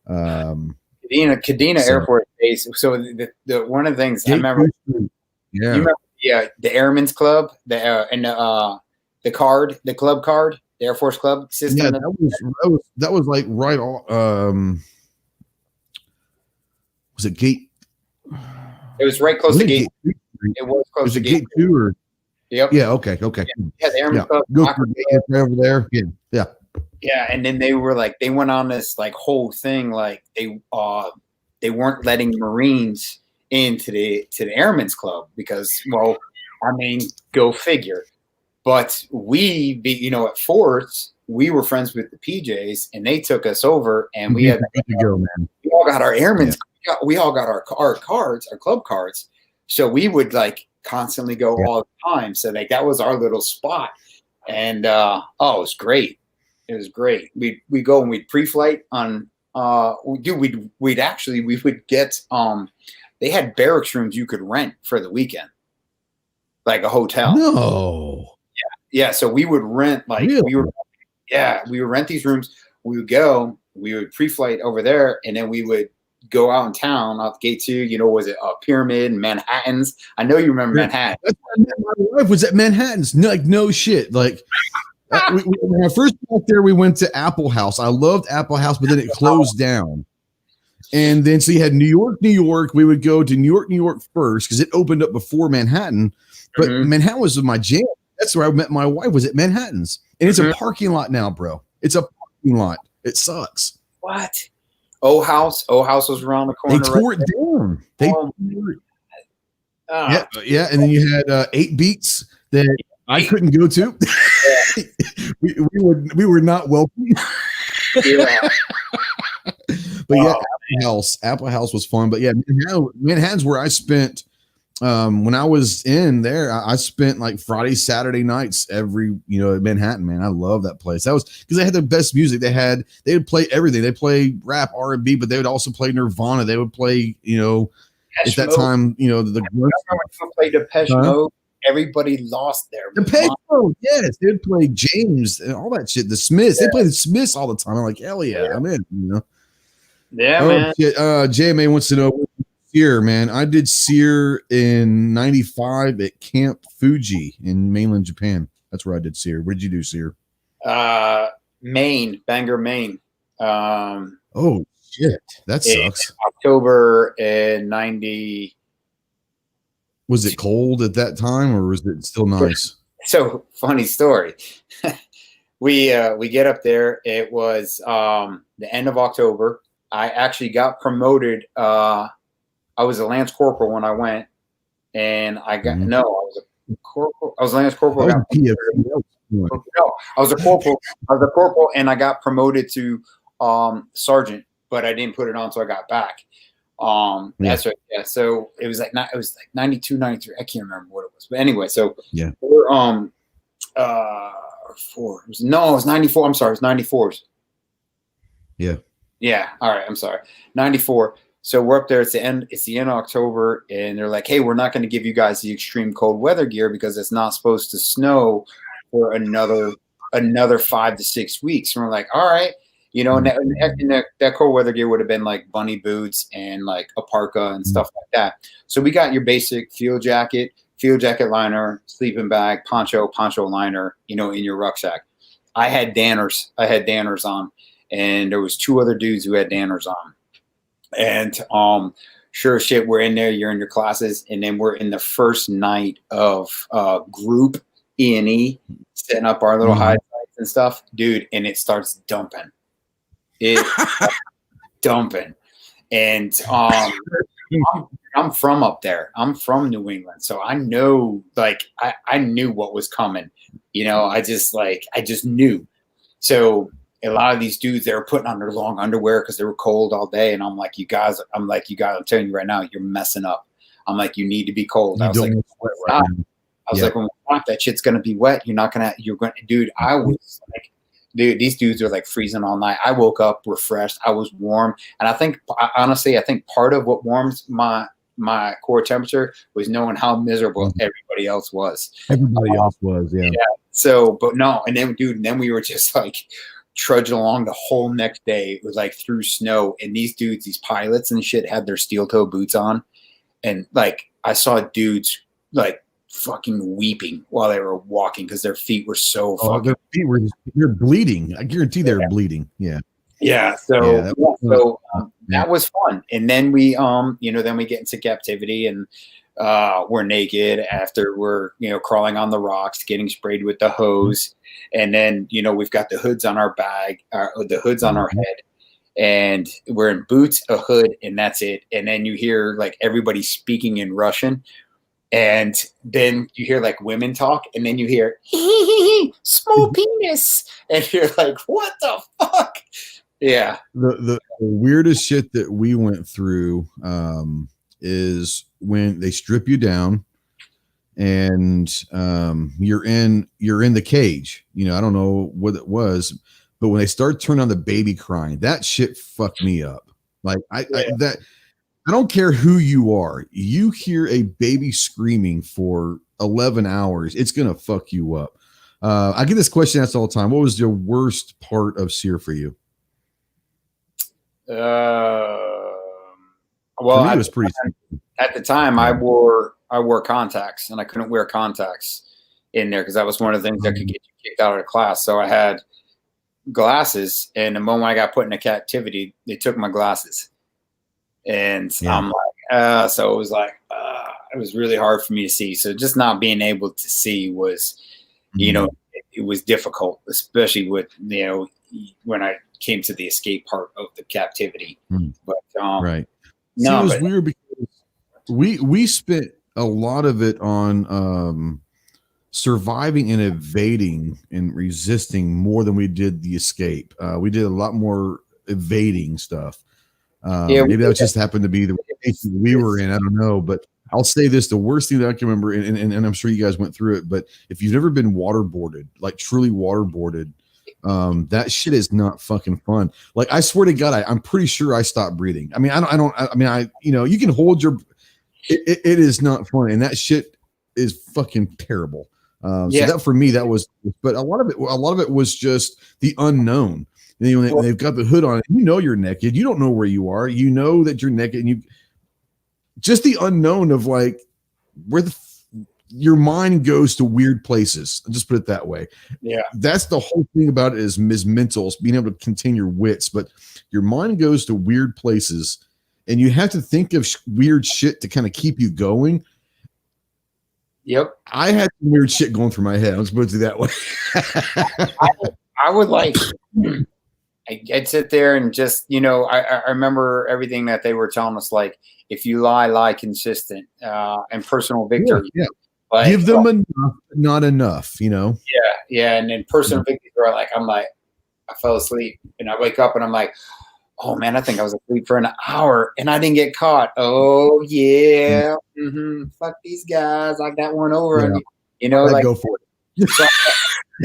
Kadena Air Force Base. So the one of the things I remember, you remember the Airmen's Club, the club card, the Air Force Club system. Yeah, that was like right on. Was it Gate? It was right close to Gate. It was close to Gate 2 or? Yep. Yeah. Okay. Yeah, the Airmen's Club. Go for over there. Yeah. Yeah, and then they went on this like whole thing, like they weren't letting Marines into the Airmen's Club because, well, I mean, go figure. But at Forts, we were friends with the PJs, and they took us over, and we had to go, man. We all got our Airmen's. Yeah. We all got our cards, our club cards. So we would like constantly go all the time. So like that was our little spot, and it was great. It was great. We'd go and we'd pre-flight on. We would get. They had barracks rooms you could rent for the weekend, like a hotel. No. Yeah. So we would rent we would rent these rooms. We would go. We would pre-flight over there, and then we would go out in town off Gate 2. Was it Pyramid and Manhattan's? I know you remember Manhattan. That's my wife was at Manhattan's. No shit. Like when I first got there, we went to Apple House. I loved Apple House, but then it closed down. And then so you had New York. We would go to New York first because it opened up before Manhattan. But Manhattan was my jam. That's where I met my wife, was at Manhattan's. And it's a parking lot now, bro. It's a parking lot. It sucks. What? O House was around the corner. They tore it down. Yeah, and then you had 8 Beats that I couldn't go to. we were not welcome. Yeah. But yeah, Apple House was fun. But yeah, Manhattan's where I spent when I was in there. I spent like Friday, Saturday nights at Manhattan. Man, I love that place. That was because they had the best music. They would play everything. They play rap, R&B, but they would also play Nirvana. They would play at that time the play Depeche Mode. Everybody lost their Depeche Mode. Yes, they'd play James and all that shit. The Smiths. They play the Smiths all the time. I'm like, hell yeah, I'm in. Yeah, man. Shit. JMA wants to know SEER, man. I did SEER in '95 at Camp Fuji in mainland Japan. That's where I did SEER. Where did you do SEER? Maine, Bangor, Maine. Oh shit, that sucks. October in '90. Was it cold at that time, or was it still nice? So funny story. We get up there. It was the end of October. I actually got promoted. I was a Lance Corporal when I went, and I got I was a corporal. I was a Lance Corporal. I was a corporal. I was a corporal, and I got promoted to sergeant, but I didn't put it on until I got back. That's right. Yeah. So it was like 92, 93. I can't remember what it was, but anyway. So yeah, we're four. It was 94. I'm sorry, it was 94s. Yeah. Yeah. All right. I'm sorry. 94. So we're up there. It's the end of October, and they're like, "Hey, we're not going to give you guys the extreme cold weather gear because it's not supposed to snow for another 5 to 6 weeks." And we're like, "All right." And that cold weather gear would have been like bunny boots and like a parka and stuff like that. So we got your basic field jacket liner, sleeping bag, poncho liner, in your rucksack. I had Danners on, and there was 2 other dudes who had Danners on. And sure as shit, we're in there, you're in your classes, and then we're in the first night of group E&E, setting up our little high sites and stuff, dude, and it starts dumping. Dumping. And I'm from up there. I'm from New England. So I know, like, I knew what was coming. I just knew. So a lot of these dudes, they were putting on their long underwear because they were cold all day. And I'm like, you guys, I'm telling you right now, you're messing up. I'm like, you need to be cold. I was like, when we stop, that shit's going to be wet. Dude, I was like, dude, these dudes are like freezing all night. I woke up refreshed. I was warm. And I think part of what warms my core temperature was knowing how miserable everybody else was. Yeah. So, but no. And then we were just like trudging along the whole next day. It was like through snow. And these dudes, these pilots and shit, had their steel toe boots on. And like, I saw dudes like fucking weeping while they were walking because their feet were so fucking. Their feet they're bleeding. I guarantee they're bleeding. Yeah. Yeah. So that was fun. And then we then we get into captivity, and we're naked after we're crawling on the rocks, getting sprayed with the hose, and then we've got the hoods on our bag, the hoods on our head, and we're in boots, a hood, and that's it. And then you hear like everybody speaking in Russian. And then you hear like women talk, and then you hear small penis, and you're like, "What the fuck?" Yeah. The weirdest shit that we went through is when they strip you down, and you're in the cage. I don't know what it was, but when they start turning on the baby crying, that shit fucked me up. Like I don't care who you are. You hear a baby screaming for 11 hours, it's going to fuck you up. I get this question asked all the time. What was your worst part of SEER for you? Well, for me, it was pretty at the time, I wore contacts, and I couldn't wear contacts in there because that was one of the things that could get you kicked out of the class. So I had glasses, and the moment I got put into captivity, they took my glasses. And I'm like, so it was like, it was really hard for me to see. So just not being able to see was, it was difficult, especially with, when I came to the escape part of the captivity. But, right. No, it was weird because we spent a lot of it on, surviving and evading and resisting more than we did the escape. We did a lot more evading stuff. Maybe that just happened to be the case we were in. I don't know, but I'll say this: the worst thing that I can remember, and I'm sure you guys went through it, but if you've never been waterboarded, like truly waterboarded, that shit is not fucking fun. Like, I swear to God, I'm pretty sure I stopped breathing. I mean, you can hold your. It is not fun, and that shit is fucking terrible. So that for me, that was, but a lot of it was just the unknown. You know, they've got the hood on. You know you're naked. You don't know where you are. You know that you're naked, and you just the unknown of like where your mind goes to weird places. I'll just put it that way. Yeah, that's the whole thing about it is mental, being able to contain your wits, but your mind goes to weird places, and you have to think of weird shit to kind of keep you going. Yep, I had some weird shit going through my head. Let's put it that way. I would like. I'd sit there and just, I remember everything that they were telling us, like, if you lie consistent, and personal victory. Yeah. Like, give them enough, not enough, Yeah. And then personal victories are like, I'm like, I fell asleep and I wake up and I'm like, oh man, I think I was asleep for an hour and I didn't get caught. Oh yeah. Mm-hmm. Fuck these guys. I got one over on you. Like, go for it. So,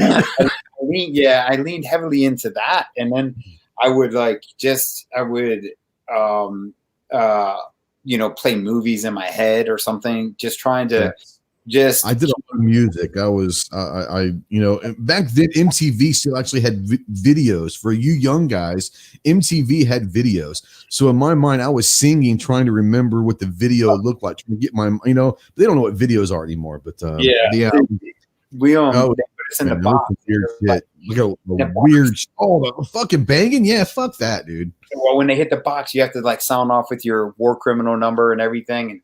I leaned heavily into that, and then I would play movies in my head or something, just trying to I did a lot of music. I was back then MTV still actually had videos for you young guys. MTV had videos, so in my mind I was singing, trying to remember what the video looked like, trying to get my they don't know what videos are anymore, but we in the box. Weird shit. Look at weird. The fucking banging. Yeah, fuck that, dude. Well, when they hit the box, you have to like sound off with your war criminal number and everything,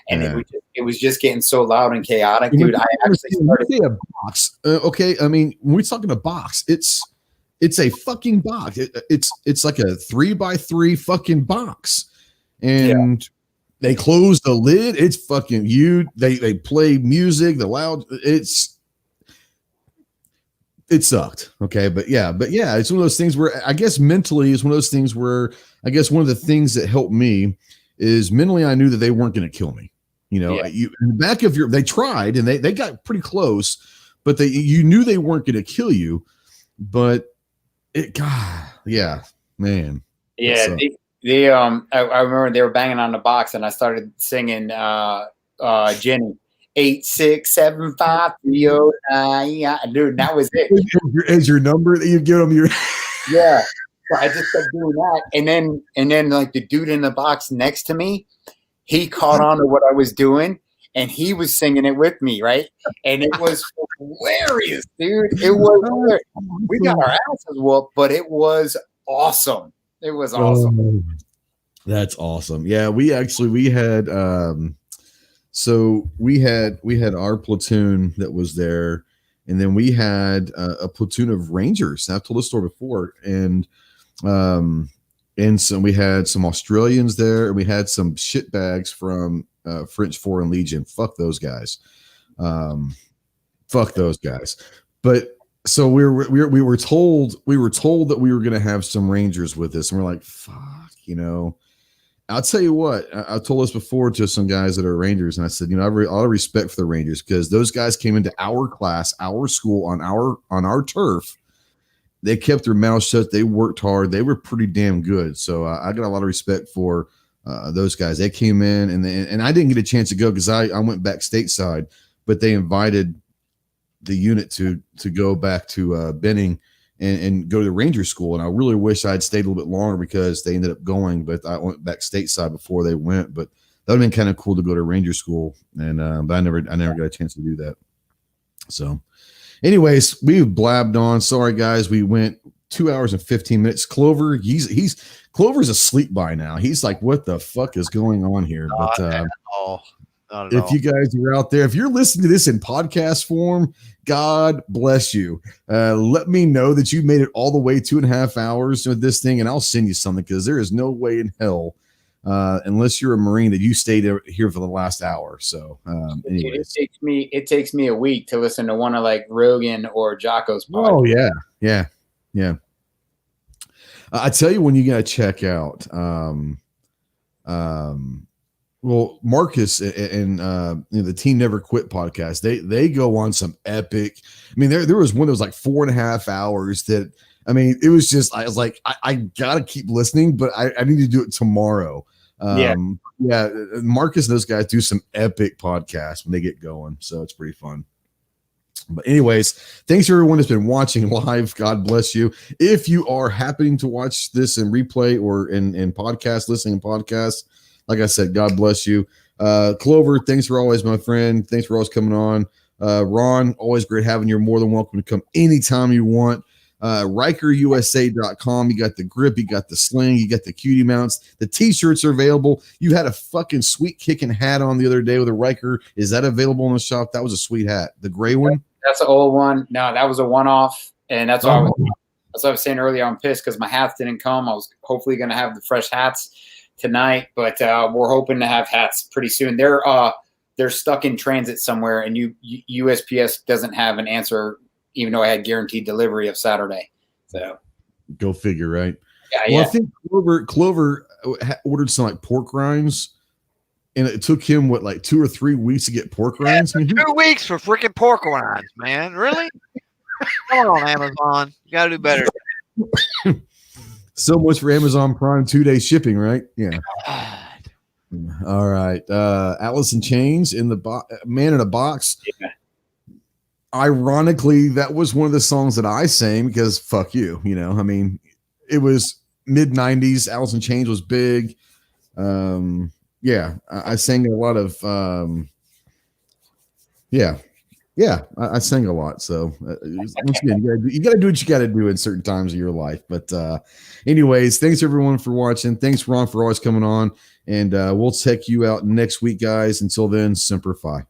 and it was just getting so loud and chaotic, dude. I actually started a box. Okay, I mean, when we're talking a box, it's a fucking box. It's like a 3x3 fucking box, and they close the lid. It's fucking They play music. The loud. It sucked. Okay. But yeah, it's one of those things where I guess mentally is one of those things where I guess one of the things that helped me is mentally I knew that they weren't going to kill me. In the back of they tried and they got pretty close, but you knew they weren't going to kill you. But man. Yeah. I remember they were banging on the box and I started singing Jenny. 8675309. Dude, that was it. As your number that you give them your yeah. So I just kept doing that, and then like the dude in the box next to me, he caught on to what I was doing, and he was singing it with me, right? And it was hilarious, dude. It was hilarious. We got our asses whooped, but it was awesome. It was awesome. Oh, that's awesome. Yeah, we had so we had our platoon that was there, and then we had a platoon of Rangers. I've told this story before, and so we had some Australians there, and we had some shitbags from French Foreign Legion. Fuck those guys. But so we were told that we were going to have some Rangers with us, and we're like, fuck, I'll tell you what, I told this before to some guys that are Rangers, and I said, I have a lot of respect for the Rangers because those guys came into our class, our school, on our turf. They kept their mouths shut. They worked hard. They were pretty damn good. So I got a lot of respect for those guys. They came in, and I didn't get a chance to go because I went back stateside, but they invited the unit to go back to Benning and go to the Ranger school. And I really wish I'd stayed a little bit longer because they ended up going, but I went back stateside before they went. But that would have been kind of cool to go to Ranger school. And but I never got a chance to do that. So anyways, we've blabbed on. Sorry guys, we went 2 hours and 15 minutes. Clover, Clover's asleep by now. He's like, what the fuck is going on here? Not But at all. if you guys are out there, if you're listening to this in podcast form, God bless you. Let me know that you made it all the way 2.5 hours with this thing, and I'll send you something because there is no way in hell unless you're a Marine that you stayed here for the last hour. So, anyways, it takes me a week to listen to one of like Rogan or Jocko's podcast. Oh yeah. I tell you when you gotta check out. Well, Marcus and the Team Never Quit podcast, they go on some epic. I mean, there was one that was like 4.5 hours that. I mean, it was just, I was like, I gotta keep listening, but I need to do it tomorrow. Yeah. Marcus and those guys do some epic podcasts when they get going. So it's pretty fun. But anyways, thanks to everyone that's been watching live. God bless you. If you are happening to watch this in replay or in podcast, listening in podcasts, like I said, God bless you. Clover, thanks for always, my friend. Thanks for always coming on. Ron, always great having you. You're more than welcome to come anytime you want. RykerUSA.com. You got the grip, you got the sling, you got the cutie mounts. The t-shirts are available. You had a fucking sweet kicking hat on the other day with a Riker. Is that available in the shop? That was a sweet hat. The gray one? That's an old one. No, that was a one-off, and that's what I was saying earlier. I'm pissed because my hats didn't come. I was hopefully going to have the fresh hats tonight, but we're hoping to have hats pretty soon. They're stuck in transit somewhere, and USPS doesn't have an answer, even though I had guaranteed delivery of Saturday. So go figure, right? Yeah. I think Clover ordered some like pork rinds, and it took him like 2 or 3 weeks to get pork rinds. 2 weeks for freaking pork rinds, man. Really? Come on, Amazon. You gotta do better. So much for Amazon Prime 2-day shipping, right? Yeah. God. All right. Alice in Chains in the Man in a Box. Yeah. Ironically, that was one of the songs that I sang because fuck you, I mean, it was mid-90s. Alice in Chains was big. I sang a lot of I sang a lot. So once again, you gotta do what you gotta do in certain times of your life. But anyways, thanks everyone for watching. Thanks Ron for always coming on, and we'll check you out next week, guys. Until then, Semper Fi.